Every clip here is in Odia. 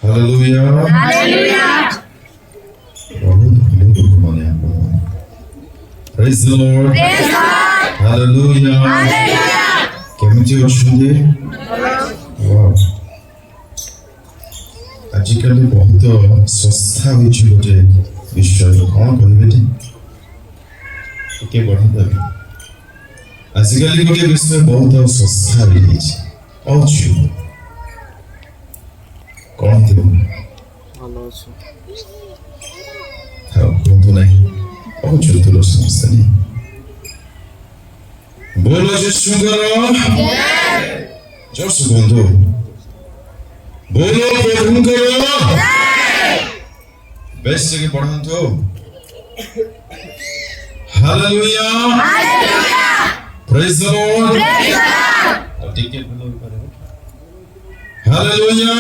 Hallelujah Hallelujah. ବହୁତ ଭଲ ଲୋକମାନେ ଆପଣ ପ୍ରେଜ୍ ଦ Lord Praise God. Hallelujah Hallelujah. କେମିତି ଅଛନ୍ତି? ୱାଓ ଆଜିକାଲି ବହୁତ ଶସ୍ତା ହୋଇଛି ଗୋଟେ ବିଷୟ କ'ଣ କହିବେ ଟିକେ ବଢ଼ିଦେବେ ଆଜିକାଲି ଗୋଟେ ବିଷୟ ବହୁତ ଶସ୍ତା ହୋଇଯାଇଛି ଅଛି କ'ଣ ଥିବ ভালো আছো କୁହନ୍ତୁ ନାହିଁ ଅଛନ୍ତି ସମସ୍ତେ ନାହିଁ ବୋଲ ଯୀଶୁଙ୍କର ଜୋରସେ କୁହନ୍ତୁ ବୋଲ ପ୍ରଭୁଙ୍କର ବେଶ ଟିକେ ପଢ଼ନ୍ତୁ ହାଲେଲୁୟା ପ୍ରେଜ୍ ଦ ଲର୍ଡ ଆଉ ଟିକେ ଭଲ ହେଇପାରିବ ହାଲେଲୁୟା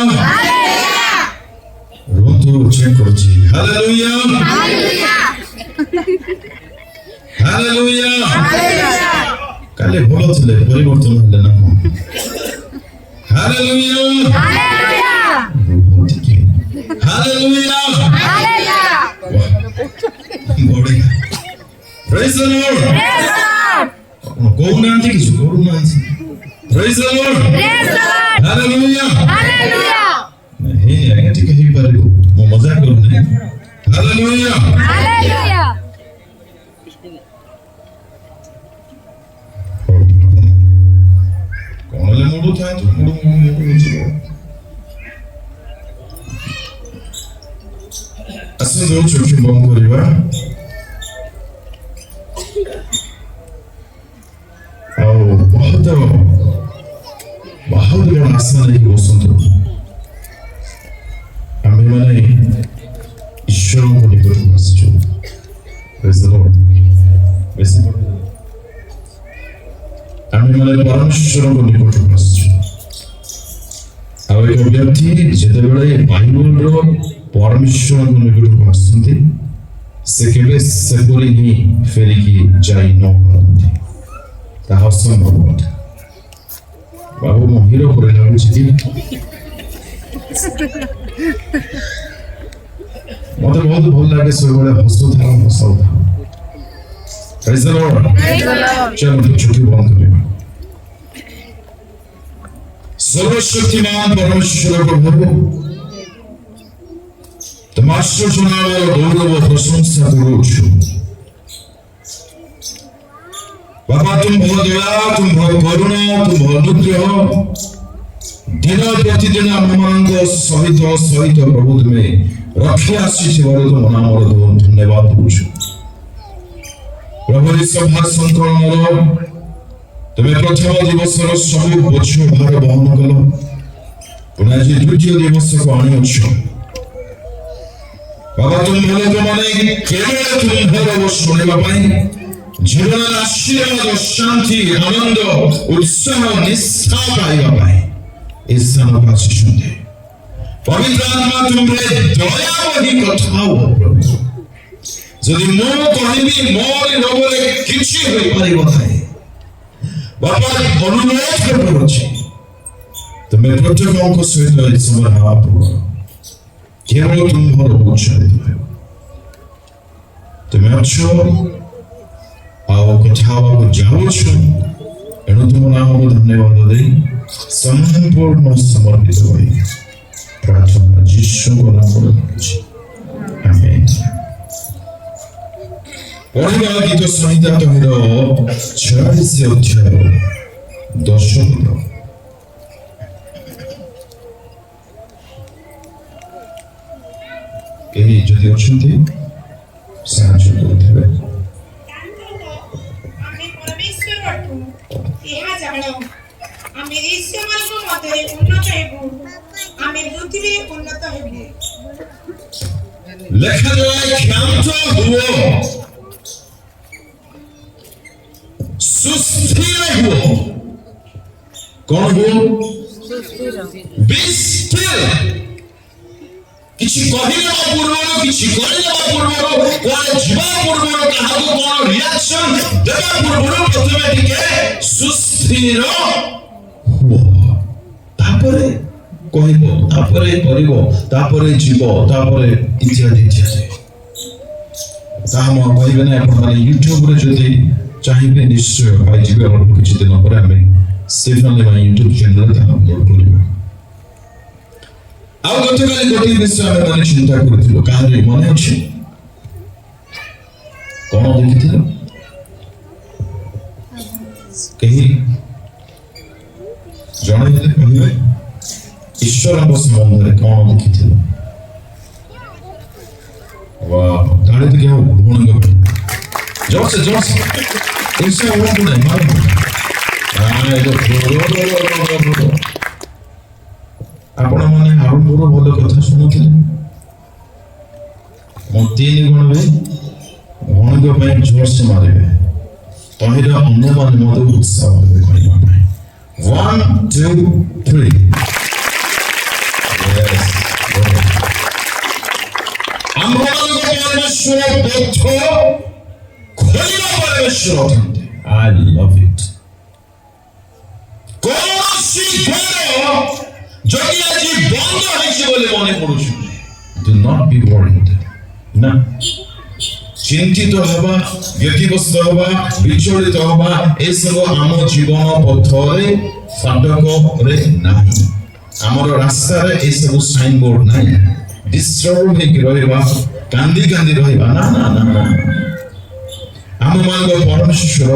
ରୁହନ୍ତୁ ଚେକ୍ କରୁଛି ହାଲେଲୁୟା ହାଲେଲୁୟା କାଲି ଭଲ ଥିଲେ ପରିବର୍ତ୍ତନ ହେଲେ ନା କ'ଣ ହାଲେଲୁୟା ରୁହ ଟିକେ ହାଲେଲୁୟା ବଢ଼ିଆ ପ୍ରେଜ୍ ଦ ଲର୍ଡ ଆପଣ କହୁନାହାନ୍ତି କିଛି କରୁନାହାନ୍ତି ପ୍ରେଜ୍ ଦ ଲର୍ଡ ହାଲେଲୁୟା ହେ ଆଜ୍ଞା ଟିକେ ହେଇପାରିବ ମୁଁ ମଜାକ କରୁନି ହାଲେଲୁୟା କ'ଣ ହେଲେ ମୁଡୁ ଥାନ୍ତୁ ମୁଡୁ ହେଇଯିବ ଆସନ୍ତୁ ଚକ୍ଷୁ ବନ୍ଦ କରିବା ଆଉ ବହୁତ ବଡ଼ ଆଶା ନେଇକି ବସନ୍ତୁ ଆମ୍ଭେମାନେ ଈଶ୍ୱରଙ୍କ ନିକଟକୁ ଆସିଛୁ ବେଶୀ ଆମେମାନେ ପରମେଶ୍ୱରଙ୍କ ନିକଟକୁ ଆସିଛୁ ଆଉ ଏକ ବ୍ୟକ୍ତି ଯେତେବେଳେ ବାଇବଲର ପରମେଶ୍ୱରଙ୍କ ନିକଟକୁ ଆସନ୍ତି ସେ କେବେ ସେପରି ହିଁ ଫେରିକି ଯାଇ ନ ପାରନ୍ତି ତାହା ଅସମ୍ଭବ ଅଟେ ବାବୁ ମୋ ହିରୋ ପରି ଲାଗୁଛି କି ମତେ ବହୁତ ଭଲ ଲାଗେ ସବୁବେଳେ ହସୁଥାଉ ହସାଉଥାଉ ପ୍ରେଜ୍ ଦ ଲର୍ଡ ଚାଲନ୍ତୁ ଚକ୍ଷୁ ବନ୍ଦ କରିବା ସର୍ବଶକ୍ତିମାନ ପରମେଶ୍ୱର ପ୍ରଭୁ ତୁମ ଆଶ୍ଚର୍ଯ୍ୟ ନାମର ଗୌରବ ପ୍ରଶଂସା କରୁଛୁ ବାପା ତୁମ ଭଲ ଦୟା ତୁମ ଭଲ କରୁଣା ତୁମ ଭଲ ଅନୁଗ୍ରହ ଦିନ ପ୍ରତିଦିନ ଆମମାନଙ୍କ ସହିତ ପ୍ରଭୁ ତୁମେ ରଖି ଆସିଥିବାରୁ ତୁମ ନାମର ଧନ୍ୟବାଦ ଦେଉଛୁ ପ୍ରଭୁ ଏହି ସଭା ସଙ୍କଳନର ତୁମେ ପ୍ରଥମ ଦିବସର ସବୁ ବୋଝ ଭାର ବହନ କଲ ପୁଣି ଆଜି ଦ୍ୱିତୀୟ ଦିବସକୁ ଆଣିଅଛ ବାବା ତୁମ ଲୋକମାନେ କେବଳ ତୁମ୍ଭର ଶୁଣିବା ପାଇଁ ଜୀବନର ଆଶୀର୍ବାଦ ଶାନ୍ତି ଆନନ୍ଦ ଉତ୍ସାହ ନିଷ୍ଠା ପାଇବା ପାଇଁ এই স্থানକୁ ଆସିଛନ୍ତି ପବିତ୍ର ଆତ୍ମା ତୁମରେ ଦୟା ବହି କଥା ହୁଅ ପ୍ରଭୁ ଯଦି ମୁଁ କହିବି ମୋରି ରୋଗରେ କିଛି ହୋଇପାରିବ ନାହିଁ ବାପା ଅନୁରୋଧ କରୁଛି ତୁମେ ପ୍ରତ୍ୟେକଙ୍କ ସହିତ ଏହି ସମୟ ହାତ କେବଳ ତୁମ୍ଭର ଉଚ୍ଚାରିତ ହେବ ତୁମେ ଅଛ ଆଉ କଥା ହେବାକୁ ଯାଉଛ ଏଣୁ ତୁମ ନାମକୁ ଧନ୍ୟବାଦ ଦେଇ ସମ୍ପୂର୍ଣ୍ଣ ସମର୍ପିତ ହୋଇ ପ୍ରାର୍ଥନା ଯୀଶୁଙ୍କ ନାମରେ କରୁଛି ଆମେନ୍ ପଢ଼ିବା ଗୀତ ସଂହିତା ତହିଁର 46 ଅଧ୍ୟାୟ 10 ପଦ କେହି ଯଦି ଅଛନ୍ତି ସାହାଯ୍ୟ କରୁଥିବେ ଆମେ ଈଶ୍ୱରଙ୍କ ମଧ୍ୟରେ ଉନ୍ନତ ହେବୁ ଆମେ ପୃଥିବୀ ଉନ୍ନତ ହେବୁ ଲେଖାଯାଏ କ୍ଷାନ୍ତ ହୁଅ ସୁସ୍ଥିର ହୁଅ କ'ଣ ହୁଅ be still କିଛି କହିବା ପୂର୍ବରୁ କିଛି କରିବା ପୂର୍ବରୁ କୁଆଡ଼େ ଯିବା ପୂର୍ବରୁ କାହାକୁ କ'ଣ ରିଆକ୍ସନ ଦେବା ପୂର୍ବରୁ ପ୍ରଥମେ ଟିକେ ସୁସ୍ଥିର ହୁଅ ତାପରେ କହିବ ତାପରେ କରିବ ତାପରେ ଯିବ ତାପରେ ଇତ୍ୟାଦି ଇତ୍ୟାଦି ତାହା ମୁଁ କହିବେ ନା ଆପଣମାନେ ୟୁଟ୍ୟୁବରେ ଯଦି ଚାହିଁବେ ନିଶ୍ଚୟ ପାଇଯିବେ ଅଳ୍ପ କିଛି ଦିନ ପରେ ଆମେ ଷ୍ଟେଫେନ୍ ଲେମା ୟୁଟ୍ୟୁବ ଚ୍ୟାନେଲରେ ତାହା ଅପଲୋଡ କରିବୁ ଆଉ ଗତକାଲି ଗୋଟିଏ ବିଷୟ ଆମେ ମାନେ ଚିନ୍ତା କରିଥିଲୁ କାହାର ମନେ ଅଛି କଣ ଦେଖିଥିଲ କେହି ଜଣେଇଲେ କହିବେ ଈଶ୍ୱରଙ୍କ ସମ୍ବନ୍ଧରେ କଣ ଦେଖିଥିଲ ତାହେଲେ ତ କେଉଁ ଭଉଣୀଙ୍କ ଜୋରସେ ଇଚ୍ଛା ହୁଅନ୍ତୁ ନାହିଁ ଆପଣ ମାନେ ଆଉ ମୋର ଭଲ କଥା ଶୁଣୁଥିଲେ ମୁଁ 3 ଗୁଣ ବି ଭଉଣୀଙ୍କ ପାଇଁ ଜୋରସେ ମାରିବେ ତହିଁର ଅନ୍ୟମାନେ ମୋତେ ଉତ୍ସାହ ଦେବେ କହିବା ପାଇଁ 1 2 3 ଆମମାନଙ୍କ ପରମେଶ୍ୱର ପଥ ଖୋଲିବା ପରମେଶ୍ୱର ଅଛନ୍ତି I love it କୌଣସି ଦ୍ୱାର ଯଦି ଆଜି ବନ୍ଦ ହେଇଛି ବୋଲି ମନେ ପଡୁଛି do not be worried ନା ଚିନ୍ତିତ ହେବା ବ୍ୟତିବ୍ୟସ୍ତ ହେବା ବିଚଳିତ ହେବା ଏସବୁ ଆମ ଜୀବନ ପଥରେ ଫାଟକରେ ନାହିଁ ଆମର ରାସ୍ତାରେ ଏସବୁ ସାଇନ ବୋର୍ଡ ନାହିଁ ଡିଷ୍ଟର୍ବ ହେଇକି ରହିବା କାନ୍ଦି ରହିବା ନା ଆମମାନଙ୍କ ପରମେଶ୍ୱର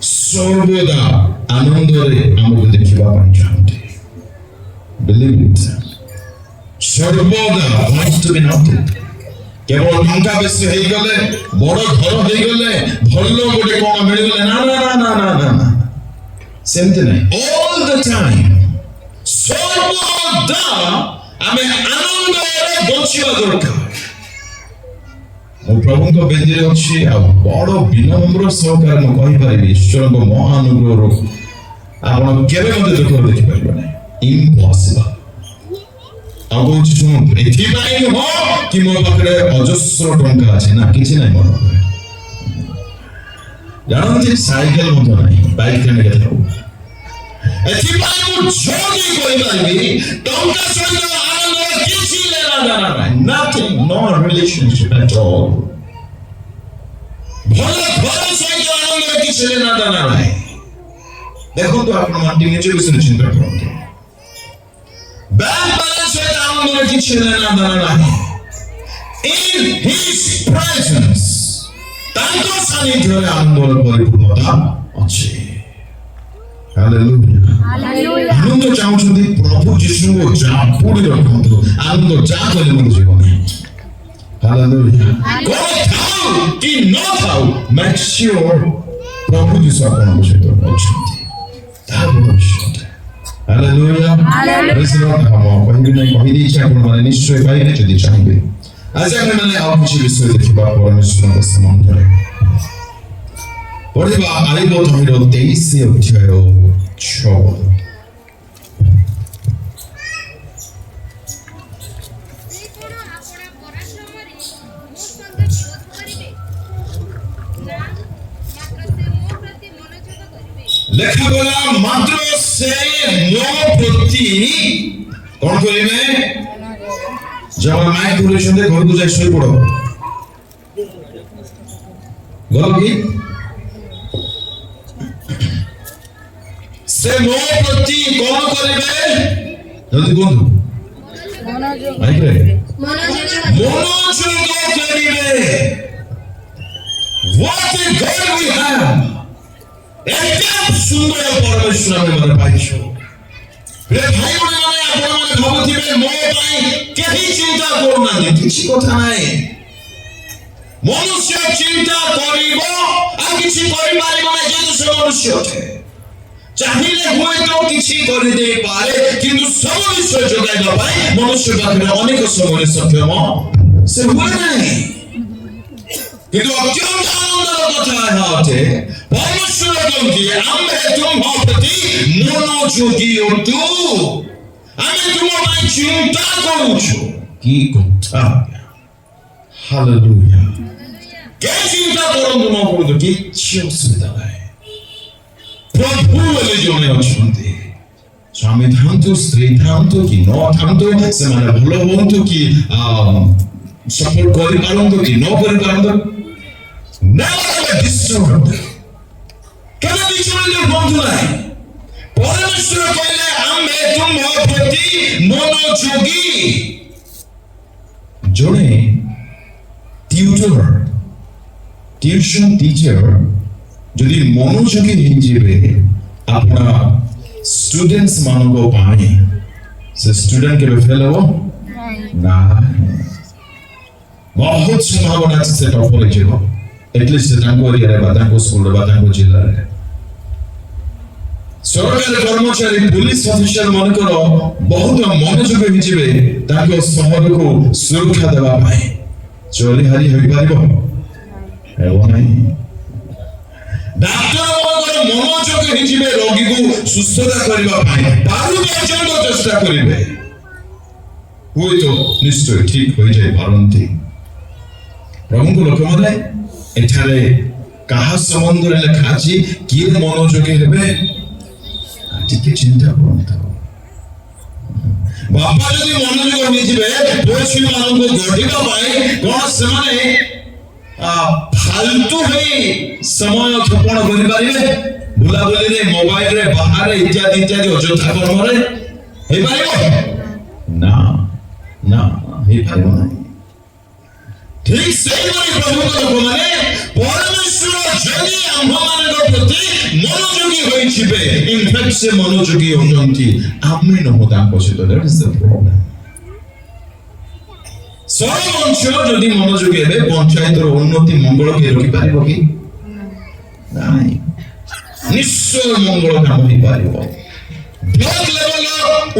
ସର୍ବଦା ଆନନ୍ଦରେ ଆମକୁ ଦେଖିବା ପାଇଁ ଚାହାନ୍ତି believe it ସର୍ବଦା wants to be noted କେବଳ ଟଙ୍କା ବେଶୀ ହେଇଗଲେ ବଡ ଘର ହେଇଗଲେ ଭଲ ଗୋଟେ କଣ ମିଳିଗଲେ ନା ସେମିତି ନାହିଁ all the time ସର୍ବଦା ଆମେ ଆନନ୍ଦରେ ବଞ୍ଚିବା ଦରକାର ମୁଁ ପ୍ରଭୁଙ୍କ ବେଦିରେ ଅଛି ଆଉ ବଡ ବିନମ୍ର ସହକାରେ ମୁଁ କହିପାରିବି ଈଶ୍ୱରଙ୍କ ମହାନୁଗ୍ରହରୁ ଆପଣ କେବେ ମଧ୍ୟ ଦୁଃଖ ଦେଖିପାରିବେ ନାହିଁ ଇମ୍ପସିବଲ ଆଉ କହୁଛି ଶୁଣନ୍ତୁ ଏଥିପାଇଁ ନୁହଁ କି ମୋ ପାଖରେ ଅଜସ୍ର ଟଙ୍କା ଅଛି ନା କିଛି ନାହିଁ ମୋ ପାଖରେ ଜାଣନ୍ତି ସାଇକେଲ ମଧ୍ୟ ନାହିଁ ବାଇକ୍ କିଣିକି ଥାଉ ଏଥିପାଇଁ ମୁଁ ଜୋରି କହିପାରିବି ଟଙ୍କା ସହିତ ଆନନ୍ଦର କିଛି ଲେନା ନାହିଁ nothing no relationship at all ଭଲ ଘର ସହିତ ଆନନ୍ଦର କିଛି ଲେନା ନାହିଁ ଦେଖନ୍ତୁ ଆପଣ ମାନେ ନିଜ ବିଷୟରେ ଚିନ୍ତା କରନ୍ତୁ ବ୍ୟାଙ୍କ ବାଲାନ୍ସ ସହିତ ଆନନ୍ଦର କିଛି ଲେନା ନାହିଁ in his presence ତାଙ୍କ ସାନ୍ନିଧ୍ୟରେ ଆନନ୍ଦର ପରିପୂର୍ଣ୍ଣତା ଅଛି Hallelujah. ଆନନ୍ଦ ଚାହୁଁଛନ୍ତି ପ୍ରଭୁ ଯୀଶୁଙ୍କୁ ଜାବୁଡ଼ି ରଖନ୍ତୁ ଆନନ୍ଦ ଯାହା କଲେ ମୋର ଜୀବନ Hallelujah. କଣ ଥାଉ କି ନ ଥାଉ make sure ପ୍ରଭୁ ଯୀଶୁ ଆପଣଙ୍କ ସହିତ ଅଛନ୍ତି ତାହା ବଡ଼ ବିଷୟ Hallelujah. Praise the Lord. କହିବି ନାହିଁ କହିଦେଇଛି ଆପଣମାନେ ନିଶ୍ଚୟ ପାଇବେ ଯଦି ଚାହିଁବେ ଆଜି ଆମେମାନେ ଆଉ କିଛି ବିଷୟ ଦେଖିବା ପରମେଶ୍ୱରଙ୍କ ସମ୍ବନ୍ଧରେ ପଢିବା ଆଇବ ତହିଁର 23 ଅଧ୍ୟାୟ 6 ଲେଖାଗଲା ମାତ୍ର ସେ ମୋ ପ୍ରତି କଣ କରିବେ ଜମା ମାଇକ୍ ଖୋଲିଛନ୍ତି ଘରକୁ ଯାଇ ଶୋଇପଡ଼ ଗଲ କି ସେ ମୋ ପ୍ରତି କଣ କରିବେ ଜଲ୍ଦି କୁହନ୍ତୁ ମାଇକ୍ରେ ମନୋଯୋଗ କରିବେ what a God we have ଏତେ ସୁନ୍ଦର ପରମେଶ୍ୱର ଆମେ ପାଇଛୁ ଭାଇ ଭଉଣୀମାନେ ଆପଣମାନେ ଭାବୁଥିବେ ମୋ ପାଇଁ କେହି ଚିନ୍ତା କରୁନାହାନ୍ତି କିଛି କଥା ନାହିଁ ମନୁଷ୍ୟ ଚିନ୍ତା କରିବ ଆଉ କିଛି କରିପାରିବ ନାହିଁ ଯେହେତୁ ସେ ମନୁଷ୍ୟ ଅଟେ ଚାହିଁଲେ ହୁଏତ କିଛି କରିଦେଇପାରେ କିନ୍ତୁ ସବୁ ବିଷୟ ଯୋଗାଇବା ପାଇଁ ମନୁଷ୍ୟ ପାଖରେ ଅନେକ ସମୟରେ ସକ୍ଷମ ସେ ହୁଏ ନାହିଁ କିନ୍ତୁ ଅତ୍ୟନ୍ତ ଆନନ୍ଦର କଥା ଏହା ଅଟେ ପରମେଶ୍ୱର କହନ୍ତି ଆମେ ତୁମ ପ୍ରତି ମନୋଯୋଗୀ ଅଟୁ ଆମେ ତୁମ ପାଇଁ ଚିନ୍ତା କରୁଛୁ କି କଥା ହାଲେଲୁୟା କେ ଚିନ୍ତା କରନ୍ତୁ ନ କରନ୍ତୁ କିଛି ଅସୁବିଧା ନାହିଁ ପ୍ରଭୁ ବୋଲି ଜଣେ ଅଛନ୍ତି ସ୍ୱାମୀ ଥାନ୍ତୁ ସ୍ତ୍ରୀ ଥାନ୍ତୁ କି ନ ଥାନ୍ତୁ ସେମାନେ ଭଲ ହୁଅନ୍ତୁ କି ସପୋର୍ଟ କରିପାରନ୍ତୁ କି ନ କରିପାରନ୍ତୁ never disturbed କେବେ ବିଚଳିତ ହୁଅନ୍ତୁ ନାହିଁ ପରମେଶ୍ୱର କହିଲେ ଆମେ ତୁମ ପ୍ରତି ମନୋଯୋଗୀ ଜଣେ ଟ୍ୟୁସନ ଟିଚର ଯଦି ମନୋଯୋଗୀ ହେଇଯିବେ ଆପଣ स्टूडेंट्स मानको पानी से स्टूडेंट के फेल हो ना बहुत संभावना है से टॉप हो जाएगा एटलीस्ट तांको एरिया रे बातांको स्कूल रे बातांको जिल्ला रे सरकारी कर्मचारी पुलिस ऑफिसर मानकर बहुत मनोযোগী हिजिबे ताको शहर को सुरक्षा देबा पाए चोरी हारी होई पारिबो हेबो नाही डाक्टर मानकर मनोযোগী हिजिबे रोगी को सुस्थता करबा पाए पारु पर्यंत चेष्टा करिवे हुई तो निश्चय ठीक हो जाए पारंती प्रभु को लोक मते एठारे काहा संबंध रे लेखा अछि किए मनोযোগী हेबे टिके चिंता करंतो बापा जदि मनोযোগী हिजिबे दोषी मानको गढिबा पाए कोन से माने फालतू है समय क्षेपण करि पारिबे बुलाबुली रे मोबाइल रे बाहर इत्यादि इत्यादि अଯଥା कर्म रे हे पारिबो ना ना हे पारिबो ना ठीक सेही भली प्रभु को लोक माने परमेश्वर जदि आम मानक प्रति मनोযোগী होई छिबे इनफैक्ट से मनोযোগী होजंती आमे न होता कोशिश that is the problem sarpanch যদি মনোযোগী হবে পঞ্চায়েতের উন্নতি মঙ্গল কে রকি পারিব কি নাই নিশ্চয় মঙ্গল কাম হই পারিব ব্লক লেভেল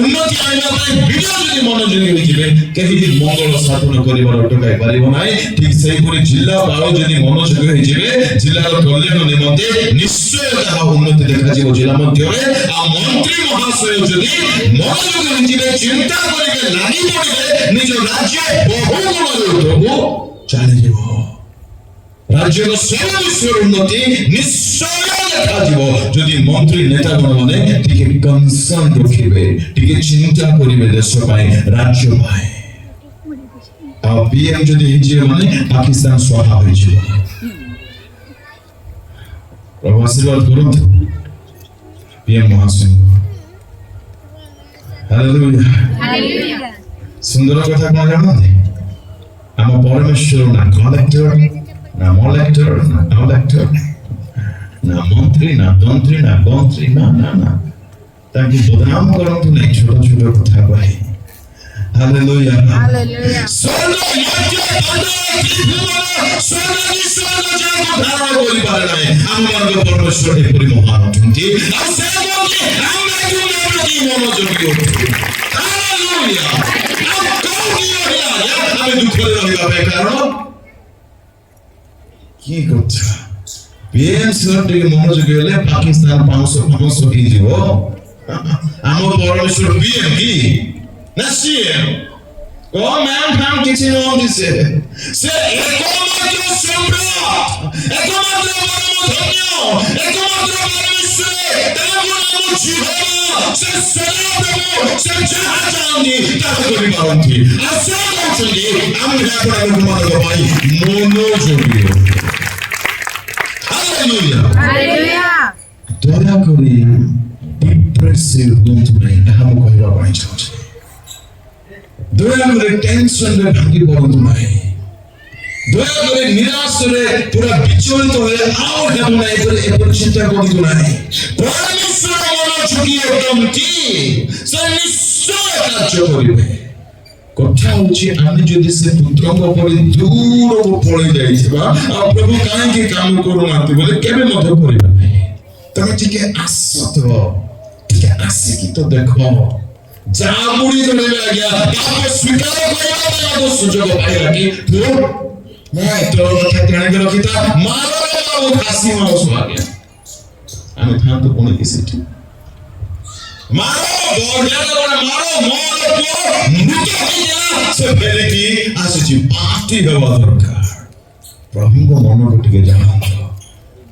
উন্নতি আইবা পাই ভিডিও যদি মনোযোগী হইবে কেহি দিন মঙ্গল সাধন করিবার অটকাই পারিব নাই ঠিক সেই পরি জিল্লা পাও যদি মনোযোগী হইবে জিল্লার কল্যাণ নিমন্তে নিশ্চয় তাহা উন্নতি দেখা যাব জেলা মধ্যে আ মন্ত্রী মহাশয় যদি মনোযোগী হইবে চিন্তা করিবে লাগি পড়িবে নিজ রাজ্য বহু গুণরে উঠবো চালি যাব রাজ্যের সর্বস্বর উন্নতি নিশ্চয় দেখা যাব যদি মন্ত্রী নেতাগণ মানে টিকে কনসার্ন রখিবে টিকে চিন্তা করিবে দেশ পাই রাজ্য পাই আর পিএম যদি হিজে মানে পাকিস্তান সহা হয়েছিল প্রভু আশীর্বাদ করুন পিএম মহাশয় হালেলুয়া Hallelujah. সুন্দর কথা কোন জানো ଆମ ପରମେଶ୍ୱର ନା କଲେକ୍ଟର ନା ମଲେକ୍ଟର ନା କଲେକ୍ଟର ନା ମନ୍ତ୍ରୀ ନା ତନ୍ତ୍ରୀ ନା ଗନ୍ତ୍ରୀ ନା ନା ନା ତାଙ୍କୁ ବଦନାମ କରନ୍ତୁ ନାହିଁ ଛୋଟ ଛୋଟ କଥା କହି ହାଲେଲୁୟା Hallelujah. ସ୍ୱର୍ଗ ରାଜ୍ୟ ପଦ ସ୍ୱର୍ଗ ସ୍ୱର୍ଗ ଯାକୁ ଧାରଣ କରିପାରେ ନାହିଁ ଆମମାନଙ୍କ ପରମେଶ୍ୱର ଏପରି ମହାନ ଅଛନ୍ତି ଆଉ ସେ କହନ୍ତି ଆମେ ତୁମ ପ୍ରତି ମନୋଯୋଗୀ ଅଛୁ ହାଲେଲୁୟା আমি দুঃখে রহিবা পাই কারণ কি কথা পিএম সরটি মনোযোগী হলে পাকিস্তান 500 হয়ে যাব আমার পরমেশ্বর পিএম কি না সিএম ও ম্যাম ফাম কিছু ন দিছে সে একমাত্র সম্রাট একমাত্র পরম ধন্য একমাত্র পরমেশ্বর তার নাম জিহোভা সে সদা প্রভু সে যাহা চাঁদি তাহা করি পারନ୍ତି আশা করছি আমি আপনাদের তোমাদের ভাই মনোযোগী হালেলুয়া Hallelujah. দয়া করে ডিপ্রেসিভ হুঁতু নাই ଏହା ମୁଁ କହିବା ପାଇଁ ଚାହୁଁଛି ଦୟା করে টেনশନରେ ଭାଙ୍ଗି ପଡ଼ନ୍ତୁ ନାହିଁ ଦୟା করে ନିରାଶରେ ପୁରା ବିଚଳିତ ହୋଇ ଆଉ ହେବ ନାହିଁ ଏପରି ଚିନ୍ତା କରନ୍ତୁ ନାହିଁ ପରମେଶ୍ୱର ମନୋଯୋଗୀ ଅଟନ୍ତି ସେ ନିଶ୍ଚୟ କାର୍ଯ୍ୟ କରିବେ କଥା ହଉଛି ଆମେ ଯଦି ସେ ପୁତ୍ରଙ୍କ ପରି ଦୂରକୁ ପଳେଇ ଯାଇଥିବା ଆଉ ପ୍ରଭୁ କାହିଁକି କାମ କରୁନାହାନ୍ତି ବୋଲି କେବେ ମଧ୍ୟ କରିବା ନାହିଁ ତମେ ଟିକେ ଆସ ତ ଟିକେ ଆସିକି ତ ଦେଖ ଯାହା ବୁଢୀ ଜଣେ ଆଜ୍ଞା ତାକୁ ସ୍ୱୀକାର କରିବା ପାଇଁ ଆଗ ସୁଯୋଗ ପାଇଲା କି ପୁଅ मैं तो ठेकाने के रखी था मारो रे बाबू फांसी मारो सो आ गया हमें था तो कौन किसी थी मारो बोर्डिया तो मारो मारो को मृत हो गया से पहले की आसुची पार्टी हेवा दरकार प्रभु को मन को टिके जानो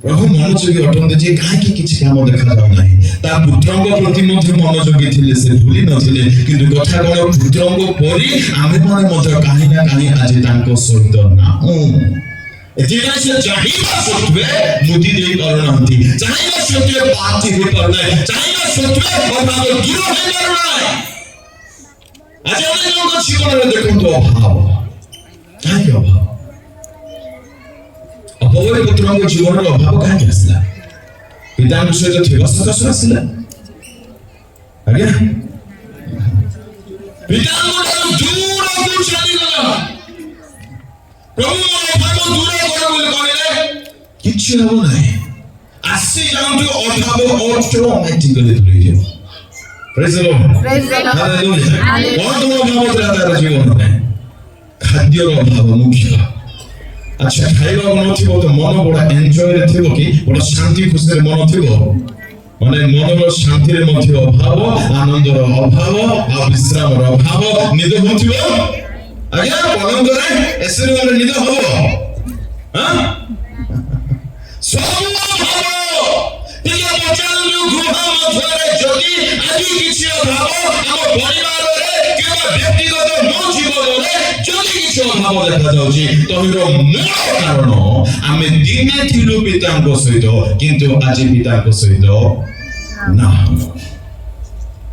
प्रभु मन से अटंदे जे काहे की किछि काम देखा जाउ नाही ତା ପୁତ୍ରଙ୍କ ପ୍ରତି ମଧ୍ୟ ମନୋଯୋଗୀ ଥିଲେ, ସେ ଭୁଲି ନଥିଲେ। କିନ୍ତୁ କଥା କଣ, ପୁତ୍ରଙ୍କ ପରି ଆମେମାନେ ମଧ୍ୟ କାହିଁ ନା କାହିଁ ଆଜି ତାଙ୍କ ସହିତ ନାହୁଁ। ଏଥିପାଇଁ ସେ ଚାହିଁବା ସତ୍ତ୍ୱେ ମୁଦି ଦେଇ ପାରୁନାହାନ୍ତି, ଚାହିଁବା ସତ୍ତ୍ୱେ ବାନ୍ତି ହେଇପାରୁନାହିଁ, ଚାହିଁବା ସତ୍ତ୍ୱେ ଅଭାବ ଦୂର ହେଇପାରୁନାହିଁ। ଆଜି ଅନେକଙ୍କ ଜୀବନରେ ଦେଖନ୍ତୁ ଅଭାବ, କାହିଁକି ଅଭାବ? ଅପବରୀ ପୁତ୍ରଙ୍କ ଜୀବନରେ ଅଭାବ କାହିଁକି ଆସିଲା? ପିତାଙ୍କ ସହିତ ଥିବା ସକାଶୁ ଆସିଲା। ଆଜ୍ଞା, ପିତାଙ୍କ ଠାରୁ ଦୂରକୁ ଚାଲିଗଲା। ପ୍ରଭୁ ମୋର ଅଭାବ ଦୂର କର ବୋଲି କହିଲେ କିଛି ହବ ନାହିଁ। ଆସି ଯାଆନ୍ତୁ, ଅଭାବ ଅଟୋମେଟିକାଲି ଦୂରେଇଯିବ। ପ୍ରେଜ୍ ଦ ଲର୍ଡ, ହାଲେଲୁୟା। କଣ ତୁମ ଅଭାବ ଥିଲା ତାର ଜୀବନରେ? ଖାଦ୍ୟର ଅଭାବ ମୁଖ୍ୟ। ଆଚ୍ଛା, ଖାଇବାକୁ ନଥିବ ତ ମନ ବଡ ଏନ୍ଜୟରେ ଥିବ କି ବଡ ଶାନ୍ତି ଖୁସିରେ ମନ ଥିବ? ମାନେ ମନର ଶାନ୍ତିରେ ମଧ୍ୟ ଅଭାବ, ଆନନ୍ଦର ଅଭାବ, ଆଉ ବିଶ୍ରାମର ଅଭାବ। ନିଦ ହଉଥିବ ଆଜ୍ଞା, ପଲଙ୍କରେ ଏସି ରୁମରେ ନିଦ ହବ? ସବୁ ଅଭାବ। ଟିକେ ପଚାରନ୍ତୁ, ଗୃହ ମଧ୍ୟରେ ଯଦି ଆଜି କିଛି ଅଭାବ ଆମ ପରିବାରରେ କିମ୍ବା ବ୍ୟକ୍ତିଗତ ମୋ ଜୀବନରେ ଯଦି କିଛି ଅଭାବ ଦେଖାଯାଉଛି, ତହିଁର ମୂଳ କାରଣ ଆମେ ଦିନେ ଥିଲୁ ପିତାଙ୍କ ସହିତ, କିନ୍ତୁ ଆଜି ପିତାଙ୍କ ସହିତ ନାହୁଁ।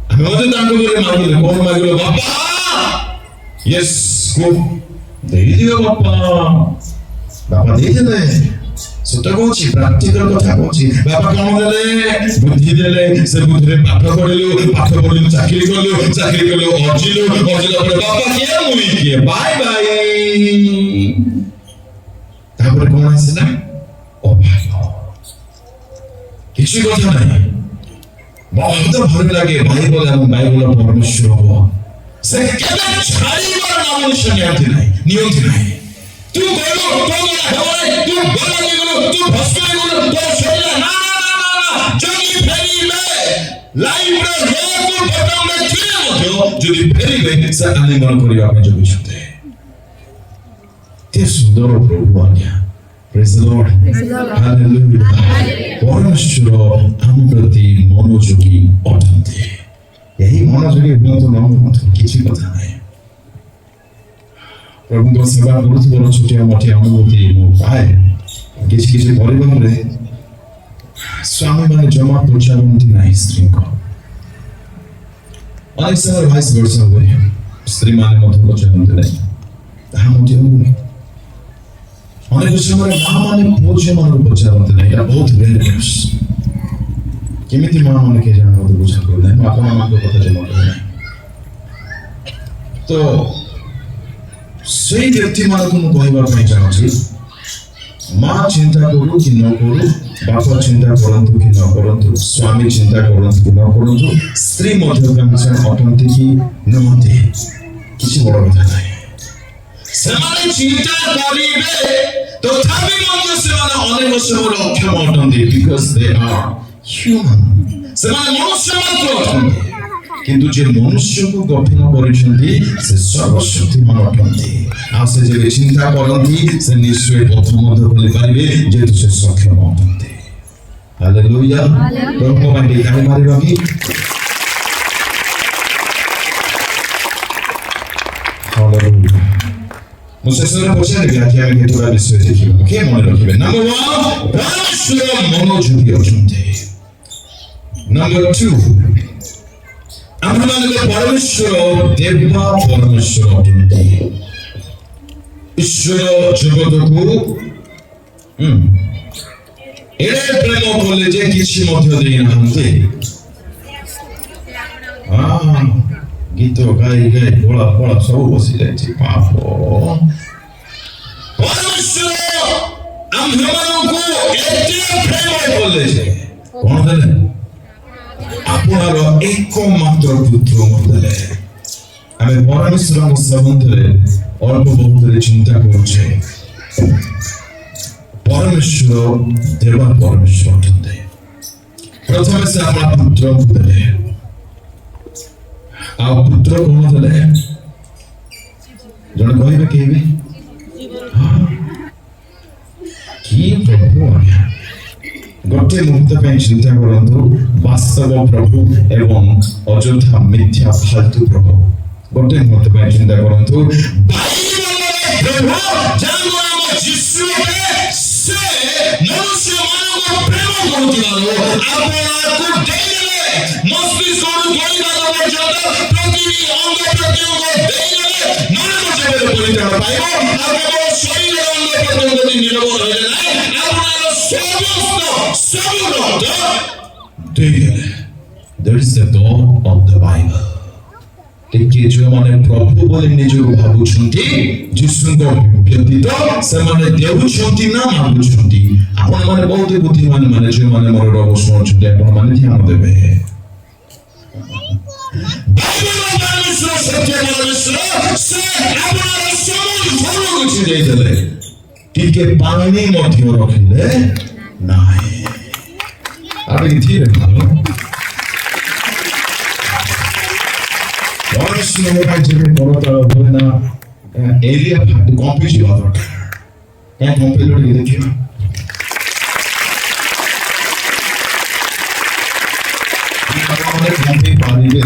ଆମେ ମଧ୍ୟ ତାଙ୍କ ଉପରେ ମାଗିଲେ, କଣ ମାଗିଲେ? ବାପା, ୟେସ୍, ଦେଇଦିଅ ବାପା। ବାପା ଦେଇଦେଲେ। ସତ କହୁଛି, ପ୍ରାକ୍ଟିକାଲ କଥା କହୁଛି। ବାପା କଣ ଦେଲେ? ବୁଦ୍ଧି ଦେଲେ। ସେ ବୁଦ୍ଧିରେ ପାଠ ପଢିଲୁ, ପାଠ ପଢିଲୁ ଚାକିରି କଲୁ, ଚାକିରି କଲୁ ଅର୍ଜିଲୁ, ଅର୍ଜିଲା ପରେ ବାପା କିଏ ମୁଇ କିଏ, ବାଇ ବାଇ। ତାପରେ କଣ ଆସିଲା? ଅଭାବ। କିଛି କଥା ନାହିଁ। ବହୁତ ଭଲ ଲାଗେ ବାଇବଲ ଏବଂ ବାଇବଲ ପରମେଶ୍ୱର ହବ। ସେ କେବେ ଛାଡ଼ିବାର ନାମ ନିଶାନ ନିଅନ୍ତି ନାହିଁ। ତୁ ଗଲୁ, ତୋ ହେବନି, ତୁ ଗଲୁ, ତୁ ଭସ୍ମ ଗଲୁ, ତୋ ସରିଲା। ନା ନା ନା ନା ନା, ଯଦି ଫେରିବେ ଲାଇଫରେ ରୋକୁ ବଟମରେ ଥିଲେ ମଧ୍ୟ ଯଦି ଫେରିବେ, ସେ ଆଲିଙ୍ଗନ କରିବା ପାଇଁ ଜଗିଛନ୍ତି। ଏତେ ସୁନ୍ଦର ପ୍ରଭୁ ଆଜ୍ଞା। ପ୍ରେଜ୍ ଦ ଲର୍ଡ, ହାଲେଲୁୟା। ପରମେଶ୍ୱର ଆମ ପ୍ରତି ମନୋଯୋଗୀ ଅଟନ୍ତି। ଏହି ମନୋଯୋଗୀ ହୁଅନ୍ତୁ ନ ହୁଅନ୍ତୁ କିଛି କଥା ନାହିଁ। ପ୍ରଭୁଙ୍କ ସେବା କରୁଥିବାର ଛୋଟିଆ ମୋଟିଆ ଅନୁଭୂତି ମୁଁ ପାଏ। କିଛି କିଛି ପରିବାରରେ ସ୍ୱାମୀମାନେ ଜମା ପଚାରନ୍ତି ନାହିଁ ସ୍ତ୍ରୀଙ୍କ। ଅନେକ ସମୟରେ ଭାଇସ୍ ବର୍ଷା ହୁଏ, ସ୍ତ୍ରୀମାନେ ମଧ୍ୟ ପଚାରନ୍ତି ନାହିଁ, ତାହା ମଧ୍ୟ ହୁଏ। ଅନେକ ସମୟରେ ମା ମାନେ ପୁଅ ଝିଅମାନଙ୍କୁ ପଚାରନ୍ତି ନାହିଁ, ଏଇଟା ବହୁତ ରେୟାର କେସ୍। କେମିତି ମା ମାନେ କେହି ଜାଣି ମୋତେ ବୁଝା ପଡୁନାହିଁ, ମୁଁ ଆପଣମାନଙ୍କ କଥା ଜମା କରୁନାହିଁ। ତ ସେଇ ବ୍ୟକ୍ତିମାନଙ୍କୁ ମୁଁ କହିବା ପାଇଁ ଚାହୁଁଛି, ମା ଚିନ୍ତା କରୁ କି ନ କରୁ, ବାପା ଚିନ୍ତା କରନ୍ତୁ କି ନ କରନ୍ତୁ, ସ୍ୱାମୀ ଚିନ୍ତା କରନ୍ତୁ କି ନ କରନ୍ତୁ, ସ୍ତ୍ରୀ ମଧ୍ୟ କନସର୍ନ ଅଟନ୍ତି କି ନୁହନ୍ତି, କିଛି ବଡ କଥା ନାହିଁ। ସେମାନେ ଚିନ୍ତା କରିବେ, ତଥାପି ମଧ୍ୟ ସେମାନେ ଅନେକ ସମୟରେ ଅକ୍ଷମ ଅଟନ୍ତି। ବିକଜ ଦେ ଆର୍ ହ୍ୟୁମାନ, ସେମାନେ ମନୁଷ୍ୟ ମାତ୍ର ଅଟନ୍ତି। କିନ୍ତୁ ଯେ ମନୁଷ୍ୟକୁ ଗଠନ କରିଛନ୍ତି ସେ ସର୍ବଶକ୍ତିମାନ ଅଟନ୍ତି। ଆଉ ସେ ଯେବେ ଚିନ୍ତା କରନ୍ତି, ସେ ନିଶ୍ଚୟ ପଥ ମଧ୍ୟ ଖୋଲିପାରିବେ, ଯେହେତୁ ସେ ସକ୍ଷମ ଅଟନ୍ତି। ହାଲେଲୁୟା। ପ୍ରଭୁଙ୍କ ପାଇଁ ଟିକେ ତାଳି ମାରିବା କି? ହାଲେଲୁୟା। ମୁଁ ଶେଷରେ ପଚାରିବି, ଆଜି ଆମେ କେତେଟା ବିଷୟ ଦେଖିବା, କିଏ ମନେ ରଖିବେ? ନମ୍ବର 1, ପରମେଶ୍ୱର ମନୋଯୋଗୀ ଅଛନ୍ତି। ନମ୍ବର 2, ଆମମାନଙ୍କ ପରମେଶ୍ୱର ଦେବା ପରମେଶ୍ୱର ଅଟନ୍ତି। ଈଶ୍ୱର ଜଗତକୁ ଏଡ଼େ ପ୍ରେମ କଲେ ଯେ କିଛି ମଧ୍ୟ ଦେଇନାହାନ୍ତି। ଗୀତ ଗାଇ ଗାଇ ବୋଳା ବୋଳା ସବୁ ବସି ଯାଇଛି। ପାପ। ପରମେଶ୍ୱର ଆମ୍ଭମାନଙ୍କୁ ଏତେ ପ୍ରେମ କଲେ ଯେ କଣ ଦେଲେ? আপনার একমাত্র পুত্রଙ୍କୁ ଦେଲେ। ଆମେ ପରମେଶ୍ୱରଙ୍କ ସମ୍ବନ୍ଧରେ ଅଳ୍ପ ବହୁତରେ ଚିନ୍ତା କରୁଛେ। ପରମେଶ୍ୱର ଦେବା ପରମେଶ୍ୱର ଅଟନ୍ତି। ପ୍ରଥମେ ସେ ଆମ ପୁତ୍ରଙ୍କୁ ଦେଲେ। ଆଉ ପୁତ୍ର କଣ ଦେଲେ? ଜଣେ କହିବେ କେହି? କି ପ୍ରଭୁ ଆଜ୍ଞା, ଗୋଟେ गोटे मुहूर्त पे चिंता करंतु वास्तव प्रभु एवं अଯଥା मिथ्या फालतू प्रभु गोटे मुहूर्त पे चिंता करंतु प्रभु जानो हम यीशु से मनुष्य मानव प्रेम କରୁଥିବାରୁ ଆପଣଙ୍କୁ ଦେଇଦେଲେ ମସ୍ତିଷ୍କ ଗୋଳିବା ପର୍ଯ୍ୟନ୍ତ ପ୍ରତିଟି ଅଙ୍ଗ ପ୍ରତ୍ୟଙ୍ଗ ଦେଇଦେଲେ ମାନବ ଜୀବନ ପରିତ୍ରାଣ ପାଇବ ଆପଣଙ୍କ ଶରୀର ଅଙ୍ଗ ପ୍ରତ୍ୟଙ୍ଗ ଯଦି ନିରବ ରହିଲେ ନାହିଁ ଆପଣଙ୍କ ସବୁ ରକ୍ତ ଦେଇଦେଲେ that is the God of the Bible ଟିକେ ଯେଉଁମାନେ ପ୍ରଭୁ ବୋଲି ନିଜକୁ ଭାବୁଛନ୍ତି ଯୀଶୁଙ୍କ ବ୍ୟତୀତ ସେମାନେ ଦେଉଛନ୍ତି ନା ମାଗୁଛନ୍ତି ଆପଣମାନେ ବହୁତ ବୁଦ୍ଧିମାନ ମାନେ ଯେଉଁମାନେ ମୋର ରବ ଶୁଣୁଛନ୍ତି ଆପଣମାନେ ଧ୍ୟାନ ଦେବେ ପରମେଶ୍ୱର ସତ୍ୟ ପରମେଶ୍ୱର ସେ ଆପଣଙ୍କ ସବୁ କିଛି ଦେଇଦେଲେ ଟିକେ ପାଣି ମଧ୍ୟ ରଖିଲେ ନାହିଁ ଆଉ ଟିକେ ଧୀରେ ଭାବ Orası ne bence bir konuda böyle eğri yaptı kompleci var orada. Yani komplelere gidiyor. Ama komple parayı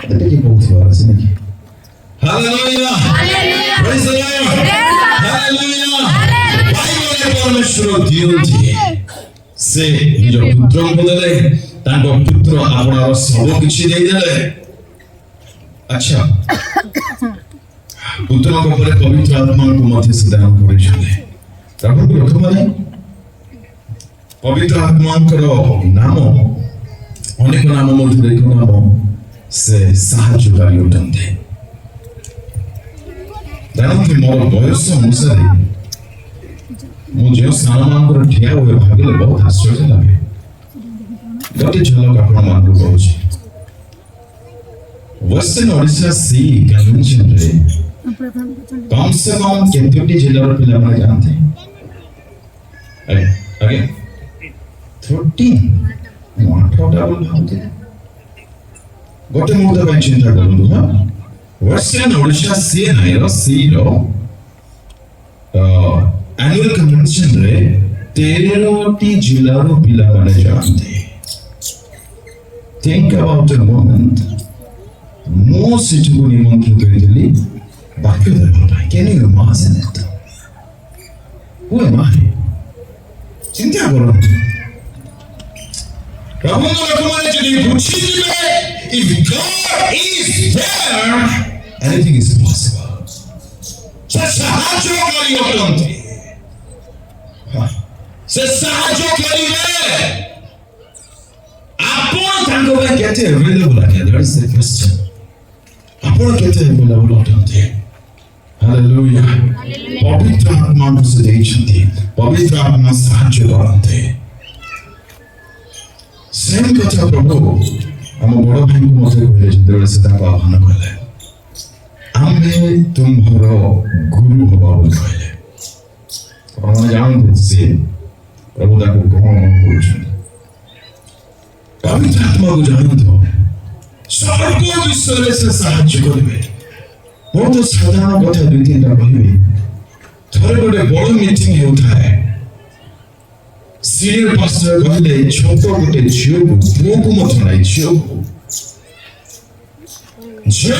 Hadi ki boğuz var aslında ki. Hallelujah. Praise the Lord. Hallelujah. Bible परमेश्वर दियंती से निज पुत्र बदले तांको पुत्र आपणार सब किछि देई देले अच्छा पुत्रଙ୍କ ଉପରେ ପବିତ୍ର ଆତ୍ମାଙ୍କୁ ମଧ୍ୟ ସେ ଦାନ କରିଛନ୍ତି ତାଙ୍କୁ ଲୋକମାନେ ପବିତ୍ର ଆତ୍ମାଙ୍କର ନାମ ଅନେକ ନାମ ମଧ୍ୟରେ ଏକ ନାମ ସେ ସାହାଯ୍ୟକାରୀ ଅଟନ୍ତି ଜାଣନ୍ତି ମୋର ବୟସ ଅନୁସାରେ ମୁଁ ଯେଉଁ ସ୍ଥାନମାନଙ୍କର ଠିଆ ହୁଏ ଭାବିଲେ ବହୁତ ଆଶ୍ଚର୍ଯ୍ୟ ଲାଗେ ଗୋଟେ ଝଲକ ଆପଣମାନଙ୍କୁ କହୁଛି Western Odisha Sea Convention रे कम से कम केतोटी जिल्लार पिलाମାନେ जानते आगे 13 माठटा बोल भावते गोटे मुद्दा ପାଇଁ ଚିନ୍ତା କରନ୍ତୁ ହଁ Western Odisha Sea ନାଇର सी रो annual convention ରେ 13ଟି ଜିଲ୍ଲାର ପିଲାମାନେ जानते think about a moment ମୁଁ ସେଠୁ ନିମନ୍ତ୍ରିତ ହୋଇଥିଲି ବାକ୍ୟ ଦେବା ପାଇଁ can you imagine it who am I ଚିନ୍ତା କରନ୍ତୁ ପ୍ରଭୁଙ୍କ ଲୋକମାନେ ଯଦି ବୁଝିଯିବେ if God is there anything is possible ସେ ସାହାଯ୍ୟକାରୀ ଅଟନ୍ତି ସେ ସାହାଯ୍ୟ କରିବେ ଆପଣ ତାଙ୍କ ପାଇଁ କେତେ available ଆଜ୍ଞା that is the question ଆପଣ କେତେ available ଅଟନ୍ତି ହାଲେଲୁୟା ପବିତ୍ର ଆତ୍ମାଙ୍କୁ ସେ ଦେଇଛନ୍ତି ପବିତ୍ର ଆତ୍ମା ସାହାଯ୍ୟ କରନ୍ତି ସେମ୍ କଥା ପ୍ରଭୁ ଆମ ବଡ଼ ଭାଇଙ୍କୁ ମଧ୍ୟ କହିଲେ ଯେତେବେଳେ ସେ ତାଙ୍କୁ ଆହ୍ୱାନ କଲେ ଆମେ ତୁମ୍ଭର ଗୁରୁ ହବା ବୋଲି କହିଲେ ଆପଣମାନେ ଜାଣନ୍ତି ସେ ପ୍ରଭୁ ତାଙ୍କୁ କଣ କରୁଛନ୍ତି ପବିତ୍ର ଆତ୍ମାକୁ ଜାଣନ୍ତୁ ସର୍ବ ବିଷୟରେ ସେ ସାହାଯ୍ୟ କରିବେ ବହୁତ ସାଧାରଣ କଥା ଦୁଇ ତିନିଟା କହିବି ଥରେ ଗୋଟେ ବଡ଼ ମିଟିଂ ହେଉଥାଏ ସିନିୟର ପାଷ୍ଟର କହିଲେ ଛୋଟ ଗୋଟେ ଝିଅକୁ ପୁଅକୁ ମଧ୍ୟ ନାହିଁ ଝିଅକୁ ଝିଅ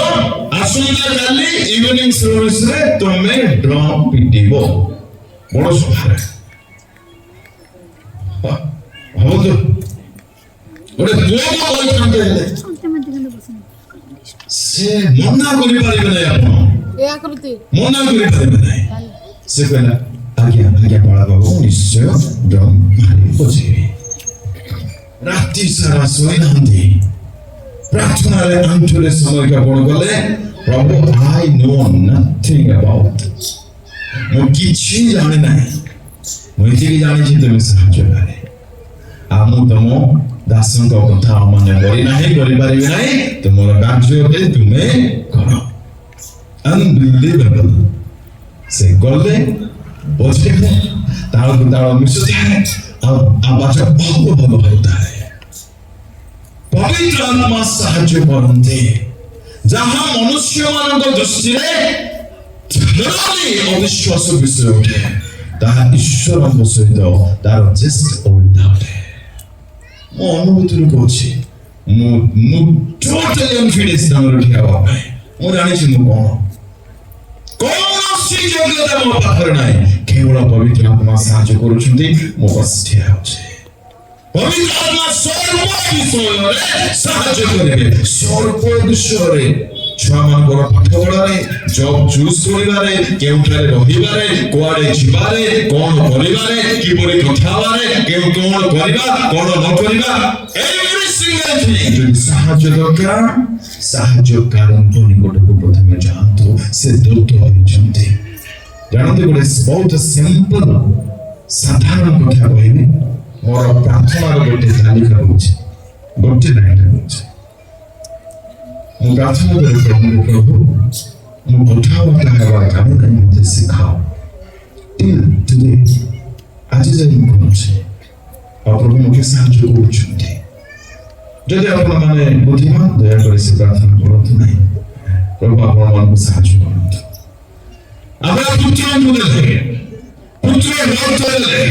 ଆସନ୍ତା କାଲି ଇଭିନିଂ ସର୍ଭିସରେ ତମେ ଡ୍ରମ୍ ପିଟିବ ବଡ଼ ସଭାରେ ଭାବନ୍ତୁ ଗୋଟେ ପୁଅକୁ କହିଥାନ୍ତେ ହେଲେ ସେ ମନା କରିପାରିବେ ନାହିଁ ଆପଣ ମନା କରିପାରିବେ ନାହିଁ ସେ କହିଲା ଆଜ୍ଞା ଆଜ୍ଞା ବାଳା ବାବୁ ନିଶ୍ଚୟ ଡ୍ରମ୍ ମାରି ବଜେଇବି ରାତି ସାରା ଶୋଇନାହାନ୍ତି ପ୍ରାର୍ଥନାରେ ଆଣ୍ଠୁରେ ସମୟ ଜ୍ଞାପନ କଲେ ପ୍ରଭୁ ଆଇ ନୋ ନଥିଙ୍ଗ ଆବାଉଟ ମୁଁ କିଛି ଜାଣେ ନାହିଁ ମୁଁ ଏତିକି ଜାଣିଛି ତୁମେ ସାହାଯ୍ୟ କରେ ଆଉ ମୁଁ ତମ ଦାସଙ୍କ କଥା ଅମାନ୍ୟ କରିନାହିଁ କରିପାରିବି ନାହିଁ ତୁମର କାର୍ଯ୍ୟଟେ ତୁମେ କର unbelievable ସେ ଗଲେ ବଜେଇଲେ ତାଳକୁ ତାଳ ମିଶୁଥାଏ ଆଉ ଆବାଜ ବହୁତ ଭଲ ହେଉଥାଏ ପବିତ୍ର ଆତ୍ମା ସାହାଯ୍ୟ କରନ୍ତି ଯାହା ମନୁଷ୍ୟମାନଙ୍କ ଦୃଷ୍ଟିରେ ଅବିଶ୍ୱାସ ବିଷୟ ଅଟେ ତାହା ଈଶ୍ୱରଙ୍କ ସହିତ ତାର ଜଷ୍ଟ ଓଲଟା ଅଟେ ମୁଁ ଅନୁଭୂତିରୁ କହୁଛି ମୁଁ ଟୋଟାଲି ଅନଫିଡେନ୍ସ ତାଙ୍କର ଠିଆ ହେବା ପାଇଁ। ମୁଁ ଜାଣିଛି ମୁଁ କୌଣସି ଯୋଗ୍ୟତା ମୋ ପାଖରେ ନାହିଁ, କେବଳ ପବିତ୍ର ଆତ୍ମା ସାହାଯ୍ୟ କରୁଛନ୍ତି, ମୁଁ ବସ୍ ଠିଆ ହେଉଛି। ପବିତ୍ର ଆତ୍ମା ସର୍ବ ବିଷୟରେ ସାହାଯ୍ୟ କରିବେ, ସର୍ବ ବିଷୟରେ ଛୁଆମାନଙ୍କର ପାଠ ପଢାରେ, ଜବ୍ ଚୁଜ୍ କରିବାରେ, କେଉଁଠାରେ ରହିବାରେ, କୁଆଡେ ଯିବାରେ, କଣ କରିବାରେ, କିପରି କଥା ହେବାରେ, କଣ କରିବା କଣ ନ କରିବା, ଏଭ୍ରି ସିଙ୍ଗଲ ଥିଙ୍ଗ। ଯଦି ସାହାଯ୍ୟ ଦରକାର, ସାହାଯ୍ୟକାରଙ୍କ ନିକଟକୁ ପ୍ରଥମେ ଯାଆନ୍ତୁ, ସେ ଦୂତ ହୋଇଛନ୍ତି। ଜାଣନ୍ତୁ ଗୋଟେ ବହୁତ ସିମ୍ପଲ ସାଧାରଣ କଥା କହିବି, ମୋର ପ୍ରାର୍ଥନାର ଗୋଟେ ତାଲିକା ରହୁଛି, ଗୋଟେ ନାଇଁଟା ରହୁଛି। ମୁଁ ପ୍ରାର୍ଥନା କରେ ପ୍ରଭୁଙ୍କୁ, ପ୍ରଭୁ ମୁଁ କଥାବାର୍ତ୍ତା ହେବା ଜାଣି ନାହିଁ, ମୋତେ ଶିଖାଅ। ଟୁଡେ ଆଜି ଯାଇ ମୁଁ କହୁଛି, ଆଉ ପ୍ରଭୁ ମୋତେ ସାହାଯ୍ୟ କରୁଛନ୍ତି। ଯଦି ଆପଣମାନେ ବୁଦ୍ଧିମାନ, ଦୟାକରି ସେ ପ୍ରାର୍ଥନା କରନ୍ତୁ ନାହିଁ, ପ୍ରଭୁ ଆପଣମାନଙ୍କୁ ସାହାଯ୍ୟ କରନ୍ତୁ। আমরা পুত্রଙ୍କୁ ଦେଲେ, ପୁତ୍ର ରକ୍ତ ଦେଲେ,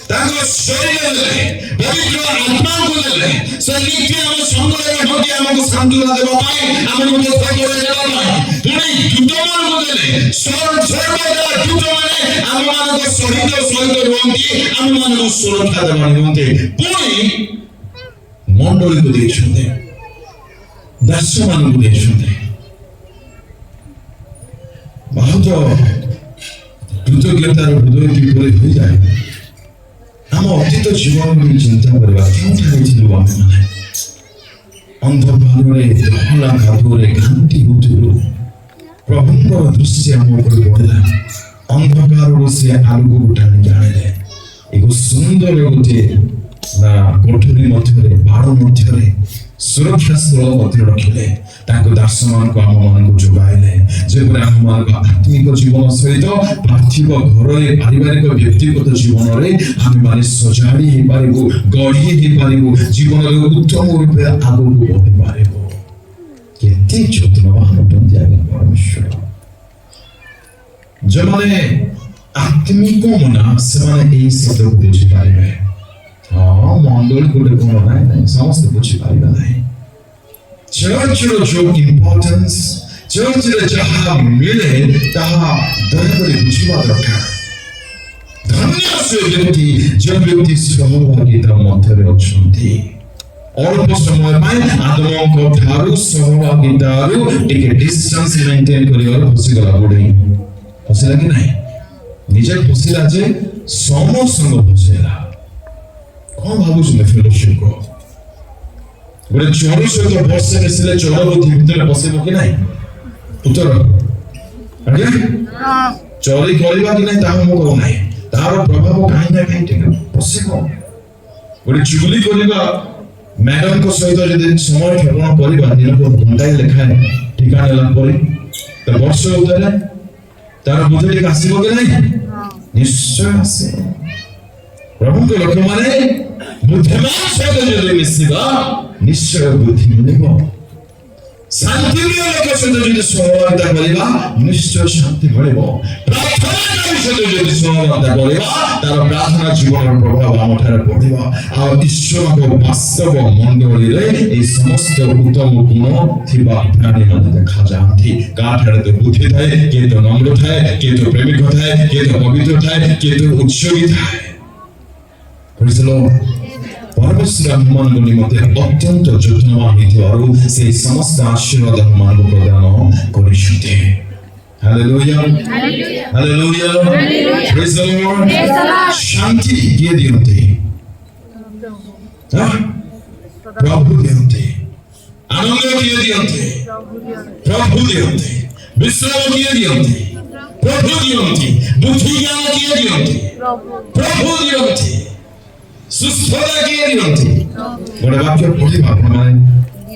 ତାଙ୍କ ଶରୀର ଦେଲେ, ପବିତ୍ର ଆତ୍ମାଙ୍କୁ ଦେଲେ, ସେ ନିତ୍ୟ ଆମ ସଙ୍ଗରେ ରହନ୍ତି, ଆମକୁ ସାନ୍ତ୍ୱନା ଦେବା ପାଇଁ, ଆମକୁ ସଙ୍ଗରେ ଦେବା ପାଇଁ। ପୁଣି ଦୂତମାନଙ୍କୁ ଦେଲେ, ସର୍ବଦା ଦୂତମାନେ ଆମମାନଙ୍କ ସହିତ ରୁହନ୍ତି, ଆମମାନଙ୍କୁ ସୁରକ୍ଷା ଦେବା ନିମନ୍ତେ। ପୁଣି ମଣ୍ଡଳୀକୁ ଦେଇଛନ୍ତି, ଦାସମାନଙ୍କୁ ଦେଇଛନ୍ତି। ବହୁତ କୃତଜ୍ଞତାର ହୃଦୟ କିପରି ହୋଇଯାଏ। ଆମ ଅତୀତ ଜୀବନକୁ ଚିନ୍ତା କରିବା, କେଉଁଠାରେ ଥିଲୁ ଆମେମାନେ? ଅନ୍ଧକାରରେ ଧଳା କାଦୁଅରେ ଘାଣ୍ଟି ହେଉଥିଲୁ, ପ୍ରଭୁଙ୍କର ଦୃଷ୍ଟି ଆମ ଉପରେ ପଡ଼ିଲା, ଅନ୍ଧକାରରୁ ସେ ଆଲୋକକୁ ଟାଣି ଜାଣିଲେ। ଏକ ସୁନ୍ଦର ଗୋଟିଏ କୋଠରୀ ମଧ୍ୟରେ, ବାଡ଼ ମଧ୍ୟରେ, ସୁରକ୍ଷା ସ୍ଥଳ ମଧ୍ୟରେ ରଖିଲେ, ତାଙ୍କ ଦାସମାନଙ୍କୁ ଆମମାନଙ୍କୁ ଯୋଗାଇଲେ, ଯେପରି ଆମମାନଙ୍କ ଆତ୍ମିକ ଜୀବନ ସହିତ ପାର୍ଥିବ ଘରରେ, ପାରିବାରିକ ବ୍ୟକ୍ତିଗତ ଜୀବନରେ ଆମେମାନେ ସଜାଡ଼ି ହେଇପାରିବୁ, ଗଢ଼ି ହେଇପାରିବୁ, ଜୀବନରେ ଉତ୍ତମ ରୂପେ ଆଗକୁ ବଢ଼ିପାରିବୁ। କେତେ ଯତ୍ନବାନ ଅଟନ୍ତି ଆଜ୍ଞା ପରମେଶ୍ୱର। ଯେଉଁମାନେ ଆତ୍ମିକ ମନା, ସେମାନେ ଏହି ଶବ୍ଦକୁ ବୁଝିପାରିବେ। ହଁ, ମଣ୍ଡଳୀ ଗୋଟେ କଣ ନାହିଁ, ସମସ୍ତେ ବୁଝିପାରିବେ ନାହିଁ। ଚର୍ଚ୍ଚର ଯୋଉ ଇମ୍ପୋର୍ଟାନ୍ସ, ଚର୍ଚ୍ଚରେ ଯାହା ମିଳେ ତାହା ଦୟାକରି ବୁଝିବା ଦରକାର। ଧନ୍ୟ ସେ ବ୍ୟକ୍ତି ଯେଉଁ ବ୍ୟକ୍ତି ସହଭାଗିତା ମଧ୍ୟରେ ଅଛନ୍ତି। ଅଳ୍ପ ସମୟ ପାଇଁ ଆଦମଙ୍କ ଠାରୁ ସହଭାଗିତାରୁ ଟିକେ ଡିଷ୍ଟାନ୍ସ ମେଣ୍ଟେନ କରିବାରେ ଫସିଗଲା ଗୋଡ଼େଇ। ଫସିଲା କି ନାହିଁ? ନିଜେ ଫସିଲା ଯେ ସମସ୍ତଙ୍କୁ ଫସିଲା। କଣ ଭାବୁଛନ୍ତି ଫେଲୋସିପ? ଗୋଟେ ଚୋର ସହିତ ବର୍ଷେ ମିଶିଲେ ଚୋର ବୁଦ୍ଧି ଭିତରେ ପଶିବ କି ନାହିଁ? ଉତ୍ତର ଆଜ୍ଞା, ଚୋରି କରିବା କି ନାହିଁ ତାହା ମୁଁ କହୁନାହିଁ, ତାହାର ପ୍ରଭାବ କାହିଁ ନା କାହିଁ ଟିକେ ପଶିବ। ଗୋଟେ ଚୁଲି କରିବା ମ୍ୟାଡମଙ୍କ ସହିତ ଯଦି ସମୟ କ୍ଷେପଣ କରିବା, ଦିନକୁ ଘଣ୍ଟାଏ ଲେଖାଏ ଠିକା ନେଲା ପରେ, ତ ବର୍ଷ ଭିତରେ ତାର ବୁଦ୍ଧି ଟିକେ ଆସିବ କି ନାହିଁ? ନିଶ୍ଚୟ ଆସିବ। ପ୍ରଭୁଙ୍କ ଲୋକମାନେ ବୁଦ୍ଧିମାନ ସହିତ ଯଦି ମିଶିବା, ନିଶ୍ଚୟ ବୁଦ୍ଧି ମିଳିବ। ଶାନ୍ତିପ୍ରିୟ ଲୋକ ସହିତ ଯଦି ସହଭାଗିତା କରିବା, ନିଶ୍ଚୟ ଶାନ୍ତି ମିଳିବ। ପ୍ରାର୍ଥନାକାରୀ ସହିତ ଯଦି ସହଭାଗିତା କରିବା, ତାର ପ୍ରାର୍ଥନା ଜୀବନର ପ୍ରଭାବ ଆମଠାରେ ପଡ଼ିବ। ଆଉ ଈଶ୍ୱରଙ୍କ ବାସ୍ତବ ମଣ୍ଡଳୀରେ ଏହି ସମସ୍ତ ଉତ୍ତମ ଗୁଣ ଥିବା ପ୍ରାଣୀମାନେ ଦେଖାଯାଆନ୍ତି। କାହାଠାରେ ତ ବୁଦ୍ଧି ଥାଏ, କିଏ ତ ନମ୍ର ଥାଏ, କିଏ ତ ପ୍ରେମିକ ଥାଏ, କିଏ ତ ପବିତ୍ର ଥାଏ, କିଏ ତ ଉତ୍ସର୍ଗୀ ଥାଏ। ପରମେଶ୍ୱର ଆମମାନଙ୍କ ନିମନ୍ତେ ଅତ୍ୟନ୍ତ ଯତ୍ନବାନ ହୋଇଥିବାରୁ ସେହି ସମସ୍ତ ଆଶୀର୍ବାଦ ଆମମାନଙ୍କୁ ପ୍ରଦାନ କରିଛନ୍ତି। ହାଲେଲୁୟା, ହାଲେଲୁୟା, ପ୍ରେଜ୍ ଦ ଲର୍ଡ। ଶାନ୍ତି କିଏ ଦିଅନ୍ତି? ପ୍ରଭୁ ଦିଅନ୍ତି। ଆନନ୍ଦ କିଏ ଦିଅନ୍ତି? ପ୍ରଭୁ ଦିଅନ୍ତି। ବିଶ୍ରାମ କିଏ ଦିଅନ୍ତି? ପ୍ରଭୁ ଦିଅନ୍ତି। ବୁଦ୍ଧି ଜ୍ଞାନ କିଏ ଦିଅନ୍ତି? ପ୍ରଭୁ ଦିଅନ୍ତି। ସୁସ୍ଥତା କିଏ ଦିଅନ୍ତି? ଗୋଟେ ବାକ୍ୟ ପଢିବା ଆପଣମାନେ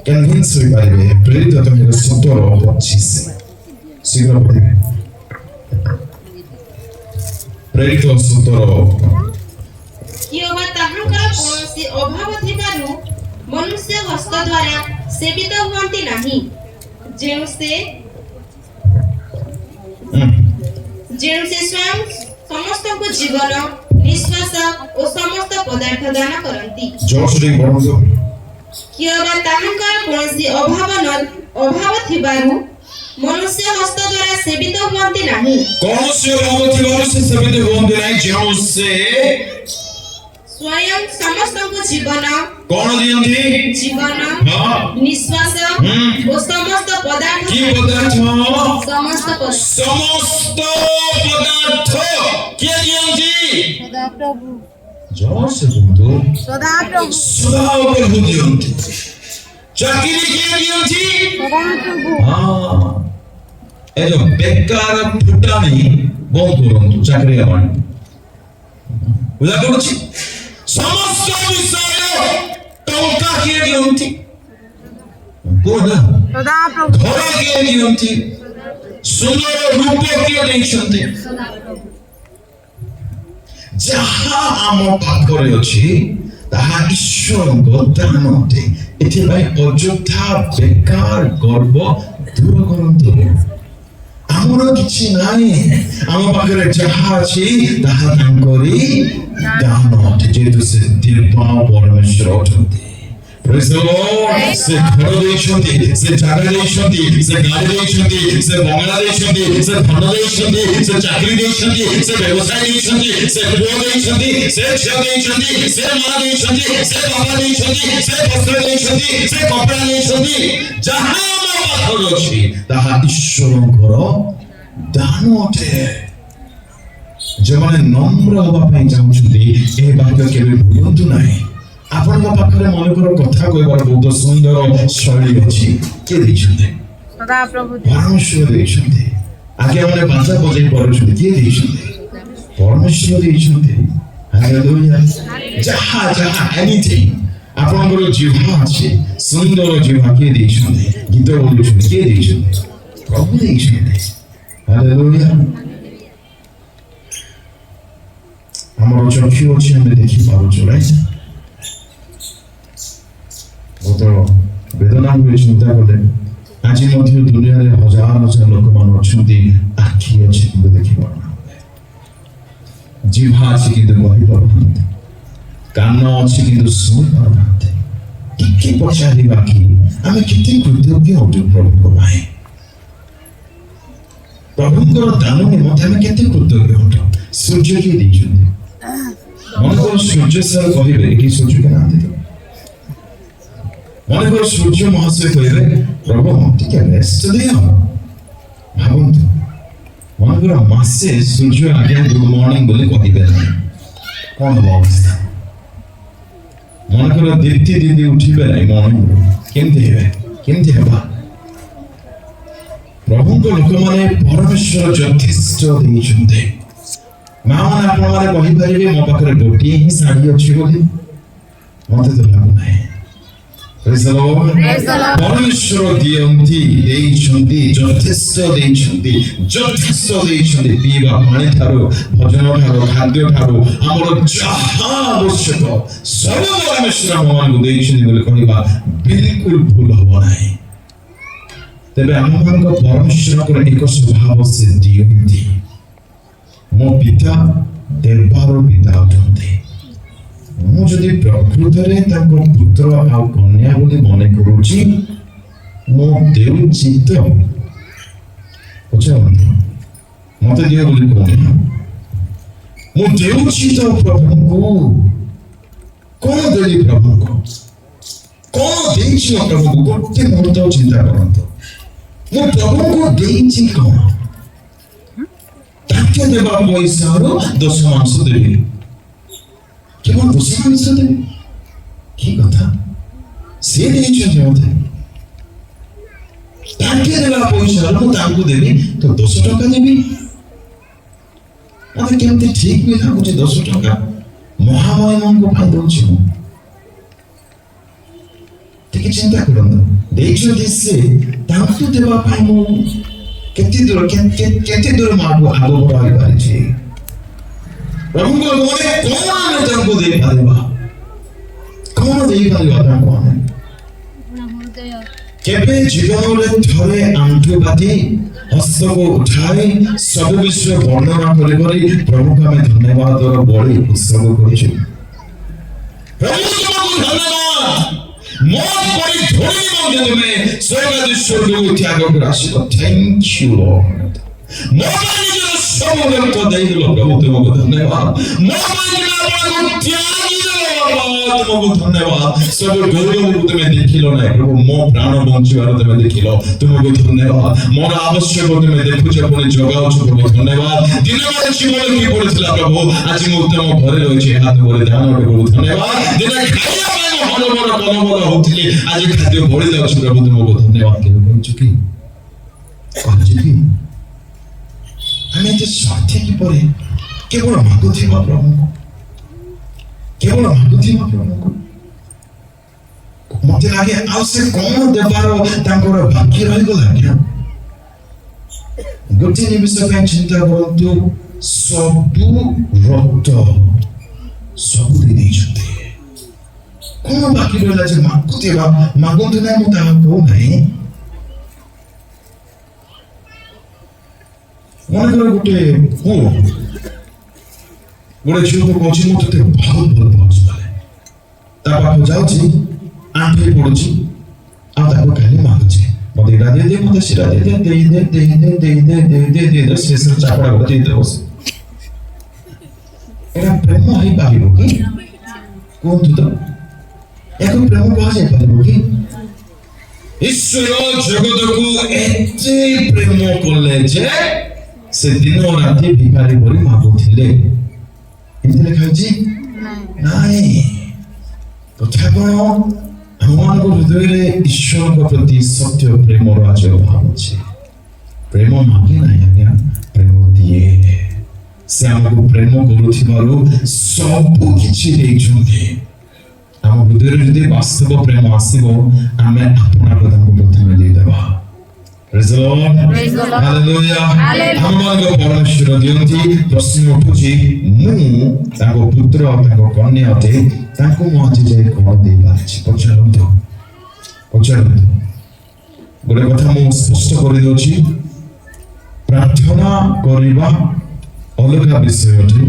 କନଭିନ୍ସ ହୋଇପାରିବେ। ପ୍ରେରିତ ତମର 17:25 ଶୀଘ୍ର ପଢିବେ। ପ୍ରେରିତ 17। କିଓବା ତାହାଙ୍କର କୌଣସି ଅଭାବ ଥିବାରୁ ମନୁଷ୍ୟ ହସ୍ତ ଦ୍ୱାରା ସେବିତ ହୁଅନ୍ତି ନାହିଁ, ଯେଉଁ ସେ ସ୍ୱୟଂ ସମସ୍ତଙ୍କୁ ଜୀବନ, ନିଶ୍ୱାସ ଓ ସମସ୍ତ ପଦାର୍ଥ ଦାନ କରନ୍ତି। ଜୋରସରେ ପଢ଼ନ୍ତୁ। କିଏବା ତାହାଙ୍କର କୌଣସି ଅଭାବ ଥିବାରୁ ମନୁଷ୍ୟ ହସ୍ତ ଦ୍ୱାରା ସେବିତ ହୁଅନ୍ତି ନାହିଁ। କୌଣସି ଅଭାବ ଥିବାରୁ ସେ ସେବିତ ହୁଅନ୍ତି ନାହିଁ, ଯେଉଁ ସେ ସ୍ୱୟଂ ସମସ୍ତଙ୍କୁ ଜୀବନ କଣ ଦିଅନ୍ତି? ଜୀବନ ହଁ। ନିଶ୍ୱାସ ଓ ସମସ୍ତ ପଦାର୍ଥ କି ପଦାର୍ଥ? ସମସ୍ତ ସମସ୍ତ ପଦାର୍ଥ କିଏ ଦିଅନ୍ତି? ସଦାପ୍ରଭୁ ଜୋରସେ କୁହନ୍ତୁ। ସଦାପ୍ରଭୁ ସଦାପ୍ରଭୁ ଦିଅନ୍ତି। ଚାକିରି କିଏ ଦିଅନ୍ତି? ସଦାପ୍ରଭୁ ହଁ, ଏ ଯୋଉ ବେକାର ଫୁଟାଣି ବନ୍ଦ କରନ୍ତୁ ଚାକିରି ଆପଣ ବୁଝା ପଡୁଛି। ସମସ୍ତ ବିଷୟ ଟଙ୍କା କିଏ ଦିଅନ୍ତି? କୋଉଟା? ସଦାପ୍ରଭୁ ଘର କିଏ ଦିଅନ୍ତି? ସୁନ୍ଦର ରୂପ କିଏ ଦେଇଛନ୍ତି? ଯାହା ଆମ ପାଖରେ ଅଛି ତାହା ଈଶ୍ୱରଙ୍କ ଦାନ ଅଟେ। ଏଥିପାଇଁ ଅଯଥା ବେକାର ଗର୍ବ ଦୂର କରନ୍ତୁ। ଆମର କିଛି ନାହିଁ, ଆମ ପାଖରେ ଯାହା ଅଛି ତାହା ତାଙ୍କରି ଦାନ ଅଟେ, ଯେହେତୁ ସେ ନିର୍ବାଣ ପରମେଶ୍ୱର ଅଛନ୍ତି। Praise the Lord. ସେ ଘର ଦେଇଛନ୍ତି, ସେ ଜାଗା ଦେଇଛନ୍ତି, ସେ ଗାଡ଼ି ଦେଇଛନ୍ତି, ସେ ବଙ୍ଗଳା ଦେଇଛନ୍ତି, ସେ ଧନ ଦେଇଛନ୍ତି, ସେ ଚାକିରି ଦେଇଛନ୍ତି, ସେ ବ୍ୟବସାୟ ଦେଇଛନ୍ତି, ସେ ପୁଅ ଦେଇଛନ୍ତି, ସେ ଝିଅ ଦେଇଛନ୍ତି, ସେ ମା ଦେଇଛନ୍ତି, ସେ ବାବା ଦେଇଛନ୍ତି, ସେ ବସ୍ତ୍ର ଦେଇଛନ୍ତି, ସେ କପଡ଼ା ଦେଇଛନ୍ତି। ଯାହା ଆମ ପାଖରେ ଅଛି ତାହା ଈଶ୍ୱରଙ୍କର ଦାନ ଅଟେ। ଯେଉଁମାନେ ନମ୍ର ହେବା ପାଇଁ ଚାହୁଁଛନ୍ତି ଏ ବାକ୍ୟ କେବେ ଭୁଲନ୍ତୁ ନାହିଁ। ଆପଣଙ୍କ ପାଖରେ ମନେକର କଥା କହିବାର ବହୁତ ସୁନ୍ଦର ଶୈଳୀ ଅଛି, କିଏ ଦେଇଛନ୍ତି? ସଦାପ୍ରଭୁ ପରମେଶ୍ୱର ଦେଇଛନ୍ତି। ଆଜ୍ଞା ମାନେ ବାଜା ବଜାଇ ପାରୁଛନ୍ତି, କିଏ ଦେଇଛନ୍ତି? ପରମେଶ୍ୱର ଦେଇଛନ୍ତି। ହାଲେଲୁୟା। ଯାହା ଯାହା ଏନିଥିଙ୍ଗ ଆପଣଙ୍କର ଜିହ୍ବା ଅଛି, ସୁନ୍ଦର ଜିହ୍ବା କିଏ ଦେଇଛନ୍ତି? ଗୀତ ବୋଲୁଛନ୍ତି, କିଏ ଦେଇଛନ୍ତି? ପ୍ରଭୁ ଦେଇଛନ୍ତି। ହାଲେଲୁୟା। ଆମର ଚକ୍ଷୁ ଅଛି, ଆମେ ଦେଖିପାରୁଛୁ, ରାଇଟ୍? ବହୁତ ବେଦନା ହୁଏ ଚିନ୍ତା କଲେ। ଆଜି ମଧ୍ୟ ଦୁନିଆରେ ହଜାର ହଜାର ଲୋକମାନେ ଅଛନ୍ତି, ଆଖି ଅଛି କିନ୍ତୁ ଦେଖିପାରୁନାହାନ୍ତି, ଜିହ୍ବା ଅଛି କିନ୍ତୁ କହିପାରୁନାହାନ୍ତି, କାନ ଅଛି କିନ୍ତୁ ଶୁଣିପାରୁନାହାନ୍ତି। ଟିକେ ପଚାରିବା କି ଆମେ କେତେ କୃତଜ୍ଞ ଅଟୁ ପ୍ରଭୁଙ୍କ ପାଇଁ? ପ୍ରଭୁଙ୍କର ଦାନ ନିମନ୍ତେ ଆମେ କେତେ କୃତଜ୍ଞ ଅଟୁ? ସୂର୍ଯ୍ୟ କିଏ ଦେଇଛନ୍ତି? ମନେକର ସୂର୍ଯ୍ୟ ସାର୍ କହିବେ କି ସୂର୍ଯ୍ୟ କେବେ ନାହାନ୍ତି? ମନେକର ସୂର୍ଯ୍ୟ ମହାଶୟ କହିବେ ପ୍ରଭୁ ଟିକେ ରେଷ୍ଟ ଦିଅ। ଭାବନ୍ତୁ, ମନେକର ମାସେ ସୂର୍ଯ୍ୟ ଆଜ୍ଞା ଗୁଡ୍ ମର୍ଣ୍ଣିଂ ବୋଲି କହିବେ ନାହିଁ, କଣ ହବ ଅବସ୍ଥା? ମନେକର ଦୀପ୍ତି ଦିଦି ଉଠିବେ ନାହିଁ ମର୍ଣ୍ଣିଂ, କେମିତି ହେବେ? କେମିତି ହେବା? ପ୍ରଭୁଙ୍କ ଲୋକମାନେ ପରମେଶ୍ୱର ଯଥେଷ୍ଟ ଦେଇଛନ୍ତି। ମା ମାନେ ଆପଣମାନେ କହିପାରିବେ ମୋ ପାଖରେ ଗୋଟିଏ ହିଁ ଶାଢ଼ୀ ଅଛି ବୋଲି? ମତେ ତ ଲାଗୁନାହିଁ। Praise the Lord. ପରମେଶ୍ୱର ଦିଅନ୍ତି, ଦେଇଛନ୍ତି, ଯଥେଷ୍ଟ ଦେଇଛନ୍ତି, ଯଥେଷ୍ଟ ଦେଇଛନ୍ତି। ପିଇବା ପାଣି ଠାରୁ, ଭୋଜନ ଠାରୁ, ଖାଦ୍ୟ ଠାରୁ ଆମର ଯାହା ଆବଶ୍ୟକ ସବୁ ପରମେଶ୍ୱର ଆମମାନଙ୍କୁ ଦେଇଛନ୍ତି ବୋଲି କହିବା ବିଲକୁଲ ଭୁଲ ହବ ନାହିଁ। ତେବେ ଆମମାନଙ୍କ ପରମେଶ୍ୱରଙ୍କର ଏକ ସ୍ୱଭାବ ସେ ଦିଅନ୍ତି। ମୋ ପିତା ଦେବାର ପିତା ଅଟନ୍ତି। ମୁଁ ଯଦି ପ୍ରକୃତରେ ତାଙ୍କ ପୁତ୍ର ଆଉ କନ୍ୟା ବୋଲି ମନେ କରୁଛି, ମୁଁ ଦେଉଛି ତ? ପଚାରନ୍ତୁ, ମତେ ଦିଅ ବୋଲି କହୁନି, ମୁଁ ଦେଉଛି ତ ପ୍ରଭୁଙ୍କୁ। କଣ ଦେଲି ପ୍ରଭୁଙ୍କୁ? କଣ ଦେଇଛି ପ୍ରଭୁଙ୍କୁ? ଗୋଟେ ମୁହୂର୍ତ୍ତ ଚିନ୍ତା କରନ୍ତୁ। ମୁଁ ପ୍ରଭୁଙ୍କୁ ଦେଇଛି କଣ? ତାକେ ଦେବା ପଇସାରୁ ଦଶମାଂଶ ଦେବି, କେବଳ ଦଶମାଂଶ ଦେବି? କି କଥା? ସେ ଦେଇଛନ୍ତି ମତେ, ତାକେ ଦେବା ପଇସାରୁ ମୁଁ ତାଙ୍କୁ ଦେବି ତ 10 ଟଙ୍କା ଦେବି? ମତେ କେମିତି ଠିକ ବି ଲାଗୁଛି 10 ଟଙ୍କା ମହାମହିମଙ୍କ ପାଇଁ ଦଉଛି ମୁଁ। ଟିକେ ଚିନ୍ତା କରନ୍ତୁ, ଦେଇଛନ୍ତି ସେ, ତାଙ୍କୁ ଦେବା ପାଇଁ ମୁଁ କେତେ ଦୂର ଆଗକୁ ବଢିପାରିଛି? ପ୍ରଭୁଙ୍କ ମନେ କଣ ଆମେ ତାଙ୍କୁ ଦେଇପାରିବା? କଣ ଦେଇପାରିବା ତାଙ୍କୁ ଆମେ? କେବେ ଜୀବନରେ ଥରେ ଆଣ୍ଠୁ ବାଜି हस्त को उठाई सब विषय वर्णना करी प्रभु को आम धन्यवाद बड़ी उत्सव करूँ प्रभु तुमको धन्यवाद मौत पड़ी धोनी मध्य तुम्हें स्वर्गाधीश्वर को त्याग कर आशीर्वाद थैंक यू लॉर्ड मोबाइल निजर सब व्यक्त देइलो प्रभु तुमको धन्यवाद मोबाइल निजर आपको त्याग दिलो तुमको धन्यवाद सब गौरव को तुम्हें देखिलो ना प्रभु मो प्राण बंचिबार तुम्हें देखिलो तुमको धन्यवाद मोर आवश्यक तुम्हें देखुछ पुणी जगाउछ प्रभु धन्यवाद दिनमान जीवन की पड़ितला प्रभु आज मु उत्तम घरे रहिछि हाथ मोरे ध्यान प्रभु धन्यवाद दिन खाइया मन मन कलमल होतली आज खाद्य बढी जाउछ प्रभु तुमको धन्यवाद के कहछु कि हमें तो स्वार्थी की परे केवल मागुथिबा प्रभु केवल मागुथिबा प्रभु मते लागे आउ से कोन देबारो तांकर बाकी रहि गला क्या गोटे निमिष पे चिंता करंतु सबु रक्त सब दे दैछते कोन बाकी रहला जे मागुथिबा मागुथु नै म ता को नै मन कर गोटे हो गोटे झील को कौच मत बहुत भल पाँच ता पाख जाऊँगी आंठे पड़ुची खाली मागुचे मत यहाँ दे दे मत सीरा दे दे दे दे दे दे दे दे दे दे दे दे शेष चापड़ा गोटे दे बस एटा प्रेम है पारिबो कि कहतु तो एको प्रेम कहा जाय पारिबो कि ईश्वर जगत को एते प्रेम करले जे से दिन राति भिखारी परी मागुथिले एमती लिखा जी नहीं तथा कोन हनुमान को हृदय रे ईश्वर को प्रति सत्य प्रेम राज भाव अछि प्रेम मागे नहीं आज्ञा प्रेम दिए से हमको प्रेम करुथिबारु सब किछि देइछन्ते हम हृदय रे वास्तव प्रेम आसीबो आमे अपना प्रदान को प्रथमे दे देबा Praise the Lord. Praise the Lord. Hallelujah. Hallelujah. हमको परमेश्वर दियंती प्रश्न उठुची मु ताको पुत्र ताको कन्या अटे ताको मु आज जे कोन दे पाछि पछारंतो गोटे कथा मु स्पष्ट करि दोछि प्रार्थना करिबा अलग विषय अटे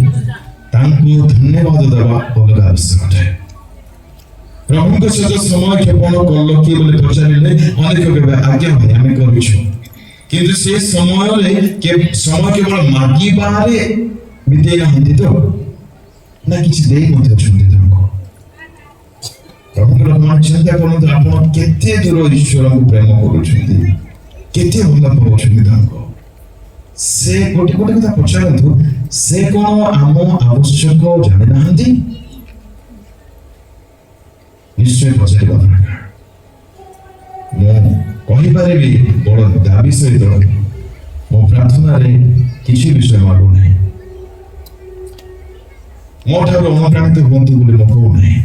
ताको धन्यवाद देबा अलग विषय अटे प्रभु को सहित समय क्षेपण कल कि बोले पचारे अनेक केबे आज्ञा भाई आम करूछु किंतु से समय रे के समय केवल मागी बारे बिते नहीं तो ना किछि देई मते छुंदी तुमको प्रभु को मन चिंता करन तो आपण केते दूर ईश्वर को प्रेम करूछुंदी केते होला पाउछुंदी तुमको से कोटि कोटि कथा पचारंतु से कोन आम आवश्यक जाने नाहंती निश्चय पचार दरकार मो कहि पारिबी बड़ दाबी सहित मो प्रार्थना रे किछि विषय मागो नहीं मो ठार अनुप्राणित हुंतु बोले मो कहू नहीं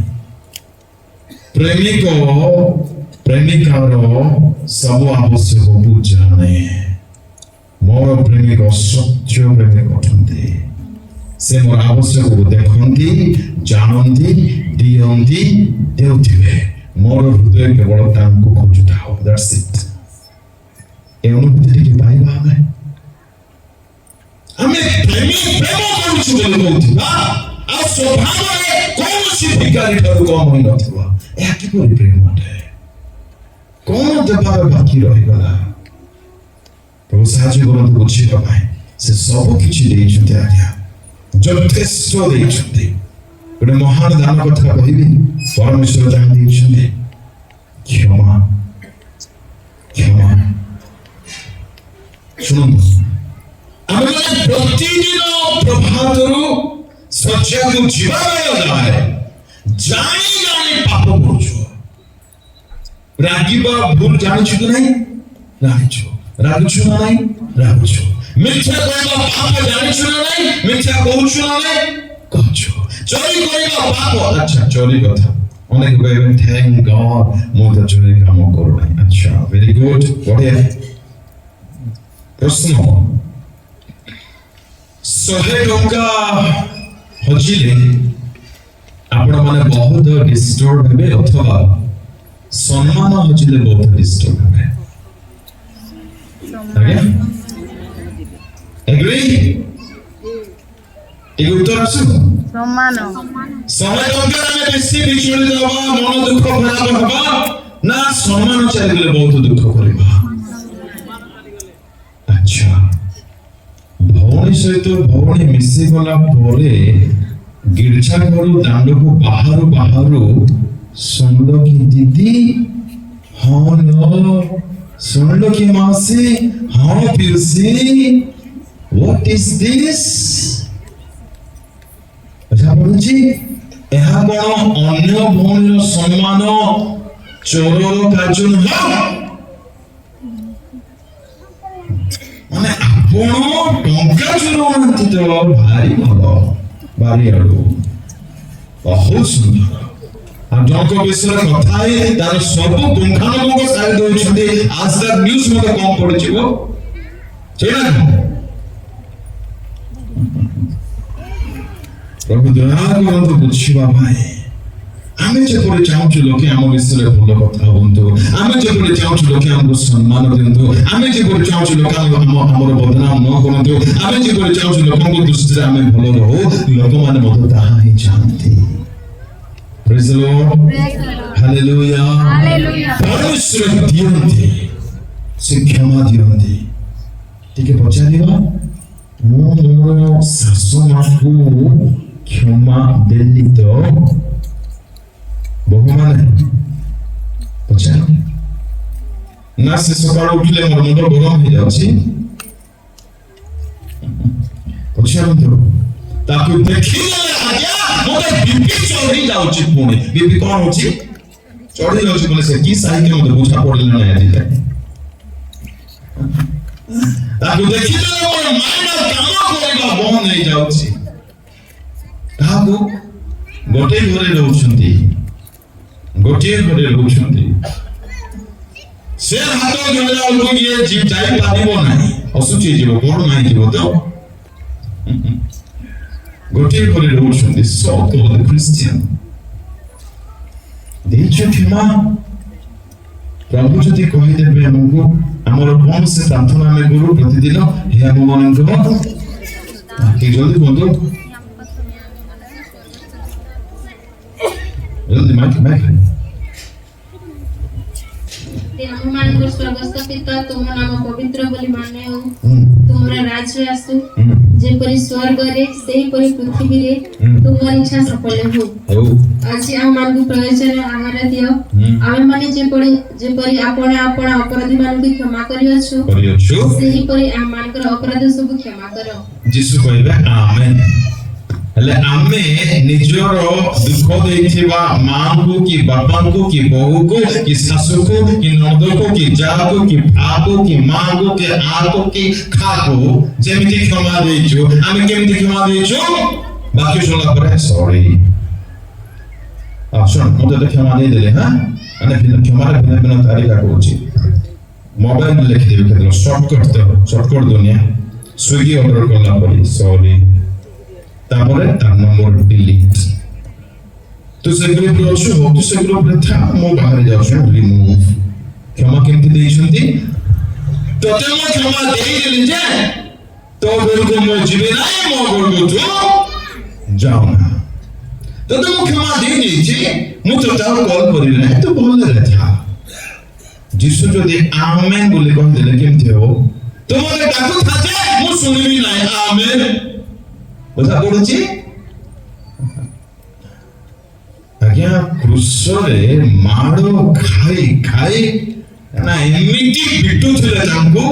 प्रेमिकार सब आवश्यक बु जाने मोर प्रेमिक सत्य प्रेमिक अटंती से मोर आवश्यक को देखंती जानंती दियंती देउथिबे मोर हृदय केवल तांको खोजुता हो दैट्स इट ए अनुभूति के पाइबा हमें प्रेम करूछु बोले कहथिबा आ स्वभाव रे कोनसी भिखारी ठारू कम होई नथिबा ए कि परि प्रेम अटे कोन देबार बाकी रहि गला प्रभु साहाय्य करंतु बुझिबा पाए से सब किछि देइछथि आज्ञा যথেষ্ট ଦେଇଛନ୍ତି ଗୋଟେ ମହାନ ଦାନ କଥା କହିବି ପରମେଶ୍ୱର ଯାହା ଦେଇଛନ୍ତି କ୍ଷମା ଶୁଣନ୍ତୁ ଆମେ ପ୍ରତିଦିନ ପ୍ରଭାତରୁ ଶଯ୍ୟାକୁ ଯିବା ବେଳେ ଜାଣି ପାପ କରୁଛୁ ରାଗିବା ଭୁଲ ଜାଣିଛୁ କି ନାହିଁ ଜାଣିଛୁ ରାଗୁଛୁ ନା ନାହିଁ ରାଗୁଛୁ मिथ्या कहबा पाप जानिछु ना नहीं मिथ्या कहूछु ना नहीं कहछु चोरी करबा पाप अच्छा चोरी कथा अनेक कहबे थैंक गॉड मो तो चोरी काम करू नहीं अच्छा वेरी गुड बढ़िया प्रश्न 100 टंका हजिले आपण माने बहुत डिस्टर्ब हेबे अथवा सम्मान हजिले बहुत डिस्टर्ब हेबे आज्ञा এগ্রি এই উত্তর আসো সম্মান সময় দরকার আমি বেশি বিচলিত হবা মন দুঃখ খরাপ হবা না সম্মান চাইলে বহুত দুঃখ করিবা আচ্ছা ভଉଣୀ ସହିତ ଭଉଣୀ ମିଶିଗଲା ପରେ ଗିର୍ଜା ଘରୁ ଦାଣ୍ଡକୁ ବାହାରୁ ଶୁଣିଲ କି ଦିଦି ହଁ ଲୋ ଶୁଣିଲ କି ମାଉସୀ ହଁ ପିଉସୀ what is this ବୁଝା ପଡୁଛି ଏହା କଣ ଅନ୍ୟ ଭଉଣୀର ସମ୍ମାନ ଚୋରର କାର୍ଯ୍ୟ ନୁହଁ ମାନେ ଆପଣ ଟଙ୍କା ଚୋରଉନାହାନ୍ତି ତ ଭାରି ଭଲ ବାରିଆଡୁ ବହୁତ ସୁନ୍ଦର ଆଉ ଜଣଙ୍କ ବିଷୟରେ କଥା ହେଇ ତାର ସବୁ ପୁଙ୍ଖାନୁପୁଙ୍ଖ ସାରି ଦଉଛନ୍ତି ଆଜ ତକ ନ୍ୟୁଜ ମତେ କମ ପଡିଯିବ ସେଇଟା କଣ ପ୍ରଭୁ ଦୟା କରନ୍ତୁ ବୁଝିବା ପାଇଁ ଆମେ ଯେପରି ଚାହୁଁଛୁ ଲୋକେ ଆମ ବିଷୟରେ ଭଲ କଥା ହୁଅନ୍ତୁ ଆମେ ଯେପରି ଚାହୁଁଛୁ ଲୋକେ ଆମକୁ ସମ୍ମାନ ଦିଅନ୍ତୁ ଆମେ ଯେପରି ଚାହୁଁଛୁ ଲୋକ ଆମର ବଦନାମ ନ କରନ୍ତୁ ଆମେ ଯେପରି ଚାହୁଁଛୁ ଲୋକଙ୍କ ଦୃଷ୍ଟିରେ ଆମେ ଭଲ ରହୁ ଲୋକମାନେ ମଧ୍ୟ ତାହା ହିଁ ଚାହାନ୍ତି Praise the Lord. Hallelujah. ପରମେଶ୍ୱର ଦିଅନ୍ତି ସେ କ୍ଷମା ଦିଅନ୍ତି ଟିକେ ପଚାରିବା ମୁଁ ମୋର ଶାଶୁ ମାଙ୍କୁ କ୍ଷମା ଦେଲି ତ ବହୁମାନେ ପଚାର ନା ସେ ସକାଳୁ ଉଠିଲେ ମୋର ମୁଣ୍ଡ ଗରମ ହେଇଯାଉଛି ପଚାରନ୍ତୁ ତାକୁ ଦେଖିଦେଲେ ଆଜ୍ଞା ମୋତେ ବିପି ଚଢି ଯାଉଛି ପୁଣି ବିପି କଣ ହଉଛି ଚଢି ଯାଉଛି ବୋଲେ ସେ କି ସାହିତ୍ୟ ମୋତେ ବୁଝା ପଡିଲା ନାହିଁ ଆଜି ଯାଏ ତାକୁ ଦେଖିଦେଲେ ମୋର ମାଇଣ୍ଡ କାମ କରିବା ବନ୍ଦ ହେଇଯାଉଛି କାହାକୁ ଗୋଟିଏ ଘରେ ରହୁଛନ୍ତି ସେ ହାତ ଧରିଲା ବେଳକୁ ଇଏ ଯାଇପାରିବ ନାହିଁ ଅସୁଚି ଯିବ ଗୋଡ଼ ନାହିଁ ଯିବ ତ ଗୋଟିଏ ଘରେ ରହୁଛନ୍ତି so called Christian ଦେଇଛ କ୍ଷମା ପ୍ରଭୁ ଯଦି କହିଦେବେ ଆମକୁ ଆମର କଣ ସେ ପ୍ରାର୍ଥନା ଆମେ କରୁ ପ୍ରତିଦିନ ହେ ଆମମାନଙ୍କ କି ଜଲ୍ଦି କୁହନ୍ତୁ ଜଲ୍ଦି ମାଇକ୍ ଆମମାନଙ୍କ ସ୍ୱର୍ଗସ୍ଥ ପିତା ତୁମ ନାମ ପବିତ୍ର ବୋଲି ମାନେ ହଉ ତୁମର ରାଜ୍ୟ ଆସୁ ଯେପରି ସ୍ୱର୍ଗରେ ସେହିପରି ପୃଥିବୀରେ ତୁମର ଇଚ୍ଛା ସଫଳ ହଉ ଆଜି ଆମମାନଙ୍କୁ ପ୍ରୟୋଜନ ଆହାର ଦିଅ ଆମେମାନେ ଯେପରି ଆପଣ ଅପରାଧୀ ମାନଙ୍କୁ କ୍ଷମା କରିଅଛୁ ସେହିପରି ଆମମାନଙ୍କର ଅପରାଧ ସବୁ କ୍ଷମା କର ଯୀଶୁ କହିବେ ଆମେନ୍ ହେଲେ ଆମେ ନିଜର ଦୁଃଖ ଦେଇଥିବା ମାଙ୍କୁ କି ବାପାଙ୍କୁ କି ବୋହୁକୁ କି ଶାଶୁକୁ କି ନଣନ୍ଦକୁ କି ଯାହାକୁ କି ଭାକୁ କି ମାଙ୍କୁ କି ଆକୁ କି ଖାକୁ ଯେମିତି କ୍ଷମା ଦେଇଛୁ ଆମେ କେମିତି କ୍ଷମା ଦେଇଛୁ ବାକ୍ୟ ଶୁଣିଲା ପରେ ସରି ଶୁଣ ମୁଁ ତତେ କ୍ଷମା ଦେଇଦେଲି ହଁ ମାନେ କ୍ଷମାର ଭିନ୍ନ ଭିନ୍ନ ତାରିକା କହୁଛି ମୋବାଇଲ ଲେଖିଦେବି କେତେବେଳେ ସର୍ଟକଟ ଦୁନିଆ ସ୍ୱିଗି ଅର୍ଡର କଲା ପରେ ସରି ତାପରେ ତା ନମ୍ବର ଡିଲିଟ ତୁ ସେ ଗ୍ରୁପରେ ଅଛୁ ତୁ ସେ ଗ୍ରୁପରେ ଥା ମୁଁ ବାହାରେ ଯାଉଛି ରିମୁଭ କ୍ଷମା କେମିତି ଦେଇଛନ୍ତି ତତେ ମୁଁ କ୍ଷମା ଦେଇଦେଲି ଯେ ତୋ ଘରକୁ ମୁଁ ଯିବି ନାହିଁ ମୋ ଘରକୁ ତୁ ଯାଉ ନା ତତେ ମୁଁ କ୍ଷମା ଦେଇଦେଇଛି ମୁଁ ତୋତେ ଆଉ କଲ୍ କରିବି ନାହିଁ ତୁ ଭଲରେ ଥା ଯୀଶୁ ଯଦି ଆମେନ୍ ବୋଲି କହିଦେଲେ କେମିତି ହବ ତୁ ମୋତେ ଡାକୁଥା ଯେ ମୁଁ ଶୁଣିବି ନାହିଁ ଆମେନ୍ ବୁଝା ପଡୁଛି ଆଜ୍ଞା କୃଷରେ ମାଡ଼ ଖାଇ ନା ଏମିତି ପିଟୁଥିଲେ ତାଙ୍କୁ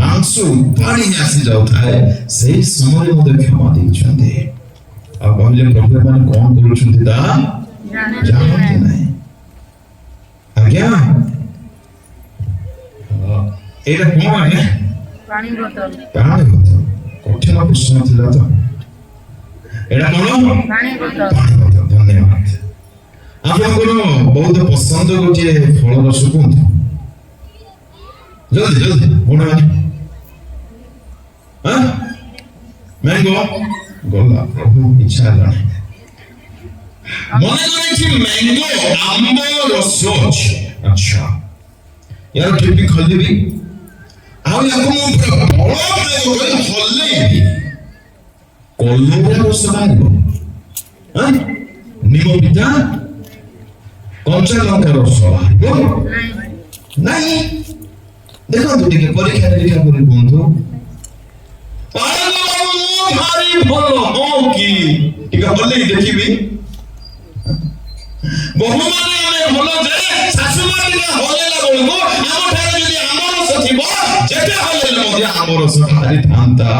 ମାଂସ ଉପାଡ଼ି ଆସି ଯାଉଥାଏ ସେଇ ସମୟରେ ମୋତେ କ୍ଷମା ଦେଇଛନ୍ତି ଆଉ କହିଲେ ପ୍ରଭୁ ମାନେ କଣ କରୁଛନ୍ତି ତା ଜାଣନ୍ତି ନାହିଁ ଆଜ୍ଞା ଏଇଟା କଣ ଆଜ୍ଞା ପାଣି ବୋତଲ କଠିନ ପ୍ରଶ୍ନ ଥିଲା ତ ଏଇଟା କଣ ପାଣି ବୋତଲ ଧନ୍ୟବାଦ ଆପଣଙ୍କର ବହୁତ ପସନ୍ଦ ଗୋଟିଏ ଫଳ ରସ କୁହନ୍ତୁ ଜଲ୍ଦି ପୁଣି ମ୍ୟାଙ୍ଗୋ ଗଲା ପ୍ରଭୁ ଇଚ୍ଛା ହେଲାଣି ମନେ କରିଛି ମ୍ୟାଙ୍ଗୋ ଆମ୍ବ ରସ ଅଛି ଆଚ୍ଛା ୟାର ଟିପି ଖୋଲିବି ଆଉ ୟାକୁ ମୁଁ ପୁରା ବଳ ପ୍ରୟୋଗ କରି ହଲେଇବି, କଲରା ରସ ବାହାରିବ, ନିମ ପିତା କଞ୍ଚା ଲଙ୍କା ରସ ବାହାରିବ ନାହିଁ। ଦେଖନ୍ତୁ ଟିକେ ପରୀକ୍ଷା ନିରୀକ୍ଷା କରି କୁହନ୍ତୁ, ଭାରି ଭଲ ହଁ କି ଟିକେ ହଲେଇ ଦେଖିବି। ବହୁମାନେ ଆମେ ଭଲ ଯେ ଶାଶୁମା ଟିକେ ହଲେଇଲା ବେଳକୁ ଆମ ଠାରେ ଯଦି ଆମ୍ବ ରସ ଥିବ ଯେତେ ହଲେଇଲେ ମଧ୍ୟ ଆମ୍ବ ରସ ବାହାରିଥାନ୍ତା,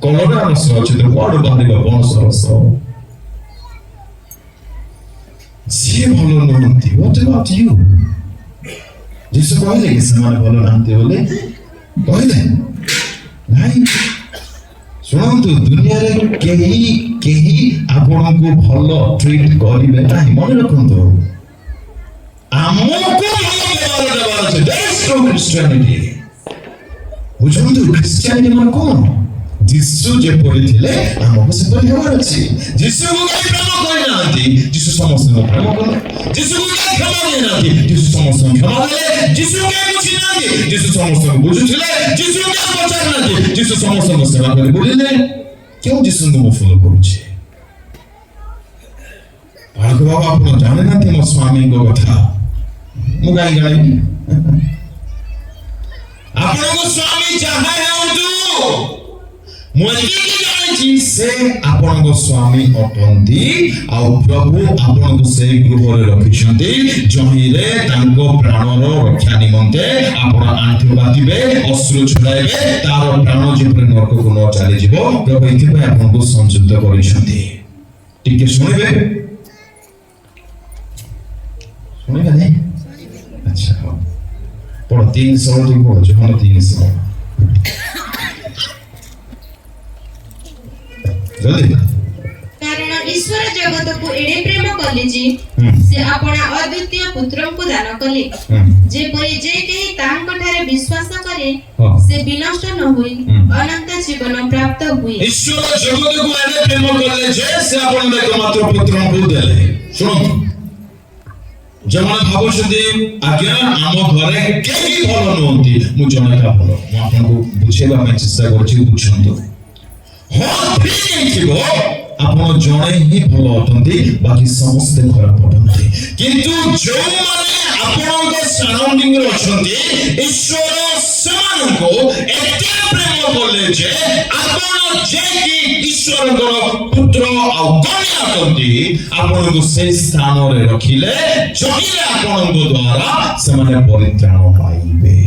କଲରା ରସ ଅଛି ତ କୁଆଡୁ ବାହାରିବ ପଣସ ରସ? ସିଏ ଭଲ ନୁହନ୍ତି। What about you? ଯୀଶୁ କହିଲେ କି ସେମାନେ ଭଲ ନାହାନ୍ତି ବୋଲି? କହିଲେ ନାଇଁ। ଶୁଣନ୍ତୁ, ଦୁନିଆରେ କେହି ଆପଣଙ୍କୁ ଭଲ ଟ୍ରିଟ କରିବେ ନାହିଁ। ମନେ ରଖନ୍ତୁ, ଆମକୁ ଭଲ ବ୍ୟବହାର ଦେବାର ଅଛି। That is true Christianity. ବୁଝନ୍ତୁ, ଖ୍ରୀଷ୍ଟିଆନିଟି ମାନେ କଣ? ଯୀଶୁ ଯେପରି ଥିଲେ ଆମକୁ ସେପରି ହେବାର ଅଛି। ଯୀଶୁକୁ କେହି ପ୍ରେମ କରିନାହାନ୍ତି, ଯୀଶୁ ସମସ୍ତଙ୍କୁ ପ୍ରେମ କଲେ। ଯୀଶୁକୁ କେହି କ୍ଷମା ଦେଇନାହାନ୍ତି, ଯୀଶୁ ସମସ୍ତଙ୍କୁ କ୍ଷମା ଦେଲେ। ଯୀଶୁ କେହି ବୁଝିନାହାନ୍ତି, ଯୀଶୁ ସମସ୍ତଙ୍କୁ ବୁଝୁଥିଲେ। ଯୀଶୁ କେହି ପଚାରିନାହାନ୍ତି, ଯୀଶୁ ସମସ୍ତଙ୍କୁ ସେବା କରି ବୁଲିଲେ। କେଉଁ ଯୀଶୁଙ୍କୁ ମୁଁ ଫଲୋ କରୁଛି? ବାଳକ ବାବା, ଆପଣ ଜାଣିନାହାନ୍ତି ମୋ ସ୍ୱାମୀଙ୍କ କଥା, ମୁଁ କାହିଁ ଜାଣିବି? ଆପଣଙ୍କ ସ୍ୱାମୀ ଯାହା ହେଉନ୍ତୁ, ମୁଁ ଏତିକି ଜାଣିଛି ସେ ଆପଣଙ୍କ ସ୍ୱାମୀ ଅଟନ୍ତି। ଆଉ ପ୍ରଭୁ ଆପଣଙ୍କୁ ସେଇ ଗୃହରେ ରଖିଛନ୍ତି ଯହିଁରେ ତାଙ୍କ ପ୍ରାଣର ରକ୍ଷା ନିମନ୍ତେ ଆପଣ ଆଣ୍ଠୁ ବାନ୍ଧିବେ, ଅଶ୍ରୁ ଛୁଡ଼ାଇବେ, ତାର ପ୍ରାଣ ଯେପରି ନରକକୁ ନ ଚାଲିଯିବ ପ୍ରଭୁ ଏଥିପାଇଁ ଆପଣଙ୍କୁ ସଂଯୁକ୍ତ କରିଛନ୍ତି। ଟିକେ ଶୁଣିବେ? ଶୁଣିବେ ନାଇଁ? ଆଚ୍ଛା ହଉ, ପଢ 3:16 ଟିକେ ପଢ, ଯୋହାନ 3:16 ଜଲ୍ଦି। କାରଣ ଈଶ୍ୱର ଜଗତକୁ ଏଡ଼େ ପ୍ରେମ କଲେ ଯେ ସେ ଆପଣା ଅଦ୍ୱିତୀୟ ପୁତ୍ରଙ୍କୁ ଦାନ କଲେ, ଯେପରି ଯେ କେହି ତାହାଙ୍କଠାରେ ବିଶ୍ୱାସ କରେ ସେ ବିନଷ୍ଟ ନ ହୋଇ ଅନନ୍ତ ଜୀବନ ପ୍ରାପ୍ତ ହୁଏ। ଈଶ୍ୱର ଜଗତକୁ ଏଡ଼େ ପ୍ରେମ କଲେ ଯେ ସେ ଆପଣଙ୍କ ଏକମାତ୍ର ପୁତ୍ରଙ୍କୁ ଦେଲେ। ଶୁଣନ୍ତୁ, ଯେଉଁମାନେ ଭାବୁଛନ୍ତି ଆଜ୍ଞା ଆମ ଘରେ କେହି ଭଲ ନୁହନ୍ତି, ମୁଁ ଜଣେକା ଭଲ, ମୁଁ ଆପଣଙ୍କୁ ବୁଝେଇବା ପାଇଁ ଚେଷ୍ଟା କରୁଛି, ବୁଝନ୍ତୁ। ଆପଣ ଜଣେ ହିଁ ଭଲ ଅଟନ୍ତି, ବାକି ସମସ୍ତେ ଖରାପ ଅଟନ୍ତି। କିନ୍ତୁ ଯେଉଁମାନେ ଆପଣଙ୍କ ସରାଉଣ୍ଡିଂରେ ଅଛନ୍ତି, ଈଶ୍ୱର ସେମାନଙ୍କୁ ଏତେ ପ୍ରେମ କଲେ ଯେ ଆପଣ ଯିଏକି ଈଶ୍ୱରଙ୍କର ପୁତ୍ର ଆଉ କନ୍ୟା ଅଟନ୍ତି, ଆପଣଙ୍କୁ ସେଇ ସ୍ଥାନରେ ରଖିଲେ ଯହିଁରେ ଆପଣଙ୍କ ଦ୍ୱାରା ସେମାନେ ପରିତ୍ରାଣ ପାଇବେ।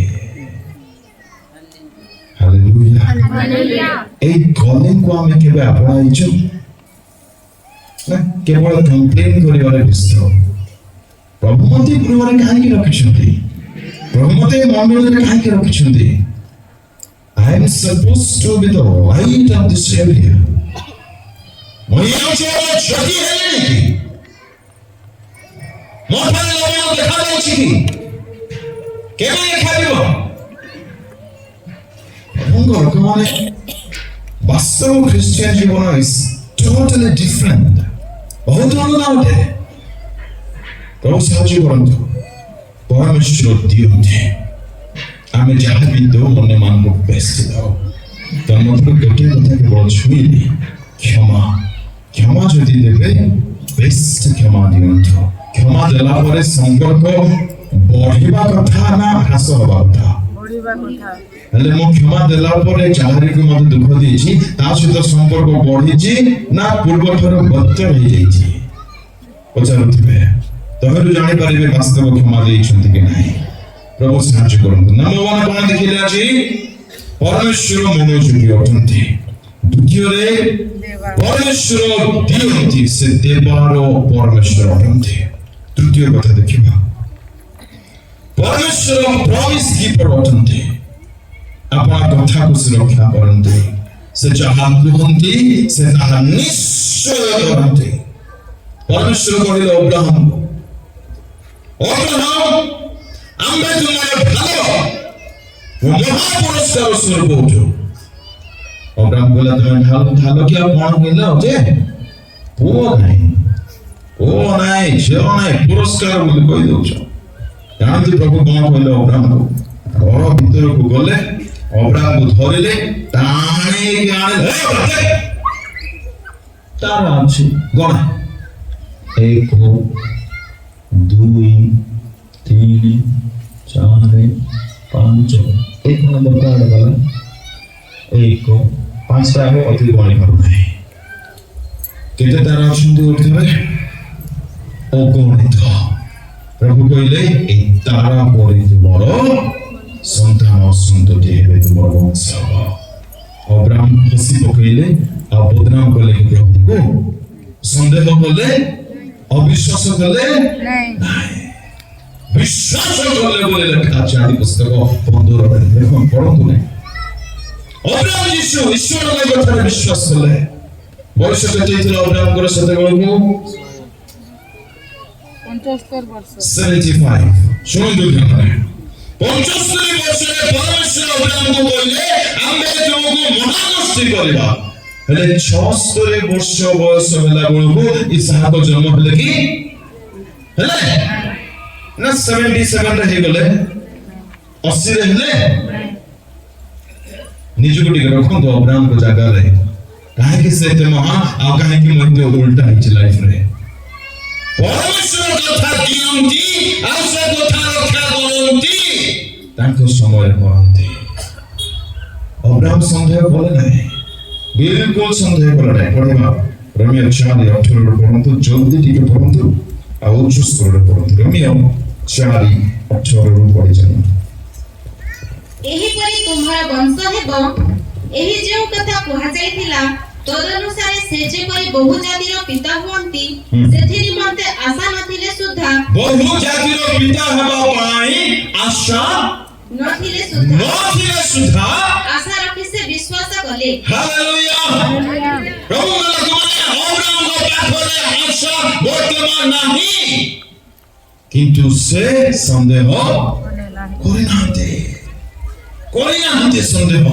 এই কলিংକୁ ଆମେ କେବେ ଆପଣାଇଛୁ ନା କେବଳ କମ୍ପ୍ଲେନ୍ କରିବାରେ ବ୍ୟସ୍ତ? ପ୍ରଭୁ ମୋତେ ଗୃହରେ କାହିଁକି ରଖିଛନ୍ତି? ପ୍ରଭୁ ମୋତେ ମଣ୍ଡଳରେ କାହିଁକି ରଖିଛନ୍ତି? I am supposed to be the light of this area. ମୁଁ ଏ ଅଞ୍ଚଳର ଜ୍ୟୋତି ହେଲିଣି କି? ମୋ ଠାରେ ଲବଣ ଦେଖାଯାଉଛି କି? କେବେ ଦେଖାଯିବ? ପ୍ରଭୁଙ୍କ ଲୋକମାନେ ବାସ୍ତବ ଖ୍ରୀଷ୍ଟିଆନ ଜୀବନ is totally different. ବହୁତ ଅଲଗା ଅଟେ। ପ୍ରଭୁ ସାହାଯ୍ୟ କରନ୍ତୁ। ପରମେଶ୍ୱର ଦିଅନ୍ତି, ଆମେ ଯାହା ବି ଦଉ ଅନ୍ୟମାନଙ୍କୁ ବେଷ୍ଟ ଦଉ। ତନ୍ମଧ୍ୟରୁ ଗୋଟିଏ କଥା କେବଳ ଛୁଇଁଲି, କ୍ଷମା। କ୍ଷମା ଯଦି ଦେବେ ବେଷ୍ଟ କ୍ଷମା ଦିଅନ୍ତୁ। କ୍ଷମା ଦେଲା ପରେ ସମ୍ପର୍କ ବଢିବା କଥା ନା ହ୍ରାସ ହେବା କଥା? ହେଲେ ମୁଁ କ୍ଷମା ଦେଲା ପରେ ଯାହାରିକୁ ମୋତେ ଦୁଃଖ ଦେଇଛି ତା ସହିତ ସମ୍ପର୍କ ବଢିଛି ନା ପୂର୍ବଠାରୁ ବଦଳ ହେଇଯାଇଛି? ପଚାରୁଥିବେ, ତମେରୁ ଜାଣିପାରିବେ ବାସ୍ତବ କ୍ଷମା ଦେଇଛନ୍ତି କି ନାହିଁ। ପ୍ରଭୁ ସାହାଯ୍ୟ କରନ୍ତୁ। ନମ୍ବର 1 କଣ ଦେଖିଲେ ଆଜି? ପରମେଶ୍ୱର ମନୋଯୋଗୀ ଅଟନ୍ତି। ଦ୍ୱିତୀୟରେ ପରମେଶ୍ୱର ଦିଅନ୍ତି, ସେ ଦେବାର ପରମେଶ୍ୱର ଅଟନ୍ତି। ତୃତୀୟ କଥା ଦେଖିବା, ପରମେଶ୍ୱର ପ୍ରମିସ୍ କିପର ଅଟନ୍ତି। ଆପଣ କଥାକୁ ସୁରକ୍ଷା କରନ୍ତି। ସେ ଯାହା କୁହନ୍ତି ସେ ତାହା ନିଶ୍ଚୟ କରନ୍ତି। ପରମେଶ୍ୱର କହିଲେ ଅବ୍ରାହମକୁ, ଅବ୍ରାହମ ଆମେ ତୁମର ଭାଲ ଓ ମହାପୁରସ୍କାର ସ୍ୱରୂପ ଉଠୁ। ଅବ୍ରାହମ କହିଲା, ତୁମେ ଭାଲ କି ଆଉ କଣ କହିଲ ଯେ? ପୁଅ ନାହିଁ, ଝିଅ ନାହିଁ, ପୁରସ୍କାର ବୋଲି କହିଦଉଛ। ଜାଣନ୍ତି ପ୍ରଭୁ କଣ କହିଲେ ଅବ୍ରାହମକୁ? ଘର ଭିତରକୁ ଗଲେ अब्राहम को धरिले टाणे के आने तारा अछि गण 1 2 3 4 5 एक नंबर का आने वाला 1 5 टा है अति गणी करू नहीं केते तारा अछंती उठिबे अगणित प्रभु कहले ए तारा परि तुमर संतान संतति हेबे तुमर वंश अब्राहम हसी पकइले आ बदनाम कले प्रभु को संदेह कले अविश्वास कले नहीं विश्वास कले बोले लिखा আছে आदि पुस्तक 15 रे देखो पढନ୍ତୁ ने अब्राहम यीशु ईश्वर के कथा विश्वास कले बयस केते ছিল अब्राहम को सते बेलको 75 वर्ष 75 শুনুন ধ্যান 75 ବର୍ଷରେ ପରମେଶ୍ୱର ଅବ୍ରାହମକୁ କହିଲେ ଆମେ ତୁମକୁ ମହାଗୋଷ୍ଠୀ କରିବା ହେଲେ 76 ବର୍ଷ ବୟସ ହେଲା ବେଳକୁ ଇସାକ ଜନ୍ମ ହେଲେ କି ହେଲେ ନା 77 ରେ ହେଇଗଲେ 80 ରେ ହେଲେ ନିଜକୁ ଟିକେ ରଖନ୍ତୁ ଅବ୍ରାହମଙ୍କ ଜାଗାରେ କାହିଁକି ସେ ଏତେ ମହା ଆଉ କାହିଁକି ମଧ୍ୟ ଉଲ୍ଟା ହେଇଛି ଲାଇଫରେ परमेश्वर कथा दियंती आशा कथा रक्षा करंती तांको समय करंती अब्राहम संदेह कले नाही बिल्कुल संदेह कले नाही पढिबा रोमियो 4:18 पढନ୍ତୁ जल्दी टिके पढନ୍ତୁ आ उच्च स्वर पढନ୍ତୁ रोमियो 4:18 पढि जानु एही परि तुम्हारा वंश हेबो एही जेउ कथा कुहा जायतिला तदनुसारे से जे परि बहु जातिर पिता हुअंती सेथि निमंते आशा नथिले सुद्धा बहु जातिर पिता हेबा पाई आशा नथिले सुद्धा आशा रखि से विश्वास कले हालेलुया प्रभु तुमने अब्राहम को पाखरे आशा वर्तमान नाही किंतु से संदेह करिनांते संदेह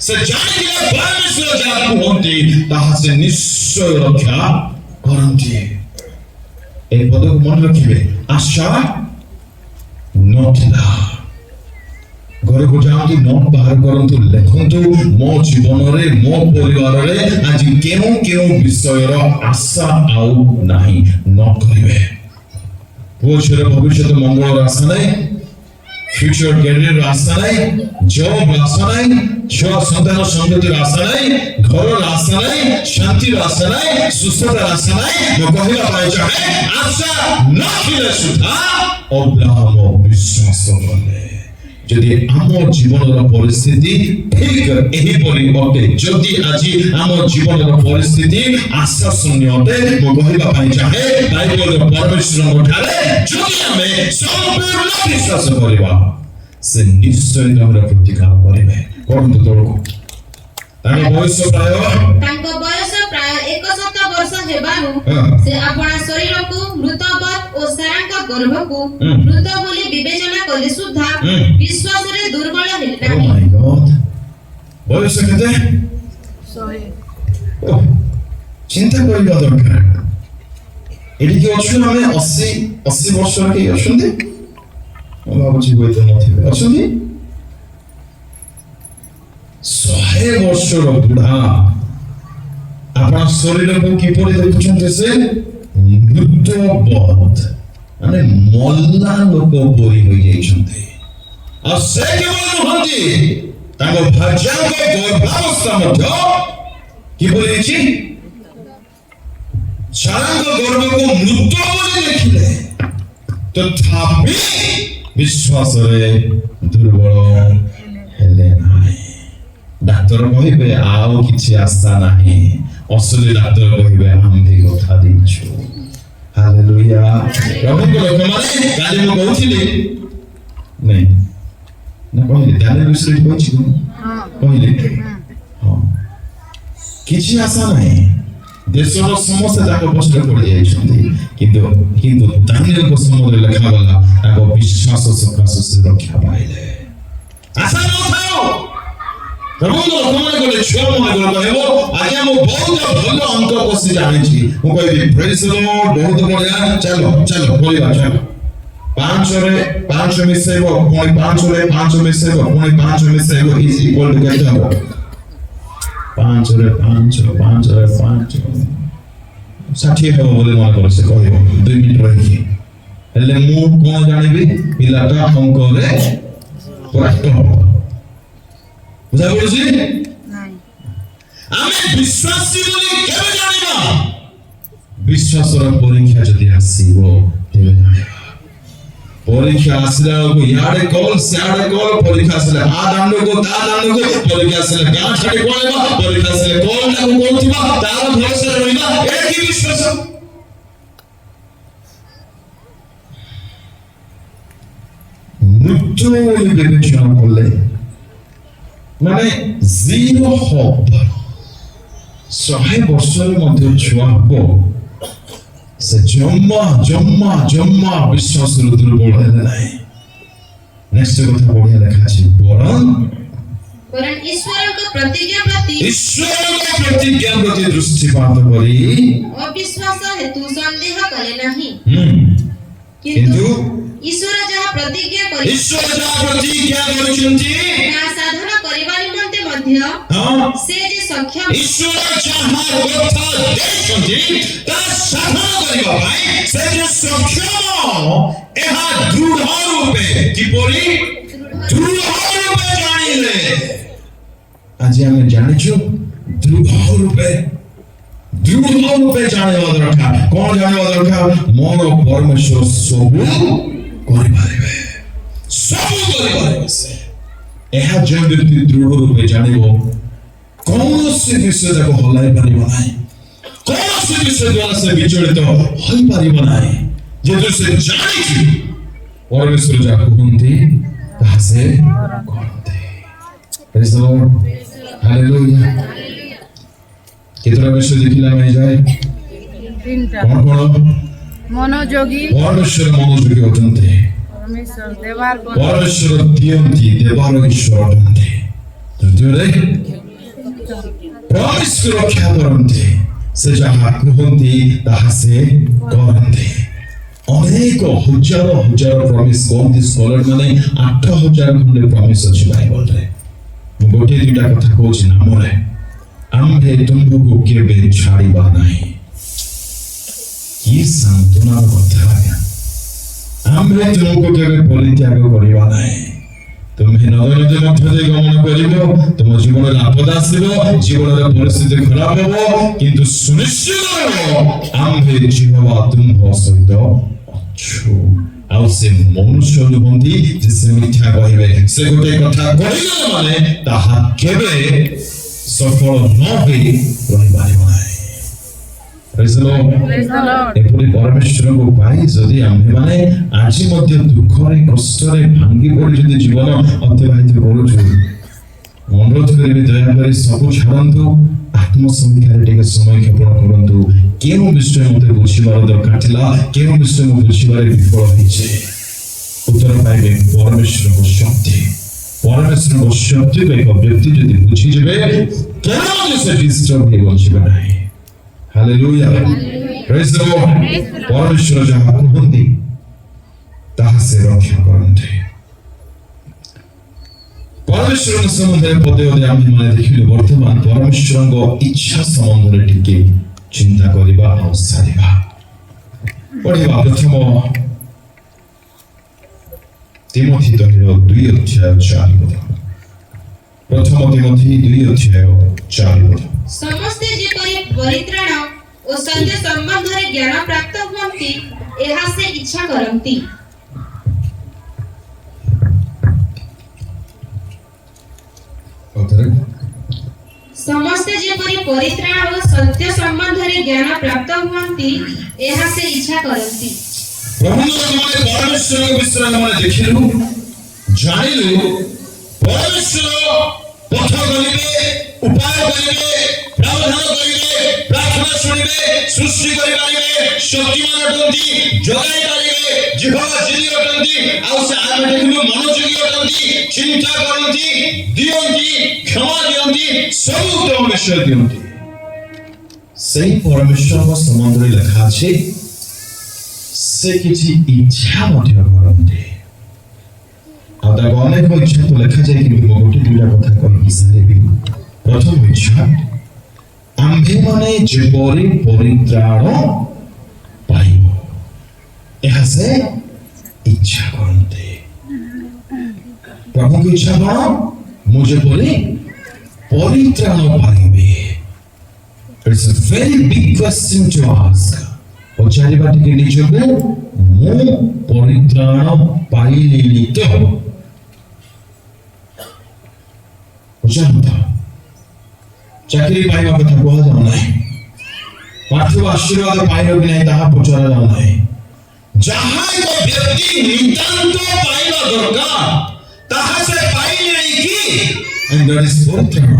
से जाने के परमेश्वर जाकु होंती ताहा से निश्चय रक्षा करंती ए पद को मन रखिबे आशा नथिला घर को जांती नोट बाहर करंतु लेखंतु मो जीवन रे मो परिवार रे आज केउ विषय रो आशा आउ नाही न करिवे पुरुषर भविष्य मंगल आशा नहीं फ्यूचर कैरियर आशा नहीं जॉब आशा नहीं छुआ संतान संतति आशा नहीं घर आशा नहीं शांति आशा नहीं सुस्थता आशा नहीं मैं कहला पाए चाहे आशा नथिले सुधा अब्राहम विश्वास कले जदि आम जीवन परिस्थिति ठीक एही परि अटे जदि आज आम जीवन परिस्थिति आशा शून्य अटे मैं कहला पाए चाहे बाइबल परमेश्वर ठारे जदि हमें संपूर्ण विश्वास करबा से निश्चय तमरा प्रतिकार करिवे करंतु तोळको तांको बयस प्राय 100 वर्ष हेबानु से आपणा शरीर को मृतवत ओ सारांका गर्भ को मृत बोली विवेचना कले सुद्धा विश्वास रे दुर्बल हेला ओ माय गॉड बयस केते 100 चिंता करिबा दरकार एडी के अछु हमें 80 वर्ष के अछुंदी हम भाबुची होइते नथिबे अछुंदी 100 वर्षर बुढ़ा अपना शरीर को किपरि देखुछन्ते से मृतवत माने मल्ला लोक परि होई जाइछन्ते आ से केवल नहंती ताको भाज्याको गर्भावस्था मध्य किपरि देखि सारांग गर्भ को मृत बोली देखिले तथापि विश्वास रे दुर्बल हेले नाही डाक्टर कहिबे आउ किछि आशा नाही असली डाक्टर कहिबे आम्भे कथा दिछु हालेलुया प्रभु को लोक माने काली मो कहउथिले नै ना कहिले ध्यान विषय कहछि कहिले हां किछि आशा नाही देशर समस्त जाक कष्ट पड़ि जाइछन्ति किंतु दानियल को समुद्र लेखा गला ताको विश्वास सकाश से रक्षा पाइले आशा न थाओ प्रभु लोकमाने को छुआ मन को कहबो आज हम बहुत भल अंक बसी जानि छी मु कहबी प्रेज द लॉर्ड बहुत बढ़िया चलो बोलिबा चलो ପାଞ୍ଚ ମିଶେଇବ ପୁଣି ପାଞ୍ଚରେ ପାଞ୍ଚ ମିଶେଇବ ପୁଣି ପାଞ୍ଚ ମିଶେଇବ ଇଜ ଇକ୍ୱାଲ ଟୁ କେତେ ହବ? ପାଞ୍ଚରେ ପାଞ୍ଚ 60 ହେବ ବୋଲି ମନେ କର ସେ କହିବ 2 ମିନିଟ ରହିକି ହେଲେ ମୁଁ କଣ ଜାଣିବି ପିଲାଟା ଅଙ୍କରେ ପୁରା ଟପ୍ ବୁଝା ପଡୁଛି? ଆମେ ବିଶ୍ୱାସୀ ବୋଲି କେବେ ଜାଣିବା? ବିଶ୍ୱାସର ପରୀକ୍ଷା ଯଦି ଆସିବ ତେବେ ଜାଣିବା। পরীক্ষা আসলে ইয়াড়ে কল সিয়াড়ে কল পরীক্ষা আসলে আ দাণ্ডকো তা দাণ্ডকো পরীক্ষা আসলে গাঁ ছাড়ি পড়েবা পরীক্ষা আসলে কলটাকে বলতিবা তার ভরসা রইবা এটা কি বিশ্বাস? মৃত্যু বলে বিবেচনা করলে মানে জিরো হোপ 100 বছরের মধ্যে ছুয়া হব ସେ ଜମା ବିଶ୍ୱାସରୁ ଦୁର୍ବଳ ହେଲେ ନାହିଁ। ନେକ୍ସଟ କଥା ବଢିଆ ଲେଖା ଅଛି ବରଂ ଈଶ୍ୱରଙ୍କ ପ୍ରତିଜ୍ଞା ପ୍ରତି ଦୃଷ୍ଟିପାତ କରି ଅବିଶ୍ୱାସ ହେତୁ ସନ୍ଦେହ କଲେ ନାହିଁ। କିନ୍ତୁ ଈଶ୍ୱର ଯାହା ପ୍ରତିଜ୍ଞା କରିଛନ୍ତି ତାହା ସାଧନ କରିବା ନିମନ୍ତେ ମଧ୍ୟ ସେ ଯେ ସକ୍ଷମ ଈଶ୍ୱର ଯାହା କଥା ଦେଇଛନ୍ତି ତାହା ସାଧନ କରିବା ପାଇଁ ସେ ଯେ ସକ୍ଷମ ଏହା ଦୃଢ଼ ରୂପେ କିପରି ଦୃଢ଼ ରୂପେ ଜାଣିଲେ ଆଜି ଆମେ ଜାଣିଛୁ ଦୃଢ଼ ରୂପେ ଜାଣିବା ଦରକାର। କଣ ଜାଣିବା ଦରକାର? ମୋର ପରମେଶ୍ୱର ସବୁ କରିପାରିବେ ସେ ଏହା ଯେଉଁ ବ୍ୟକ୍ତି ଦୃଢ଼ ରୂପେ ଜାଣିବ କୌଣସି ବିଷୟ ତାକୁ ହଲାଇ ପାରିବ ନାହିଁ, କୌଣସି ବିଷୟ ଦ୍ୱାରା ସେ ବିଚଳିତ ହୋଇପାରିବ ନାହିଁ। ଯେହେତୁ ସେ ଜାଣିଛି ପରମେଶ୍ୱର ଯାହା କୁହନ୍ତି ତାହା ସେ କରନ୍ତି। Praise the Lord. Hallelujah. କେତେଟା ବିଷୟ ଦେଖିଲେ ଆମେ ଯାଏ କଣ মনোযোগী ପରମେଶ୍ୱର ମନୋଯୋଗୀ ଅଟନ୍ତି, পরমেশ্বর দেবার ପରମେଶ୍ୱର ଦିଅନ୍ତି ଦେବାର ଈଶ୍ୱର ଅଟନ୍ତି। ତୃତୀୟରେ ପ୍ରମିସ ରକ୍ଷା କରନ୍ତି, ସେ ଯାହା କୁହନ୍ତି ତାହା ସେ କରନ୍ତି। ଅନେକ ହଜାର ପ୍ରମିସ କହନ୍ତି ସ୍କଲର ମାନେ 8000 ଖଣ୍ଡେ ପ୍ରମିସ ଅଛି ବାଇବଲରେ। ମୁଁ ଗୋଟିଏ ଦୁଇଟା କଥା କହୁଛି ନାମରେ ଆମ୍ଭେ ତୁମ୍ଭକୁ କେବେ ଛାଡ଼ିବା ନାହିଁ। କି ସାନ୍ତ୍ୱନାର କଥା ଆଜ୍ଞା। ଆମ୍ଭେ ତୁମକୁ କେବେ ପରିତ୍ୟାଗ କରିବା ନାହିଁ। ତୁମେ ନଦ ନଦୀ ମଧ୍ୟ ଦେଇ ଗମନ କରିବ, ତୁମ ଜୀବନରେ ଆପଦ ଆସିବ, ଜୀବନର ପରିସ୍ଥିତି ଖରାପ ହେବ, କିନ୍ତୁ ସୁନିଶ୍ଚିତ ଆମ୍ଭେ ଯେହୋବା ତୁମ୍ଭ ସହିତ ଅଛୁ। ଆଉ ସେ ମନୁଷ୍ୟ ନୁହନ୍ତି ଯେ ସେ ମିଥ୍ୟା କହିବେ। ସେ ଗୋଟେ କଥା କହିଲେ ମାନେ ତାହା କେବେ ସଫଳ ନ ହୋଇ ରହିପାରିବ ନାହିଁ। ଏପରି ପରମେଶ୍ୱରଙ୍କୁ ପାଇ ଯଦି ଆମ୍ଭେମାନେ ଆଜି ମଧ୍ୟ ଦୁଃଖରେ କଷ୍ଟରେ ଭାଙ୍ଗି ପଡି ଯଦି ଜୀବନ ଅତିବାହିତ କରୁଛୁ, ଅନୁରୋଧ କରିବି ଦୟାକରି ସବୁ ଛାଡ଼ନ୍ତୁ, ଆତ୍ମସମୀକ୍ଷାରେ ଟିକେ ସମୟ କ୍ଷେପଣ କରନ୍ତୁ। କେଉଁ ବିଷୟ ମୋତେ ବୁଝିବାର ଦରକାର ଥିଲା, କେଉଁ ବିଷୟ ମୁଁ ବୁଝିବାରେ ବିଫଳ ହେଇଛି? ଉତ୍ତର ପାଇବେ ପରମେଶ୍ୱରଙ୍କ ଶକ୍ତି। ପରମେଶ୍ୱରଙ୍କ ଶକ୍ତିକୁ ଏକ ବ୍ୟକ୍ତି ଯଦି ବୁଝିଯିବେ କେବେ ମଧ୍ୟ ସେ ଡିଷ୍ଟର୍ବ ହେଇ ବଞ୍ଚିବେ ନାହିଁ। ହାଲେଲୁୟା, ପ୍ରେଜ୍ ଦ ଲର୍ଡ। ପରମେଶ୍ୱର ଯାହା କୁହନ୍ତି ତାହା ସେ ରକ୍ଷା କରନ୍ତି। ପରମେଶ୍ୱରଙ୍କ ସମ୍ବନ୍ଧରେ ପଦେ ପଦେ ଆମେମାନେ ଦେଖିଲୁ। ବର୍ତ୍ତମାନ ପରମେଶ୍ୱରଙ୍କ ଇଚ୍ଛା ସମ୍ବନ୍ଧରେ ଟିକେ ଚିନ୍ତା କରିବା ଆଉ ସାରିବା। ପଢିବା ପ୍ରଥମ ତିମୋଥୀ 2:4 ପ୍ରଥମ ତିମୋଥୀ 2:4 ସମସ୍ତେ ଯେପରି ପରିତ୍ରାଣ ଓ ସତ୍ୟ ସମ୍ବନ୍ଧରେ ଜ୍ଞାନ ପ୍ରାପ୍ତ ହୁଅନ୍ତି ଏହା ସେ ଇଚ୍ଛା କରନ୍ତି। ସମସ୍ତେ ଯେପରି ପରିତ୍ରାଣ ଓ ସତ୍ୟ ସମ୍ବନ୍ଧରେ ଜ୍ଞାନ ପ୍ରାପ୍ତ ହୁଅନ୍ତି ଏହା ସେ ଇଚ୍ଛା କରନ୍ତି। ପରମେଶ୍ୱର ବିଷୟରେ ଆମେ ଦେଖିଲୁ, ଜାଣିଲୁ। ପରମେଶ୍ୱର ପଥ କରିବେ, ଉପାୟ କରିବେ, ପ୍ରାବଧାନ କରିବେ, ପ୍ରାର୍ଥନା ଶୁଣିବେ, ସୃଷ୍ଟି କରିପାରିବେ, ଶକ୍ତିମାନ ଅଟନ୍ତି, ଯୋଗାଇ ପାରିବେ, ଜିହ୍ବା ଜିନି ଅଟନ୍ତି। ଆଉ ସେ ଆମେ ଦେଖିଲୁ ମନୋଯୋଗୀ ଅଟନ୍ତି, ଚିନ୍ତା କରନ୍ତି, ଦିଅନ୍ତି, କ୍ଷମା ଦିଅନ୍ତି, ସବୁ ଉତ୍ତମ ବିଷୟ ଦିଅନ୍ତି। ସେହି ପରମେଶ୍ୱରଙ୍କ ସମ୍ବନ୍ଧରେ ଲେଖା ଅଛି ସେ କିଛି ଇଚ୍ଛା ମଧ୍ୟ କରନ୍ତି। ଆଉ ତାକୁ ଅନେକ ଇଚ୍ଛା ତ ଲେଖାଯାଏ, କିନ୍ତୁ ମୁଁ ଗୋଟେ ଦୁଇଟା କଥା କହିକି ସାରିବି। ପ୍ରଥମ ଇଚ୍ଛା, ଆମ୍ଭେମାନେ ଯେପରି ପରିତ୍ରାଣ ପାଇବ, ଏହା ସେ ଇଚ୍ଛା କରନ୍ତି। ପ୍ରଭୁଙ୍କ ଇଚ୍ଛା କଣ? ମୁଁ ଯେପରି ପରିତ୍ରାଣ ପାଇବି। It's a very big question to ask. ପଚାରିବା ଟିକେ ନିଜକୁ, ମୁଁ ପରିତ୍ରାଣ ପାଇଲିଣି ତ? ପଚାରନ୍ତୁ। ଚାକିରି ପାଇବା କଥା କୁହାଯାଉ ନାହିଁ, ପାର୍ଥିବ ଆଶୀର୍ବାଦ ପାଇବ କି ନାହିଁ ତାହା ପଚରା ଯାଉ ନାହିଁ। ଯାହା ଏକ ବ୍ୟକ୍ତି ନିତାନ୍ତ ପାଇବା ଦରକାର ତାହା ସେ ପାଇଲେଣି କି? And that is ପରିତ୍ରାଣ।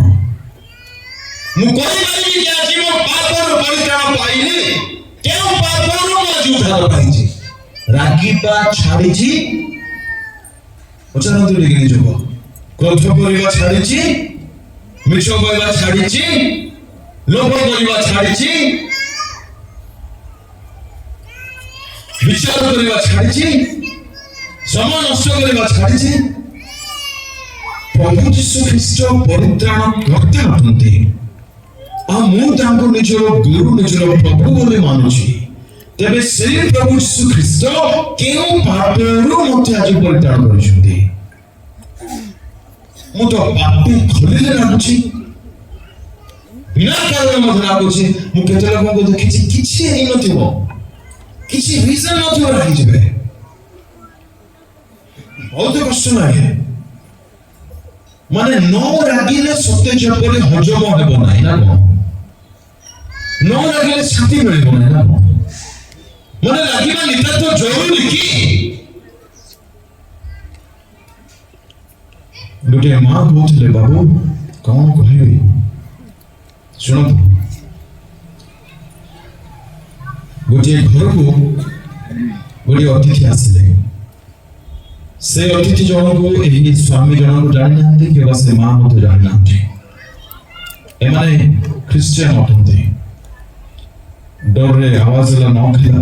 ମୁଁ କହିପାରିବି ଯେ ଆଜି ମୋ ପାପରୁ ପରିତ୍ରାଣ ପାଇଲି। କେଉଁ ପାପରୁ ମୁଁ ଆଜି ଉଦ୍ଧାର ପାଇଛି? ରାଗିବା ଛାଡ଼ିଛି, ପଚାରନ୍ତୁ ଟିକେ ନିଜକୁ। କ୍ରୋଧ କରିବା ଛାଡ଼ିଛି, ମିଛ କହିବା ଛାଡ଼ିଛି, ଲୋଭ କରିବା ଛାଡ଼ିଛି, ବିଚାର କରିବା ଛାଡ଼ିଛି, ସମୟ ନଷ୍ଟ କରିବା ଛାଡ଼ିଛି। ପ୍ରଭୁ ଯୀଶୁ ଖ୍ରୀଷ୍ଟ ପରିତ୍ରାଣ କର୍ତ୍ତା ଅଟନ୍ତି। ଆଉ ମୁଁ ତାଙ୍କୁ ନିଜର ଗୁରୁ, ନିଜର ପ୍ରଭୁ ବୋଲି ମାନୁଛି। ତେବେ ସେଇ ପ୍ରଭୁ ଯୀଶୁ ଖ୍ରୀଷ୍ଟ କେଉଁ ପାପରୁ ମୋତେ ଆଜି ପରିତ୍ରାଣ କରିଛନ୍ତି? ମୁଁ ତ ପାପି ଖୋଲିଲେ ଲାଗୁଛି, ବିନା କାରଣ ମଧ୍ୟ ଲାଗୁଛି। ମୁଁ କେତେ ଲୋକଙ୍କୁ ଦେଖିଛି କିଛି ହେଇନଥିବ, କିଛି ରିଜନ ନଥିବ, ରାଗିଯିବେ। ବହୁତ କଷ୍ଟ ଲାଗେ। ମାନେ ନ ରାଗିଲେ ସତେ ଯେପରି ହଜମ ହେବ ନାହିଁ ନା କଣ? ନ ରାଗିଲେ ଶାନ୍ତି ମିଳିବ ନାହିଁ ନା କଣ? ମାନେ ରାଗିବା ନିତାନ୍ତ ଜରୁରୀ କି? ଗୋଟିଏ ମା କହୁଥିଲେ, ବାବୁ କଣ କହିବି, ଶୁଣନ୍ତୁ। ଗୋଟିଏ ଘରକୁ ଗୋଟିଏ ଅତିଥି ଆସିଲେ। ସେ ଅତିଥି ଜଣକୁ ଏହି ସ୍ୱାମୀ ଜଣକୁ ଜାଣିନାହାନ୍ତି କିମ୍ବା ସେ ମା ମଧ୍ୟ ଜାଣିନାହାନ୍ତି। ଏମାନେ ଖ୍ରୀଷ୍ଟିଆନ ଅଟନ୍ତି। ଡରରେ ଆୱାଜ ହେଲା, ନ ହେଲା।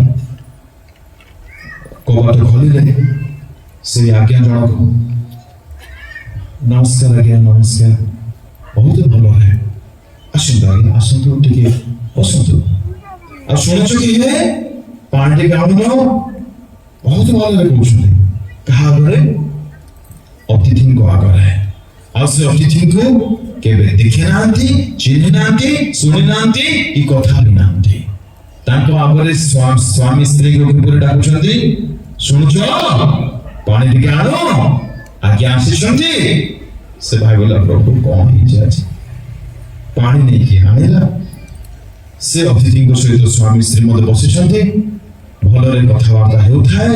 କବାଟ ଖୋଲିଲେ ସେ ଆଜ୍ଞା ଜଣକୁ, ନମସ୍କାର ଆଜ୍ଞା, ନମସ୍କାର, ବହୁତ ଭଲ ହେ, ଆସନ୍ତୁ ଆଜ୍ଞା, ଆସନ୍ତୁ, ଟିକେ ବସନ୍ତୁ। ଆଉ ଶୁଣୁଛୁ କି ହେ, ପାଣି ଟିକେ ଆଣୁନ। ବହୁତ ଭଲରେ କହୁଛନ୍ତି। କାହା ଆଗରେ? ଅତିଥିଙ୍କ ଆଗରେ। ଆଉ ସେ ଅତିଥିଙ୍କୁ କେବେ ଦେଖି ନାହାନ୍ତି, ଚିହ୍ନି ନାହାନ୍ତି, ଶୁଣି ନାହାନ୍ତି, କି କଥା ବି ନାହାନ୍ତି। ତାଙ୍କ ଆଗରେ ସ୍ୱାମୀ ସ୍ତ୍ରୀଙ୍କୁ କିପରି ଡାକୁଛନ୍ତି, ଶୁଣୁଛ, ପାଣି ଟିକେ ଆଣ, ଆଜ୍ଞା ଆସିଛନ୍ତି। ସେ ଭାବିଲା, ପ୍ରଭୁ କଣ ହେଇଛି ଆଜି? ପାଣି ନେଇକି ଆଣିଲା। ସେ ଅତିଥିଙ୍କ ସହିତ ସ୍ୱାମୀ ସ୍ତ୍ରୀ ମଧ୍ୟ ବସିଛନ୍ତି, ଭଲରେ କଥାବାର୍ତ୍ତା ହେଉଥାଏ।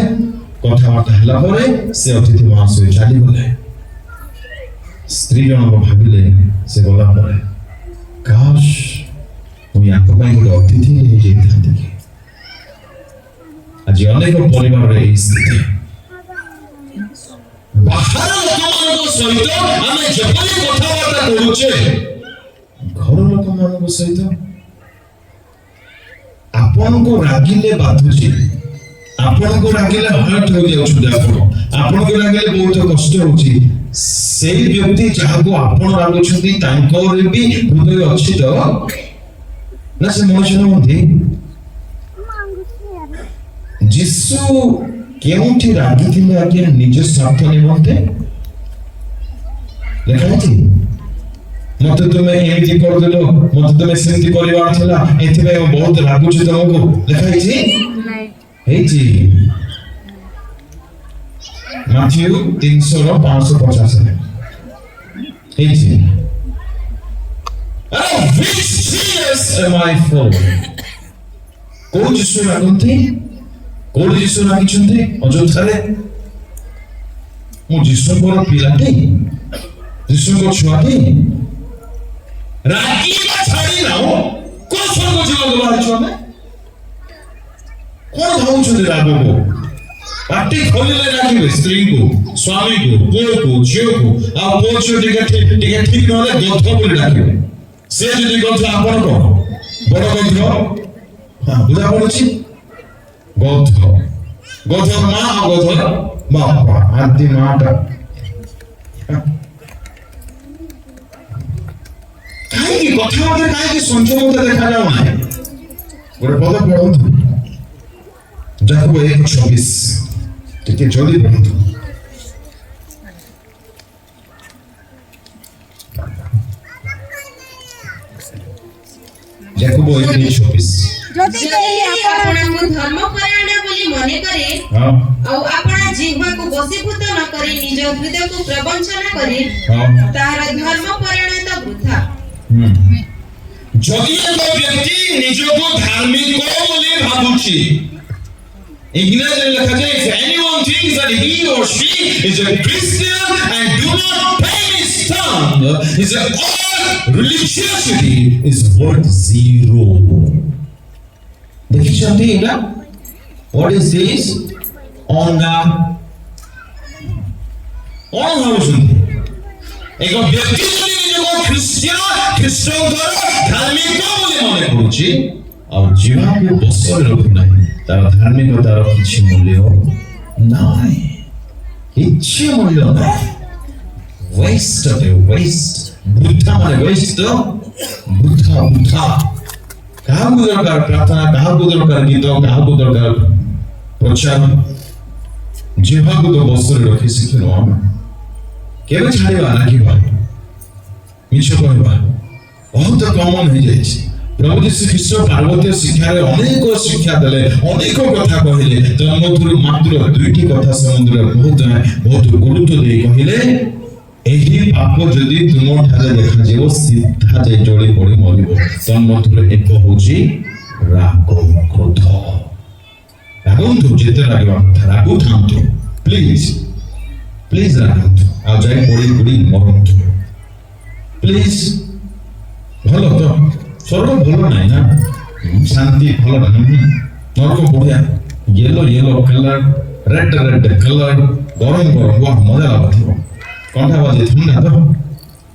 କଥାବାର୍ତ୍ତା ହେଲା ପରେ ସେ ଅତିଥି ମହାଶୟ ଚାଲିଗଲେ। ସ୍ତ୍ରୀ ଜଣକ ଭାବିଲେ, ସେ ଗଲା ପରେ, କାଶ ମୁଁ ୟାଙ୍କ ପାଇଁ ଗୋଟେ ଅତିଥି ହେଇଯାଇଥାନ୍ତି କି? ଆଜି ଅନେକ ପରିବାରରେ ଏହି ସ୍ଥିତି। ବାହାର ଲୋକମାନଙ୍କ ସହିତ ଆମେ ଯେପରି କଥାବାର୍ତ୍ତା କରୁଛେ, ଘର ଲୋକମାନଙ୍କ ସହିତ ଆପଣଙ୍କୁ ରାଗିଲେ ବାଧୁଛି, ଆପଣଙ୍କୁ ରାଗିଲେ ହର୍ଟ ହୋଇଯାଉଛନ୍ତି, ଆପଣଙ୍କୁ ରାଗିଲେ ବହୁତ କଷ୍ଟ ହଉଛି। ସେଇ ବ୍ୟକ୍ତି ଯାହାକୁ ଆପଣ ରାଗୁଛନ୍ତି ତାଙ୍କର ବି ହୃଦୟ ଅଛି ତ ନା ସେ ମଣିଷ ନୁହନ୍ତି? ଯୀଶୁ କେଉଁଠି ରାଗିଥିଲେ ଆଜ୍ଞା? ନିଜ ସ୍ୱାର୍ଥ ନିମନ୍ତେ। ଲେଖା ହେଇଛି, ମତେ ତୁମେ ଏମିତି କରିଦେଲ, ମତେ ତୁମେ ସେମିତି କରିବାର ଥିଲା, ଏଥିପାଇଁ ମୁଁ ବହୁତ ରାଗୁଛି ତମକୁ। ଲେଖା ହେଇଛି, ହେଇଛି ମାଥ୍ୟୁ 3:550 ହେଇଛି। Which Jesus am I for? କୋଉ ଯୀଶୁ ରାଗନ୍ତି? କୋଉ ଯୀଶୁ ରାଗିଛନ୍ତି ଅଯଥାରେ? ମୁଁ ଯୀଶୁଙ୍କର ପିଲାଟି, ଯୀଶୁଙ୍କ ଛୁଆଟି। ରାଗିବା ଛାଡ଼ି ନାও, କୋଉ ସ୍ୱର୍ଗ ଯିବାକୁ ବାହାରିଛୁ ଆମେ? କଣ ଭାବୁଛନ୍ତି ରାଗକୁ? ପାଟି ଖୋଲିଲେ ରାଗିବେ ସ୍ତ୍ରୀଙ୍କୁ, ସ୍ୱାମୀକୁ, ପୁଅକୁ, ଝିଅକୁ। ଆଉ ପୁଅ ଝିଅ ଟିକେ ଠିକ ନହେଲେ ଗଧ ବୋଲି ଡାକିବେ। ସେ ଯଦି ଗଧ, ଆପଣ କଣ ବଡ ଗଧ? ବୁଝା ପଡୁଛି? ଗଧ ଗଧର ମା ଆଉ ଗଧର ବାପା ଆଦି ମାଟା କାହିଁକି କଥାବାର୍ତ୍ତା କାହିଁକି ସଂଯମତା ଦେଖାଯାଉ ନାହିଁ? ଗୋଟେ ପଦ ପଢନ୍ତୁ, ଯାହାକୁ 1:26 ଟିକେ ଜଲ୍ଦି ପଢନ୍ତୁ। ଯାହାକୁ 1:26 ଯଦି ଆପଣଙ୍କୁ ଧର୍ମପରାୟଣ ବୋଲି ମନେ କରେ ହଁ ଆଉ ଆପଣ ଜିହ୍ବାକୁ ବଶୀଭୂତ ନ କରି ନିଜ ହୃଦୟକୁ ପ୍ରବଞ୍ଚନା କରେ ହଁ ତାହାର ଧର୍ମପରାୟଣତା ବୃଥା। ଯଦି ଏକ ବ୍ୟକ୍ତି ନିଜକୁ ଧାର୍ମିକ ବୋଲି ଭାବୁଛି, ଇଂରାଜୀରେ ଲେଖାଯାଏ if anyone thinks that he or she is a Christian and do not pay his tongue, his all religiosity is worth zero. ଦେଖିଛନ୍ତି ଏଇଟା? What is this? ଅଣ୍ଡା କଣ ଭାବୁଛନ୍ତି? ଏକ ବ୍ୟକ୍ତି ଯଦି ନିଜକୁ ଖ୍ରୀଷ୍ଟଙ୍କର ଧାର୍ମିକ ବୋଲି ମନେ କରୁଛି ଆଉ ଜିହ୍ବାକୁ ବଶରେ ରଖୁନାହିଁ, ତାର ଧାର୍ମିକତାର କିଛି ମୂଲ୍ୟ ନାହିଁ, କିଛି ମୂଲ୍ୟ ନାହିଁ। ୱେଷ୍ଟ ବୃଥା ମାନେ ୱେଷ୍ଟ, ବୃଥା। କାହାକୁ ଦରକାର ପ୍ରାର୍ଥନା, କାହାକୁ ଦରକାର ଗୀତ, କାହାକୁ ଦରକାର ପ୍ରଚାର? ଜିହ୍ବାକୁ ତ ବଶରେ ରଖି ଶିଖିନୁ ଆମେ, କେବେ ଛାଡ଼ିବା ରାଖିବା, ମିଛ କହିବା ବହୁତ କମନ ହେଇଯାଇଛି। ପ୍ରଭୁ ଯୀଶୁ ଖ୍ରୀଷ୍ଟ ପାର୍ବତ୍ୟ ଶିକ୍ଷାରେ ଅନେକ ଶିକ୍ଷା ଦେଲେ, ଅନେକ କଥା କହିଲେ, ତନ୍ମଧ୍ୟରୁ ମାତ୍ର 2ଟି କଥା ସମୁଦ୍ରରେ ବହୁତ ଗୁରୁତ୍ୱ ଦେଇ କହିଲେ, ଏହି ପାପ ଯଦି ତୁମଠାରେ ଦେଖାଯିବ ସିଧା ଯାଇ ଜଳି ପଡ଼ି ମରିବ। ତନ୍ମଧ୍ୟରୁ ଏକ ହଉଛି ରାଗ, କ୍ରୋଧ। ରାଗନ୍ତୁ, ଯେତେ ରାଗିବା କଥା ରାଗୁଥାନ୍ତୁ, ପ୍ଲିଜ ରାଗନ୍ତୁ, ଆଉ ଯାଇ ପଡ଼ି ମରନ୍ତୁ ପ୍ଲିଜ। ଭଲ ତ ସ୍ୱର୍ଗ ଭଲ ନାହିଁ ନା, ଶାନ୍ତି ଭଲ ନାହିଁ, ନରକ ବଢିଆ, yellow color, red color, ଗରମ ବାହ ମଜା ଲାଗୁଥିବ। କଣ୍ଟା ବାଜେ ଥଣ୍ଡା ତ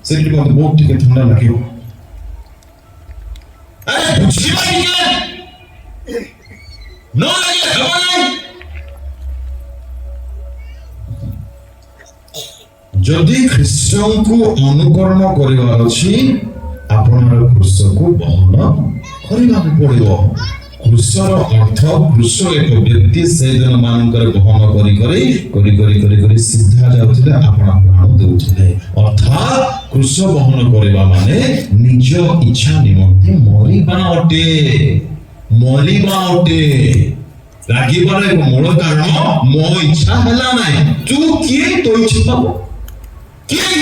ସେଠି ମତେ ବହୁତ ଟିକେ ଥଣ୍ଡା ଲାଗିବ। ଆରେ ବୁଝିବା ଟିକେ ନ ଲାଗିଲେ ହେବ ନାହିଁ। ଯଦି ଖ୍ରୀଷ୍ଟଙ୍କୁ ଅନୁକରଣ କରିବାର ଅଛି, ଆପଣଙ୍କର କ୍ରୁଶକୁ ବହନ କରିବାକୁ ପଡ଼ିବ। କ୍ରୁଶର ଅର୍ଥ, କ୍ରୁଶ ଏକ ବ୍ୟକ୍ତି ସେଦିନ ମାନଙ୍କରେ ବହନ କରି ସିଧା ଯାଉଥିଲେ, ଆପଣ ପ୍ରାଣ ଦେଉଥିଲେ। ଅର୍ଥାତ୍ କ୍ରୁଶ ବହନ କରିବା ମାନେ ନିଜ ଇଚ୍ଛା ନିମନ୍ତେ ମରିବା ଅଟେ। ରାଗିବାର ଏକ ମୂଳ କାରଣ ମୋ ଇଚ୍ଛା ହେଲା ନାହିଁ। ତୁ କିଏ? ତୋ ଇଚ୍ଛା ହବ କିଏ?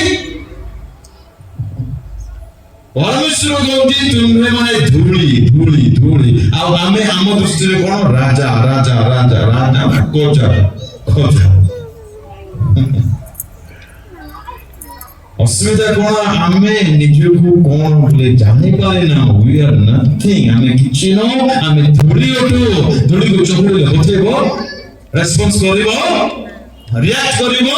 ପରମେଶ୍ୱର କହନ୍ତି ତୁମେ ମାନେ ଧୂଳି। ଆଉ ଆମେ ଆମ ଦୃଷ୍ଟିରେ କଣ? ରାଜା। ଖୋଜା। ଅସୁବିଧା କଣ? ଆମେ ନିଜକୁ କଣ ବୋଲି ଜାଣିପାରେ ନା। we are nothing, ଆମେ କିଛି ନୁହଁ, ଆମେ ଧୂଳି ଅଟୁ। ଧୂଳିକୁ ଚକୁଡ଼ିଲେ ବତେଇବ, ରେସ୍ପନ୍ସ କରିବ, ରିଆକ୍ଟ କରିବ,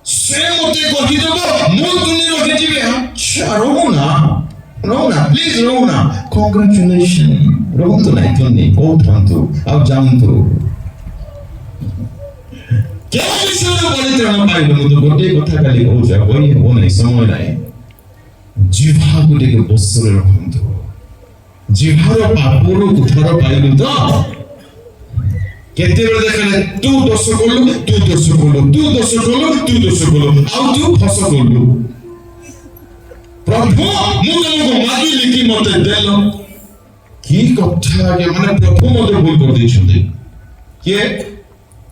ସେ ମତେ କହିଦେବ, ମୁଁ ତୁନି ରଖିଯିବି। ଆଚ୍ଛା ରହୁନା ପ୍ଲିଜ ରହୁନା, କଂଗ୍ରାଚୁଲେସନ, ରହନ୍ତୁ ନାହିଁ ତୁନି, କହୁଥାନ୍ତୁ ଆଉ ଯାଆନ୍ତୁ। କେଉଁ ବିଷୟରେ ପରିତ୍ରାଣ ପାଇବ? ମୁଁ ତ ଗୋଟିଏ କଥା ଖାଲି କହୁଛି, ଆଉ କହି ହେବ ନାହିଁ, ସମୟ ନାହିଁ। ଜିହ୍ବାକୁ ଟିକେ ବଶରେ ରଖନ୍ତୁ। ଜିହ୍ବାର ପାପରୁ ଉଦ୍ଧାର ପାଇଲୁ ତ? କେତେବେଳେ ଦେଖିଲେ ତୁ ଦୋଷ କଲୁ, ଆଉ ତୁ ଫସ କଲୁ। ପ୍ରଭୁ ମୁଁ ତମକୁ ମାଗିଲି କି ମତେ ଦେଲ। କି କଥା ଆଜ୍ଞା, ମାନେ ପ୍ରଭୁ ମତେ ଭୁଲ କରିଦେଇଛନ୍ତି। କିଏ?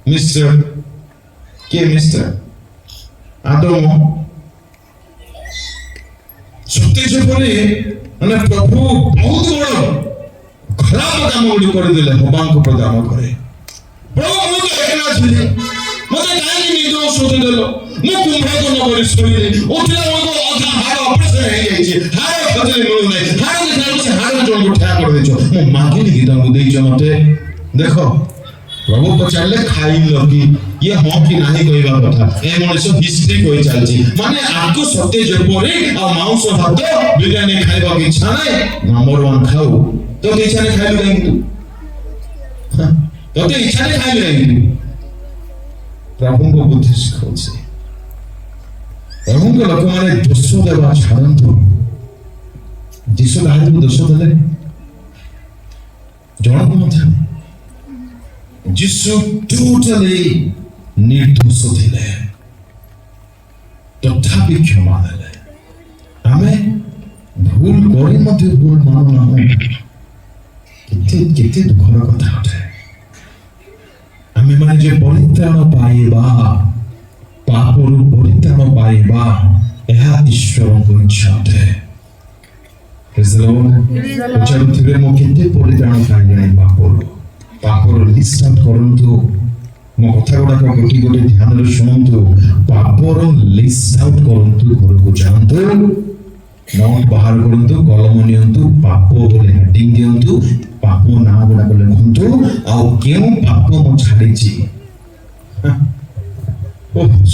Mister Adam. ସତ୍ୟ ଯେପରି ମାନେ ପ୍ରଭୁ ବହୁତ ବଡ ଖରାପ କାମ ଗୁଡ଼ିକ କରିଦେଲେ ହବାଙ୍କ ପ୍ରଦାନ କରେ। ପ୍ରଭୁ ମୁଁ ତ ଏକଲା ଥିଲି, ମତେ କାହିଁକି ନିଜ ଔଷଧ ଦେଲ? ମୁଁ କୁମ୍ଭକର୍ଣ୍ଣ କରି ଶୋଇଲି, ଉଠିଲା ବେଳକୁ ଅଧା ହାଡ଼ ଅପରେସନ ହେଇଯାଇଛି, ହାଡ଼ ଖୋଜିଲେ ମିଳୁନାହିଁ, ହାଡ଼ ଦେଖିଲା ସେ ହାଡ଼ ଜଣକୁ ଠିଆ କରିଦେଇଛ। ମୁଁ ମାଗିଲି କି ତାଙ୍କୁ ଦେଇଛ ମତେ? ଦେଖ ପ୍ରଭୁ ପଚାରିଲେ ଖାଇଲ କି? ଇଏ ହଁ କି ନାହିଁ କହିବା କଥା। ଏ ମଣିଷ ହିଷ୍ଟ୍ରି କହି ଚାଲିଛି, ମାନେ ଆକୁ ସତ୍ୟ ଯେପରି ଆଉ ମାଉଁସ ଭାତ ବିରିୟାନୀ ଖାଇବାକୁ ଇଚ୍ଛା ନାହିଁ, ନମ୍ବର 1 ଖାଉ। ତ ଇଚ୍ଛା ନାହିଁ, ଖାଇଲୁ କାହିଁକି ତୁ? ତତେ ଇଚ୍ଛାରେ ଖାଇଲେ ପ୍ରଭୁଙ୍କ ବୁଦ୍ଧି ଶିଖଉଛି। ପ୍ରଭୁଙ୍କ ଲୋକମାନେ ଦୋଷ ଦେବା ଛାଡ଼ନ୍ତୁ। ଯୀଶୁ କାହାକୁ ଦୋଷ ଦେଲେ? ଜଣକୁ ମଧ୍ୟ। ଯୀଶୁ ଟୋଟାଲି ନିର୍ଦ୍ଦୋଷ ଥିଲେ, ତଥାପି କ୍ଷମା ଦେଲେ। ଆମେ ଭୁଲ କରି ମଧ୍ୟ ଭୁଲ ମାନୁନାହୁଁ। କେତେ ଦୁଃଖର କଥା ଅଟେ। ଆମେ ମାନେ ଯେ ପରିତ୍ରାଣ ପାଇବା, ପାପରୁ ପରିତ୍ରାଣ ପାଇବା, ଏହା ଈଶ୍ୱରଙ୍କ ଇଚ୍ଛା ଅଟେ। ପଚାରୁଥିବେ ମୁଁ କେତେ ପରିତ୍ରାଣ ପାଇଲିଣି ପାପରୁ ଲିଷ୍ଟ ଆଉଟ୍ କରନ୍ତୁ। ମୋ କଥା ଗୁଡାକ ଗୋଟି ଗୋଟି ଧ୍ୟାନରେ ଶୁଣନ୍ତୁ। ପାପର ଲିଷ୍ଟ ଆଉଟ୍ କରନ୍ତୁ। ଘରକୁ ଯାଆନ୍ତୁ, ନୋଟ ବାହାର କରନ୍ତୁ, କଲମ ନିଅନ୍ତୁ, ପାପ ବୋଲି ହେଡିଂ ଦିଅନ୍ତୁ, ପାପ ନାଁ ଗୁଡାକ ଲେଖନ୍ତୁ, ଆଉ କେଉଁ ପାପ ମୁଁ ଛାଡିଛି।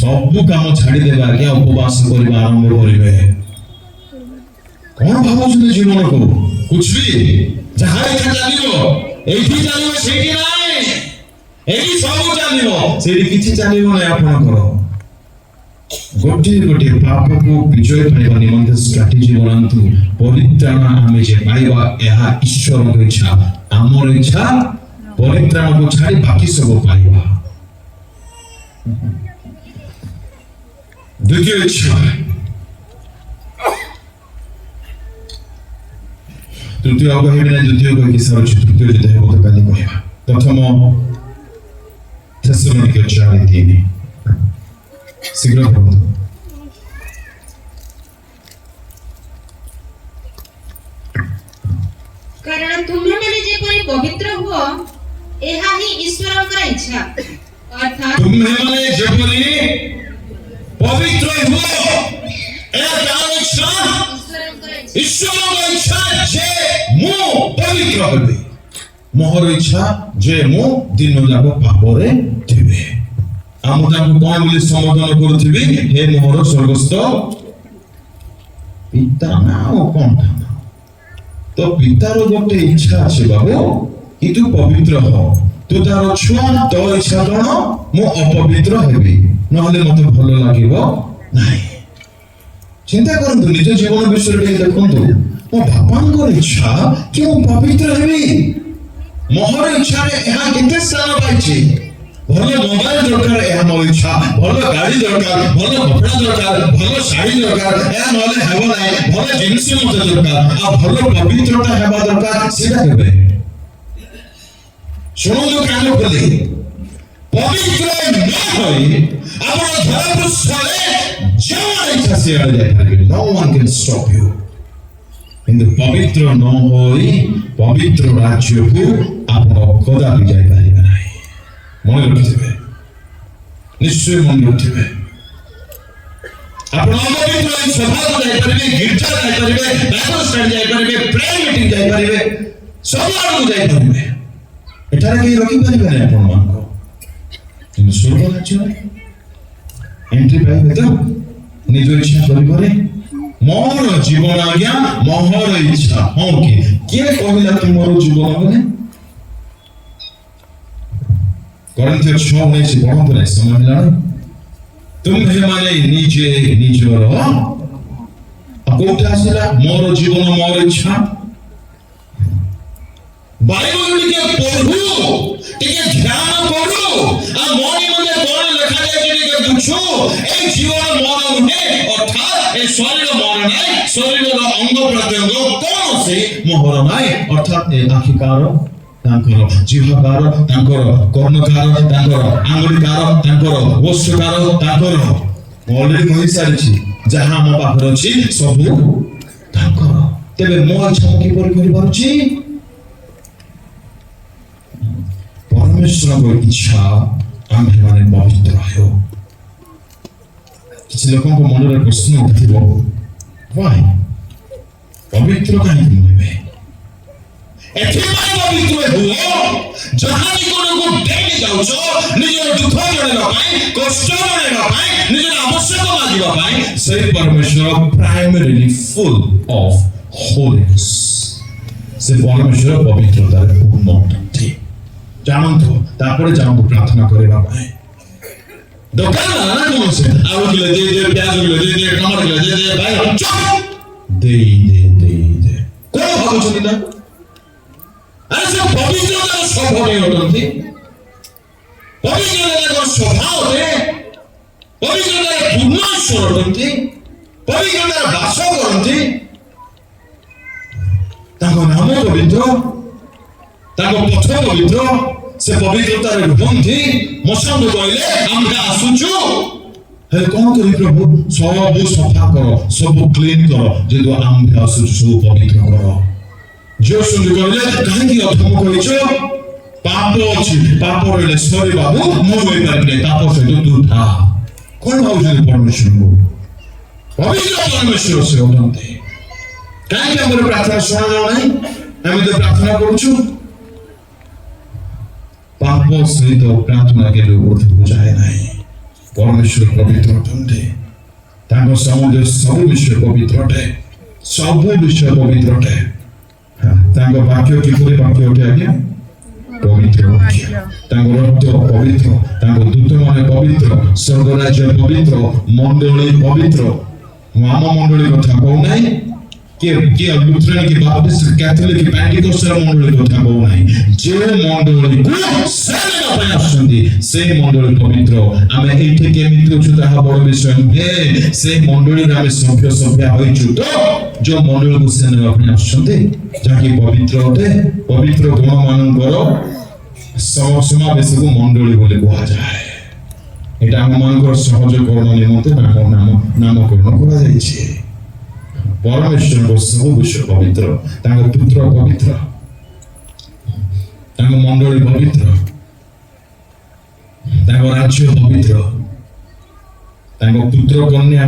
ସବୁ କାମ ଛାଡିଦେବେ ଆଜ୍ଞା, ଉପବାସ କରିବା ଆରମ୍ଭ କରିବେ। କଣ ଭାବୁଛନ୍ତି ଜୀବନକୁ? କୁଛବି ଯାହା ଇଚ୍ଛା ଚାଲିବ, ଏଇଠି ଚାଲିବ ସେଇଠି ନାହିଁ, ଏଇଠି ସବୁ ଚାଲିବ ସେଇଠି କିଛି ଚାଲିବ ନାହିଁ। ଆପଣଙ୍କର ଗୋଟିଏ ଗୋଟିଏ ପାପକୁ ବିଜୟ ପାଇବା ନିମନ୍ତେ ଷ୍ଟ୍ରାଟେଜି ବନାନ୍ତୁ। ପରିତ୍ରାଣ ଆମେ ଯେ ପାଇବା ଏହା ଈଶ୍ୱରଙ୍କ ଇଚ୍ଛା, ଆମର ଇଚ୍ଛା ପରିତ୍ରାଣକୁ ଛାଡ଼ି ବାକି ସବୁ ପାଇବା। ଦ୍ୱିତୀୟ ଇଚ୍ଛା, ତୃତୀୟ କହିବି ନା, ଦ୍ୱିତୀୟ କହିକି ସାରୁଛି, ତୃତୀୟ ଯଦି ହେବ ତ କାଲି କହିବା। ପ୍ରଥମ ଥେସଲୋନିକେ 4:3 ଶୀଘ୍ର କୁହନ୍ତୁ। କାରଣ ତୁମେମାନେ ଯେପରି ପବିତ୍ର ହୁଅ ଏହା ହିଁ ଈଶ୍ୱରଙ୍କର ଇଚ୍ଛା। ଅର୍ଥାତ୍ ତୁମେମାନେ ଯେପରି ପବିତ୍ର ହୁଅ, ଏହା କାହାର ଇଚ୍ଛା? ଈଶ୍ୱରଙ୍କ ଇଚ୍ଛା ଯେ ମୁଁ ପବିତ୍ର ହେବି। ମୋର ଇଚ୍ଛା ଯେ ମୁଁ ଦିନ ଯାକ ପାପରେ ଥିବି। ଆମ ତାଙ୍କୁ କଣ ବୋଲି ସମ୍ବୋଧନ କରୁଥିବି? ହେ ମୋର ସ୍ୱର୍ଗସ୍ଥ ପିତା ନା ଆଉ କଣ? ତ ପିତାର ଗୋଟେ ଇଚ୍ଛା ଅଛି, ବାବୁ କି ତୁ ପବିତ୍ର ହ। ତୁ ତାର ଛୁଆ, ତୋ ଇଚ୍ଛା କଣ? ମୁଁ ଅପବିତ୍ର ହେବି, ନହେଲେ ମତେ ଭଲ ଲାଗିବ ନାହିଁ। ଚିନ୍ତା କରନ୍ତୁ, ନିଜ ଜୀବନ ବିଷୟରେ ଟିକେ ଦେଖନ୍ତୁ। ମୋ ବାପାଙ୍କର ଇଚ୍ଛା କି ମୁଁ ପବିତ୍ର ହେବି। ମୋର ଇଚ୍ଛାରେ ଏହା କେତେ ସ୍ଥାନ ପାଇଛି। ଭଲ ମୋବାଇଲ ଦରକାର, ଏହା ମୋ ଇଚ୍ଛା। ଭଲ ଗାଡି ଦରକାର, ଭଲ କପଡା ଦରକାର, ଭଲ ଶାଢୀ ଦରକାର, ଏହା ନହେଲେ ହେବ ନାହିଁ। ଭଲ ଜିନିଷ ମତେ ଦରକାର, ଆଉ ଭଲ ପବିତ୍ରତା ହେବା ଦରକାର। ସେଟା କେବେ? ଶୁଣନ୍ତୁ କାନ ଖୋଲି, ପବିତ୍ର ନ ହୋଇ ଆପଣ ଧରାପୃଷ୍ଠରେ ଯାହା ଇଚ୍ଛା ସିଆଡେ ଯାଇପାରିବେ। No one can stop you. କିନ୍ତୁ ପବିତ୍ର ନ ହୋଇ ପବିତ୍ର ରାଜ୍ୟକୁ ଆପଣ କଦାପି ଯାଇପାରିବେ ନାହିଁ। ମନେ ରଖିଥିବେ, ନିଶ୍ଚୟ ମନେ ରଖିଥିବେ। ଆପଣ ଅପବିତ୍ର ସଭାକୁ ଯାଇପାରିବେ, ଗିର୍ଜା ଯାଇପାରିବେ, ବାଇବଲ ଷ୍ଟଡି ଯାଇପାରିବେ, ପ୍ରେୟର ମିଟିଂ ଯାଇପାରିବେ, ସବୁ ଆଡକୁ ଯାଇପାରିବେ। ଏଠାରେ କେହି ରଖିପାରିବେନି ଆପଣମାନଙ୍କୁ। କିନ୍ତୁ ସ୍ୱର୍ଗ ରାଜ୍ୟରେ ଏଣ୍ଟ୍ରି ପାଇବେ ତ ନିଜ ଇଚ୍ଛା କରିବରେ। ମୋର ଜୀବନ ଆଜ୍ଞା ମୋର ଇଚ୍ଛା। ହଁ କି କିଏ କହିଲା ତୁମର ଜୀବନ ବୋଲି? Corinthians 6:19 ପଢନ୍ତୁ ନାହିଁ, ସମୟ ହେଲାଣି। ତୁମ୍ଭେମାନେ ନିଜେ ନିଜର କୋଉଠି ଆସିଲା? ମୋର ଜୀବନ ମୋର ଇଚ୍ଛା। ବାଇବଲ ଟିକେ ପଢୁ, ଟିକେ ଧ୍ୟାନ କରୁ, ଆଉ ମୋ ନିମନ୍ତେ କଣ ଲେଖାଯାଇଛି ଟିକେ ବୁଝୁ। এই জীবন মন নহে, অর্থাৎ এই শরীর মন নাই, শরীরর অঙ্গ প্রত্যঙ্গ কৌଣସି মোহর নাই। অর্থাৎ এই আখিকার ତାଙ୍କର ଜିହ୍ୱାକାର, ତାଙ୍କର କର୍ଣ୍ଣକାର, ତାଙ୍କର ଆଙ୍ଗୁଳିକାର, ତାଙ୍କର ଓଷ୍ଠକାର, ତାଙ୍କର। ମୁଁ ଅଲରେଡି କହିସାରିଛି, ଯାହା ଆମ ପାଖରେ ଅଛି ସବୁ ତାଙ୍କର। ତେବେ ମୋ ଇଚ୍ଛା ମୁଁ କିପରି କରିପାରୁଛି? ପରମେଶ୍ୱରଙ୍କ ଇଚ୍ଛା ଆମ୍ଭେମାନେ ପବିତ୍ର ହେଉ। କିଛି ଲୋକଙ୍କ ମନରେ ପ୍ରଶ୍ନ ଉଠିଥିବ, ପବିତ୍ର କାହିଁକି ନୁହେଁ? ଏଥିପାଇଁ ପବିତ୍ର ହୁଅ, ଯାହା ନିକଟକୁ ଡେଇଁ ଯାଉଛ, ନିଜର ଦୁଃଖ ଜଣେଇବା ପାଇଁ, କଷ୍ଟ ଜଣେଇବା ପାଇଁ, ନିଜର ଆବଶ୍ୟକ ମାଗିବା ପାଇଁ, ସେହି ପରମେଶ୍ୱର ପ୍ରାଇମେରିଲି ଫୁଲ୍ ଅଫ୍ ହୋଲିନେସ୍। ସେ ପରମେଶ୍ୱର ପବିତ୍ରତାରେ ପୂର୍ଣ୍ଣ ଅଟନ୍ତି। ଜାଣନ୍ତୁ ତାପରେ ଯାଆନ୍ତୁ ପ୍ରାର୍ଥନା କରିବା ପାଇଁ ଦୋକାନ ନା କୌଣସି ଆଳୁ କିଲୋ ଦେ ପିଆଜ କିଲୋ ଦେ ଟମାଟୋ କିଲୋ ଦେ ଭାଇ ଦେ କଣ ଭାବୁଛନ୍ତି ନା ଆରେ ସେ ପବିତ୍ରତାର ସ୍ୱଭାବ ଅଟନ୍ତି ପବିତ୍ରତାର ସ୍ୱଭାବ ଅଟେ ପବିତ୍ରତାର ପୂର୍ଣ୍ଣେଶ୍ୱର ଅଟନ୍ତି ପବିତ୍ରତାର ବାସ କରନ୍ତି ତାଙ୍କ ନାମ ପବିତ୍ର ତାଙ୍କ ପଥ ପବିତ୍ର ସେ ପବିତ୍ରତାରେ ରୁହନ୍ତି ମଶାଙ୍କୁ କହିଲେ ଆମେ ଆସୁଛୁ ହେଲେ କଣ କରି ପ୍ରଭୁ ସବୁ ସଫା କର ସବୁ କ୍ଲିନ କର ଯେହେତୁ ଆମେ ଆସୁଛୁ ସବୁ ପବିତ୍ର କର ଯୋଶୁଙ୍କୁ କହିଲେ କାହିଁକି ଅଧମ କହିଛ ପାପ ଅଛି ପାପ ରହିଲେ ସରି ବାବୁ ମୁଁ ହୋଇପାରିବି ପାପ ସହିତ ତୁ ଥା କଣ ଭାବୁଛନ୍ତି ପରମେଶ୍ୱରଙ୍କୁ ପବିତ୍ର ପରମେଶ୍ୱର ସେ ଅଟନ୍ତି କାହିଁକି ଆମର ପ୍ରାର୍ଥନା ଶୁଣାଯାଉ ନାହିଁ ଆମେ ତ ପ୍ରାର୍ଥନା କରୁଛୁ ପାପ ସହିତ ପ୍ରାର୍ଥନା କେବେ ଉର୍ଦ୍ଧ୍ୱକୁ ଯାଏ ନାହିଁ ପରମେଶ୍ୱର ପବିତ୍ର ଅଟନ୍ତି ତାଙ୍କ ସମୁଦ୍ର ସବୁ ବିଷୟ ପବିତ୍ର ଅଟେ ସବୁ ବିଷୟ ପବିତ୍ର ଅଟେ ତାଙ୍କ ବାକ୍ୟ କିପରି ବାକ୍ୟ ଅଟେ ଆଜ୍ଞା ପବିତ୍ର ବାକ୍ୟ ତାଙ୍କ ରକ୍ତ ପବିତ୍ର ତାଙ୍କ ଦୂତମାନେ ପବିତ୍ର ସ୍ୱର୍ଗ ରାଜ୍ୟ ପବିତ୍ର ମଣ୍ଡଳୀ ପବିତ୍ର ମୁଁ ଆମ ମଣ୍ଡଳୀ କଥା କହୁନାହିଁ कि लुथरन की बाप्टिस्ट कैथोलिक की पेंटिकोस्टल मंडली কথা কও নাই যে মণ্ডলী কো সেবা ପାଇଁ ଆସୁଛନ୍ତି ସେ ମଣ୍ଡଳୀ ପବିତ୍ର ଆମେ ଏଇଠି କେମିତି ଅଛୁ ତାହା ବଡ଼ ବିଷୟ ନୁହେଁ ସେ ମଣ୍ଡଳୀରେ ଆମେ ସଭ୍ୟ ହୋଇଛୁ ତ ଯୋଉ ମଣ୍ଡଳୀକୁ ସେ ନେବା ପାଇଁ ଆସୁଛନ୍ତି ଯାହାକି ପବିତ୍ର ଅଟେ ପବିତ୍ର ଗୁଣମାନଙ୍କର ସମାବେଶକୁ ମଣ୍ଡଳୀ ବୋଲି କୁହାଯାଏ এটা ଆମମାନଙ୍କର ସହଜକରଣ ନିମନ୍ତେ ନାମକରଣ କରାଯାଇଛି परमेश्वर सब विषय पवित्र पुत्र पवित्र मंडली पवित्र राज्य पवित्र पुत्र कन्या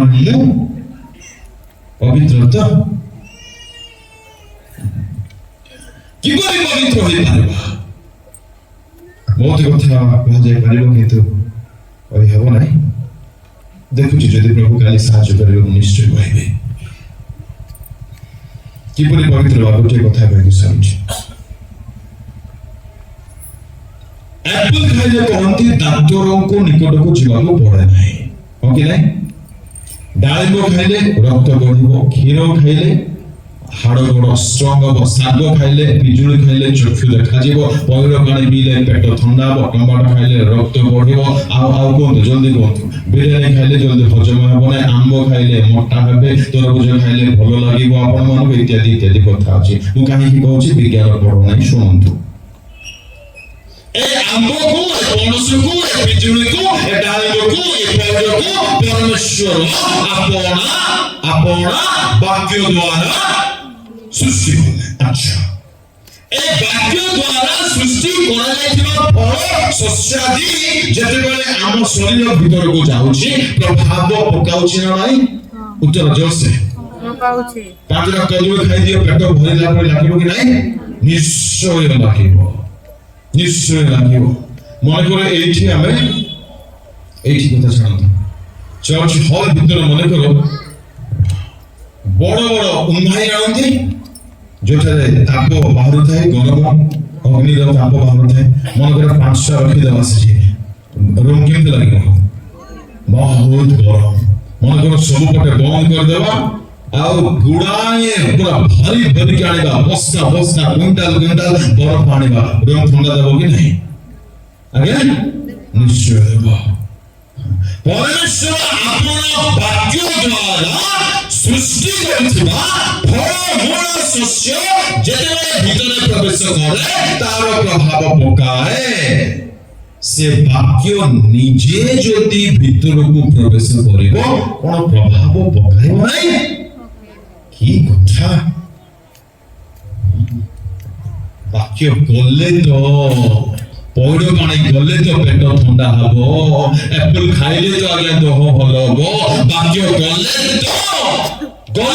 पवित्र तो किपरि पवित्र हो पारिबा बहुत कथा कह जाय पारिबो किंतु ओइ हेबो नै देखुची जदि प्रभु काली साहाय्य करिबो निश्चय कहबे किपरि पवित्र बाबूटे कथा कहि सारुछि एप्पल खाइले कहंती डाक्टरों को निकट को जीवाको पड़े नाही हो कि नाही डाळिंब खाइले रक्त बढ़िबो क्षीर खाइले हाड़ गोड़ स्ट्रॉंग हो शाग खाइले पिजुली खाइले चक्षु देखा जीवो पौर पानी पीले पेट ठंडा हो टमाटो खाइले रक्त बढ़िबो आउ कोन जल्दी कोन बिरयानी खाइले जल्दी हजम हेबो नै आंबो खाइले मोटा हेबे तरबुज खाइले भलो लागिबो आपण मानक इत्यादि इत्यादि कथा अछि मु काहे कि कहउछि विज्ञान पढो नै सुनंतु ए आंबो को पणस को पिजुली को डालिंब को पौर को परमेश्वर अपना वाक्य द्वारा सृष्टि कले अच्छा ए वाक्य द्वारा सृष्टि करा जायतिबा फल शस्यादि जेते बेले आम शरीर भीतर को जाउची प्रभाव पकाउची ना नाही उत्तर जोसे पकाउची पांचटा कदली खाइ दियो पेट भरिला परि लागिबो कि नाही निश्चय लागिबो मन करे एठी आमे एठी कथा छाडतो चर्च हॉल भीतर मन करो बड़ बड़ उन्हाई आनंदी जोठारे ताप बाहर थाए गरम अग्निर ताप बाहर थाए मन करे 500 रखी देवा से रूम केमते लागिबो बहुत गरम मन करे सब पटे बंद कर देवा आउ गुड़ाए पूरा भारी भरी काणीबा बस्ता क्विंटल बरफ आनीबा रूम ठंडा देबो कि नहीं आगे निश्चय देबो परमेश्वर अपना वाक्य द्वारा सृष्टि करथिबा फल मूल शस्य जेतेबेले भीतर प्रवेश करे तार प्रभाव पकाए से वाक्य निजे जदि भीतर को प्रवेश करिवो कोन प्रभाव पकाइबो नै की कथा वाक्य गले तो पौड़ पानी गले तो पेट ठंडा हबो एप्पल खाइले तो आगे देह भलो हबो वाक्य गले तो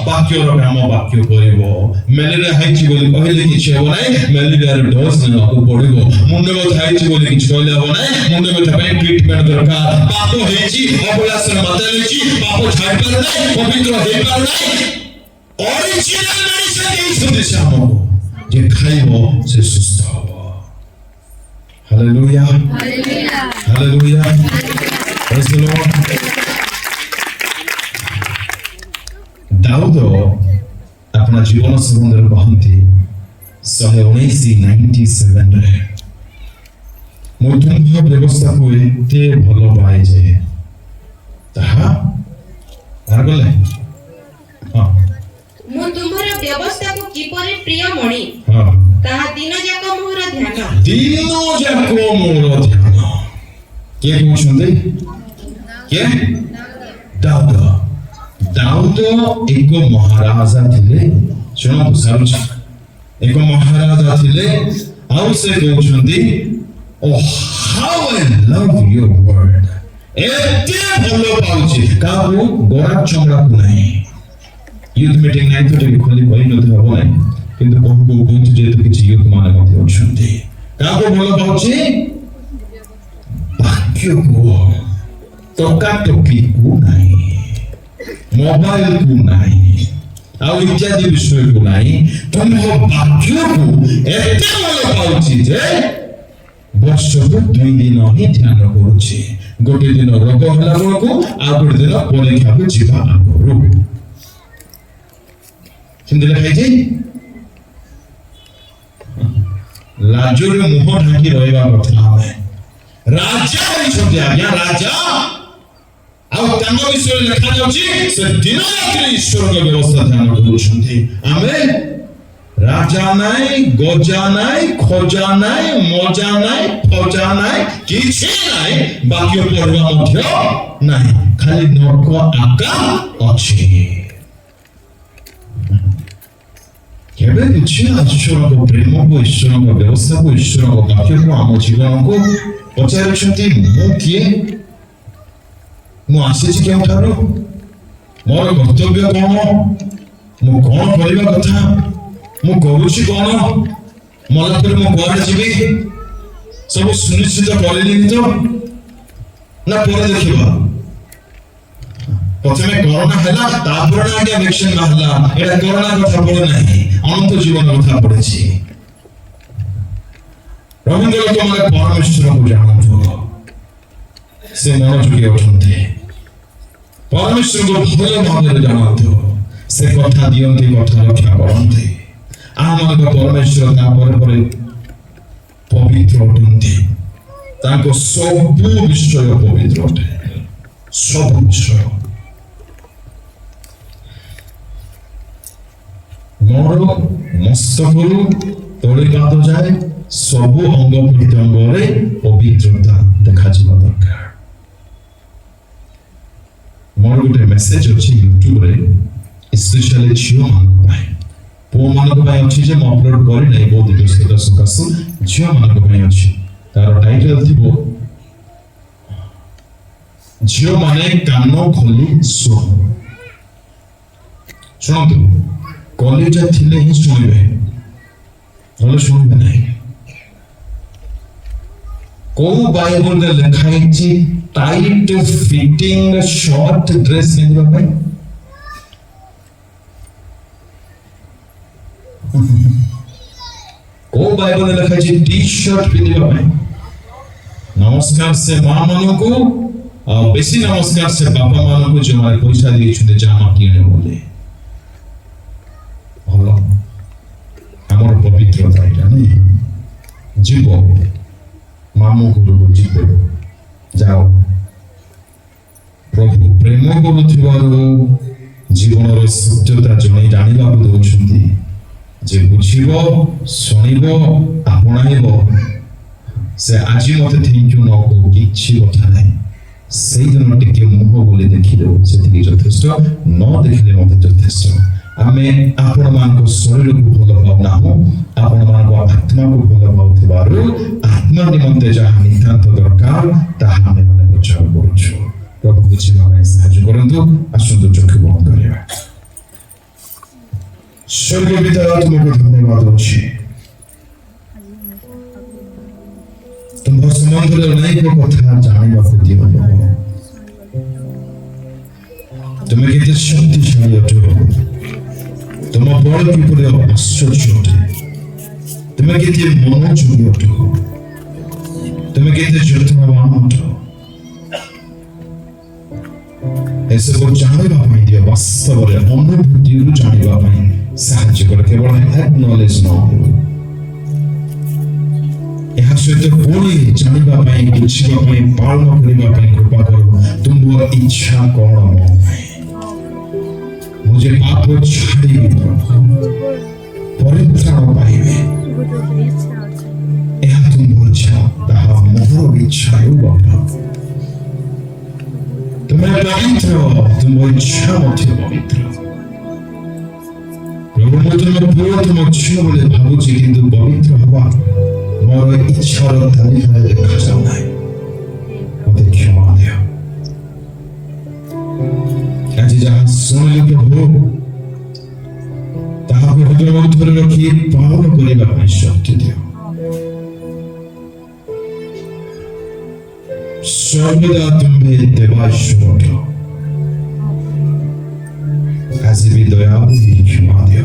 वाक्य काम वाक्य करिवो मेलेरिया हाइछि बोली कहले किछ हेबो नै मेलेरिया रे डोज नेबाकू पड़िबो मुंड व्यथा हाइछि बोली किछ कहले हेबो नै मुंड व्यथा पे ट्रीटमेंट दरकार पाप हेछि अबलासन माता हेछि पाप छाड़ पर नै पवित्र हे पर नै ओरिजिनल मेडिसिन देइ सुदिस हमको जे खाइबो से सुस्थ हबो ହାଲେଲୁୟା Hallelujah. ହାଲେଲୁୟା ପ୍ରେଜ୍ ଦ ଲର୍ଡ। ଦାଉଦ अपना जीवन संबंधରେ କହନ୍ତି 119:97 ମୁଁ ତୁମ୍ଭ ବ୍ୟବସ୍ଥାକୁ ଏତେ ଭଲ ପାଏ ଯେ ତାହା ବାହାର କଲେ ହଁ ମୁଁ ତୁମର ବ୍ୟବସ୍ଥାକୁ କିପରି ପ୍ରିୟ ମଣି ହଁ ତାହା ଦିନ ଯାକ ମୋର ଧ୍ୟାନ। ଦିନ ଯାକ ମୋର ଧ୍ୟାନ। କିଏ କହୁଛନ୍ତି? କିଏ? ଦାଉଦ। ଦାଉଦ ଏକ ମହାରାଜା ଥିଲେ। ଶୁଣନ୍ତୁ ସାରୁଛି, ଏକ ମହାରାଜା ଥିଲେ ଆଉ ସେ କହୁଛନ୍ତି ଓ ହାଉ ଆଇ ଲଭ୍ ୟୁର ୱାର୍ଡ। ଏତେ ଭଲ ପାଉଛି କାହାକୁ? ଗୋରା ଚମଡ଼ାକୁ ନାହିଁ। ୟୁଥ୍ ମିଟିଂ ନାହିଁ ତ ଟିକେ ଖୋଲି କହିନଥିବ ହବ ନାହିଁ, କିନ୍ତୁ କହୁ କହୁଛି ଯେହେତୁ କିଛି ୟୁଥ୍ ମାନେ ମଧ୍ୟ ଅଛନ୍ତି। କାହାକୁ ଭଲ ପାଉଛି? ବାକ୍ୟକୁ, ଟକାଟକିକୁ ନାହିଁ, ମୋବାଇଲକୁ ନାହିଁ ଆଉ ଇତ୍ୟାଦି ବିଷୟକୁ ନାହିଁ। ତୁମ ବାକ୍ୟକୁ ଏତେ ଭଲ ପାଉଛି ଯେ ବର୍ଷକୁ 2 ଦିନ ହିଁ ଧ୍ୟାନ କରୁଛି। ଗୋଟେ ଦିନ ରୋଗ ହେଲା ବେଳକୁ ଆଉ ଗୋଟେ ଦିନ ପରୀକ୍ଷାକୁ ଯିବା ଆଗରୁ। ସେମିତି ଲେଖାଇଛି। ଲାଜରେ ମୁହଁ ଢାଙ୍କି ରହିବା କଥା। ଆମେ ରାଜା ହେଇଛନ୍ତି ଆଜ୍ଞା, ରାଜା। ଆଉ ତାଙ୍କ ବିଷୟରେ ଲେଖାଯାଉଛି ସେ ଦିନ ରାତ୍ରି ଈଶ୍ୱରଙ୍କ ବ୍ୟବସ୍ଥା ଧ୍ୟାନ କରୁଛନ୍ତି। ଆମେ ରାଜା ନାହିଁ, ଗଜା ନାହିଁ, ଖଜା ନାହିଁ, ମଜା ନାହିଁ, ଫଜା ନାହିଁ, କିଛି ନାହିଁ, ବାକ୍ୟ ପଢିବା ମଧ୍ୟ ନାହିଁ, ଖାଲି ନର୍କ ଆକା ଅଛି। କେବେ କିଛି ଈଶ୍ୱରଙ୍କ ପ୍ରେମକୁ, ଈଶ୍ୱରଙ୍କ ବ୍ୟବସ୍ଥାକୁ, ଈଶ୍ୱରଙ୍କ ବାକ୍ୟକୁ ଆମ ଜୀବନକୁ ପଚାରୁଛନ୍ତି ମୁଁ କିଏ? ମୁଁ ଆସିଛି କେଉଁଠାରୁ? ମୋର କର୍ତ୍ତବ୍ୟ କଣ? ମୁଁ କଣ କରିବା କଥା? ମୁଁ କରୁଛି କଣ? ମଲା ପରେ ମୁଁ କୁଆଡେ ଯିବି? ସବୁ ସୁନିଶ୍ଚିତ କରିଲିନି ତ ନା ପରେ ଦେଖିବା? ପ୍ରଥମେ କରୋନା ହେଲା, ତାପରେ ନା ଆଜ୍ଞା ଭ୍ୟାକ୍ସିନ ବାହାରିଲା। ଏଇଟା କରୋନା କଥା ପଡେ ନାହିଁ, ଅନନ୍ତ ଜୀବନ କଥା ପଡିଛି। ରବୀନ୍ଦ୍ର ଲୋକମାନେ ପରମେଶ୍ୱରକୁ ଜାଣନ୍ତୁ, ସେ ମନୋଯୋଗୀ ଅଛନ୍ତି। ପରମେଶ୍ୱରଙ୍କୁ ଭଲ ଭାବରେ ଜାଣନ୍ତୁ, ସେ କଥା ଦିଅନ୍ତି, କଥା ରକ୍ଷା କରନ୍ତି। ଆମମାନଙ୍କ ପରମେଶ୍ୱର ତାପରେ ପରେ ପବିତ୍ର ଅଟନ୍ତି। ତାଙ୍କ ସବୁ ବିଷୟ ପବିତ୍ର ଅଟେ, ସବୁ ବିଷୟ। ମୋର ମସ୍ତକରୁ ତଳେ ପାଦ ଯାଏ ସବୁ ଅଙ୍ଗ ପ୍ରତ୍ୟଙ୍ଗରେ ପବିତ୍ରତା ଦେଖାଯିବା ଦରକାର। ମୋର ଗୋଟେ ମେସେଜ ଅଛି ୟୁଟ୍ୟୁବରେ, ସ୍ପେଶାଲି ଝିଅମାନଙ୍କ ପାଇଁ। ପୁଅମାନଙ୍କ ପାଇଁ ଅଛି ଯେ ମୁଁ ଅପଲୋଡ କରିନାହିଁ ବହୁତ ବ୍ୟସ୍ତତା ସକାଶୁ। ଝିଅମାନଙ୍କ ପାଇଁ ଅଛି, ତାର ଟାଇଟଲ ଥିବ ଝିଅମାନେ କାନ ଖୋଲି ଶୁଣ। ଶୁଣନ୍ତୁ, କଲେଜା ଥିଲେ ହିଁ ଶୁଣିବେ, ନହେଲେ ଶୁଣିବେ ନାହିଁ। କୋଉ ବାଇବଲରେ ଲେଖା ହେଇଛି ଟାଇଟ୍ ଫିଟିଂ ସର୍ଟ ଡ୍ରେସ୍ ପିନ୍ଧିବା ପାଇଁ? କୋଉ ବାଇବଲରେ ଲେଖା ହେଇଛି ଟି ସର୍ଟ ପିନ୍ଧିବା ପାଇଁ? ନମସ୍କାର ସେ ମା ମାନଙ୍କୁ, ଆଉ ବେଶୀ ନମସ୍କାର ସେ ବାପା ମାନଙ୍କୁ ଯେଉଁମାନେ ପଇସା ଦେଇଛନ୍ତି ଜାମା କିଣେ ବୋଲି। ଭଲ, ଆମର ପବିତ୍ରତା ଏଇଟା ନାଇଁ। ଯିବ ମାମୁଁ ଘରକୁ ଯିବ, ଯାଅ। ପ୍ରଭୁ ପ୍ରେମ କରୁଥିବାରୁ ଜୀବନର ସତ୍ୟତା ଜଣେ ଜାଣିବାକୁ ଦଉଛନ୍ତି। ଯେ ବୁଝିବ, ଶୁଣିବ, ଆପଣାଇବ, ସେ ଆଜି ମତେ ଥ୍ୟାଙ୍କ ୟୁ ନ କହୁ, କିଛି କଥା ନାହିଁ। ସେଇଦିନ ଟିକେ ମୁହଁ ବୋଲି ଦେଖିଦେବ, ସେତିକି ଯଥେଷ୍ଟ। ନ ଦେଖିଲେ ମତେ ଯଥେଷ୍ଟ। ଆମେ ଆପଣମାନଙ୍କ ଶରୀରକୁ ଭଲ ପାଉନାହୁଁ, ଆପଣମାନଙ୍କ ଆତ୍ମାକୁ ଭଲ ପାଉଥିବାରୁ ଆତ୍ମା ନିମନ୍ତେ ଯାହା ନିତାନ୍ତ ଦରକାର ତାହା ଆମେ ମାନେ ପ୍ରଚାର କରୁଛୁ। ପ୍ରଭୁ ବୁଝିବା ପାଇଁ ସାହାଯ୍ୟ କରନ୍ତୁ। ଆସନ୍ତୁ ଚକ୍ଷୁ ବନ୍ଦ କରିବା। ସ୍ୱର୍ଗୀୟ ପିତା, ତୁମକୁ ଧନ୍ୟବାଦ ଅଛି। ତୁମ ସମ୍ବନ୍ଧରେ ଅନେକ କଥା ଜାଣିବାକୁ ଦିଅ। ତୁମେ କେତେ ଶକ୍ତିଶାଳୀ ଅଟ, ତୁମ ବଳ କିପରି ଆଶ୍ଚର୍ଯ୍ୟ ଅଟେ, ତୁମେ କେତେ ମନୋଯୋଗୀ ଅଟ। ତୁମେ କେତେ ଯତ୍ନବାନ ଅଟ ଏସବୁ ଜାଣିବା ପାଇଁ ଦିଅ ବାସ୍ତବରେ ଅନୁଭୂତିରୁ ଜାଣିବା ପାଇଁ ସାହାଯ୍ୟ କର କେବଳ ଆକ୍ନଲେଜ୍ ନ ହେଉ ଏହା ସହିତ ପୁଣି ଜାଣିବା ପାଇଁ ବୁଝିବା ପାଇଁ ପାଳନ କରିବା ପାଇଁ କୃପା କର ତୁମର ଇଚ୍ଛା କଣ ମୋ ପାଇଁ ମୁଁ ଯେ ପାପ ଛାଡ଼ିବି ପ୍ରଭୁ ପରିତ୍ରାଣ ପାଇବି ଏହା ତୁମ ଇଚ୍ଛା ତାହା ମୋର ଇଚ୍ଛା ହେଉ ବାପା ତୁମେ ପବିତ୍ର ତୁମ ଇଚ୍ଛା ମଧ୍ୟ ପବିତ୍ର ପ୍ରଭୁ ମୁଁ ତୁମ ପୁଅ ତୁମ ଝିଅ ବୋଲି ଭାବୁଛି କିନ୍ତୁ ପବିତ୍ର ହେବା ମୋର ଇଚ୍ଛାର ତାଲିକାରେ ଦେଖାଯାଉ ନାହିଁ ମୋତେ କ୍ଷମା ଦିଅ ଆଜି ଯାହା ଶୁଣିଲି ପ୍ରଭୁ ତାହାକୁ ହୃଦୟ ମଧ୍ୟରେ ରଖି ପାଳନ କରିବା ପାଇଁ ଶକ୍ତି ଦିଅ ସର୍ବଦା ତୁମେ ଦେବାଶ୍ୱର ଆଜି ବି ଦୟା ହୋଇ କ୍ଷମା ଦିଅ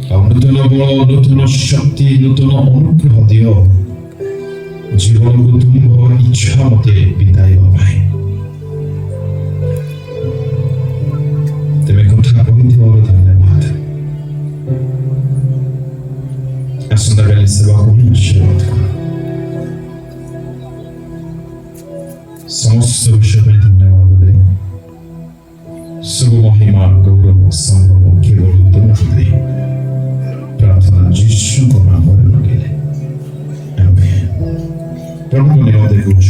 ଆଉ ନୂତନ ବଳ ନୂତନ ଶକ୍ତି ନୂତନ ଅନୁଗ୍ରହ ଦିଅ ଜୀବନକୁ ତୁମ ଇଚ୍ଛା ମତେ ବିତାଇବା ପାଇଁ ତେବେ କଥା କହିଥିବାରୁ ଧନ୍ୟବାଦ ଆସନ୍ତାକାଲି ସେବାକୁ ହିଁ ଆଶୀର୍ବାଦ କର ସମସ୍ତ ବିଷୟ ପାଇଁ ଧନ୍ୟବାଦ ଦେଇ ସବୁ ମହିମା ଗୌରବ ସମ୍ଭବ କେବଳ ତୁମକୁ ଦେଇ प्रार्थना यीशु को नाम में मांगे आमेन प्रभु ने उच्च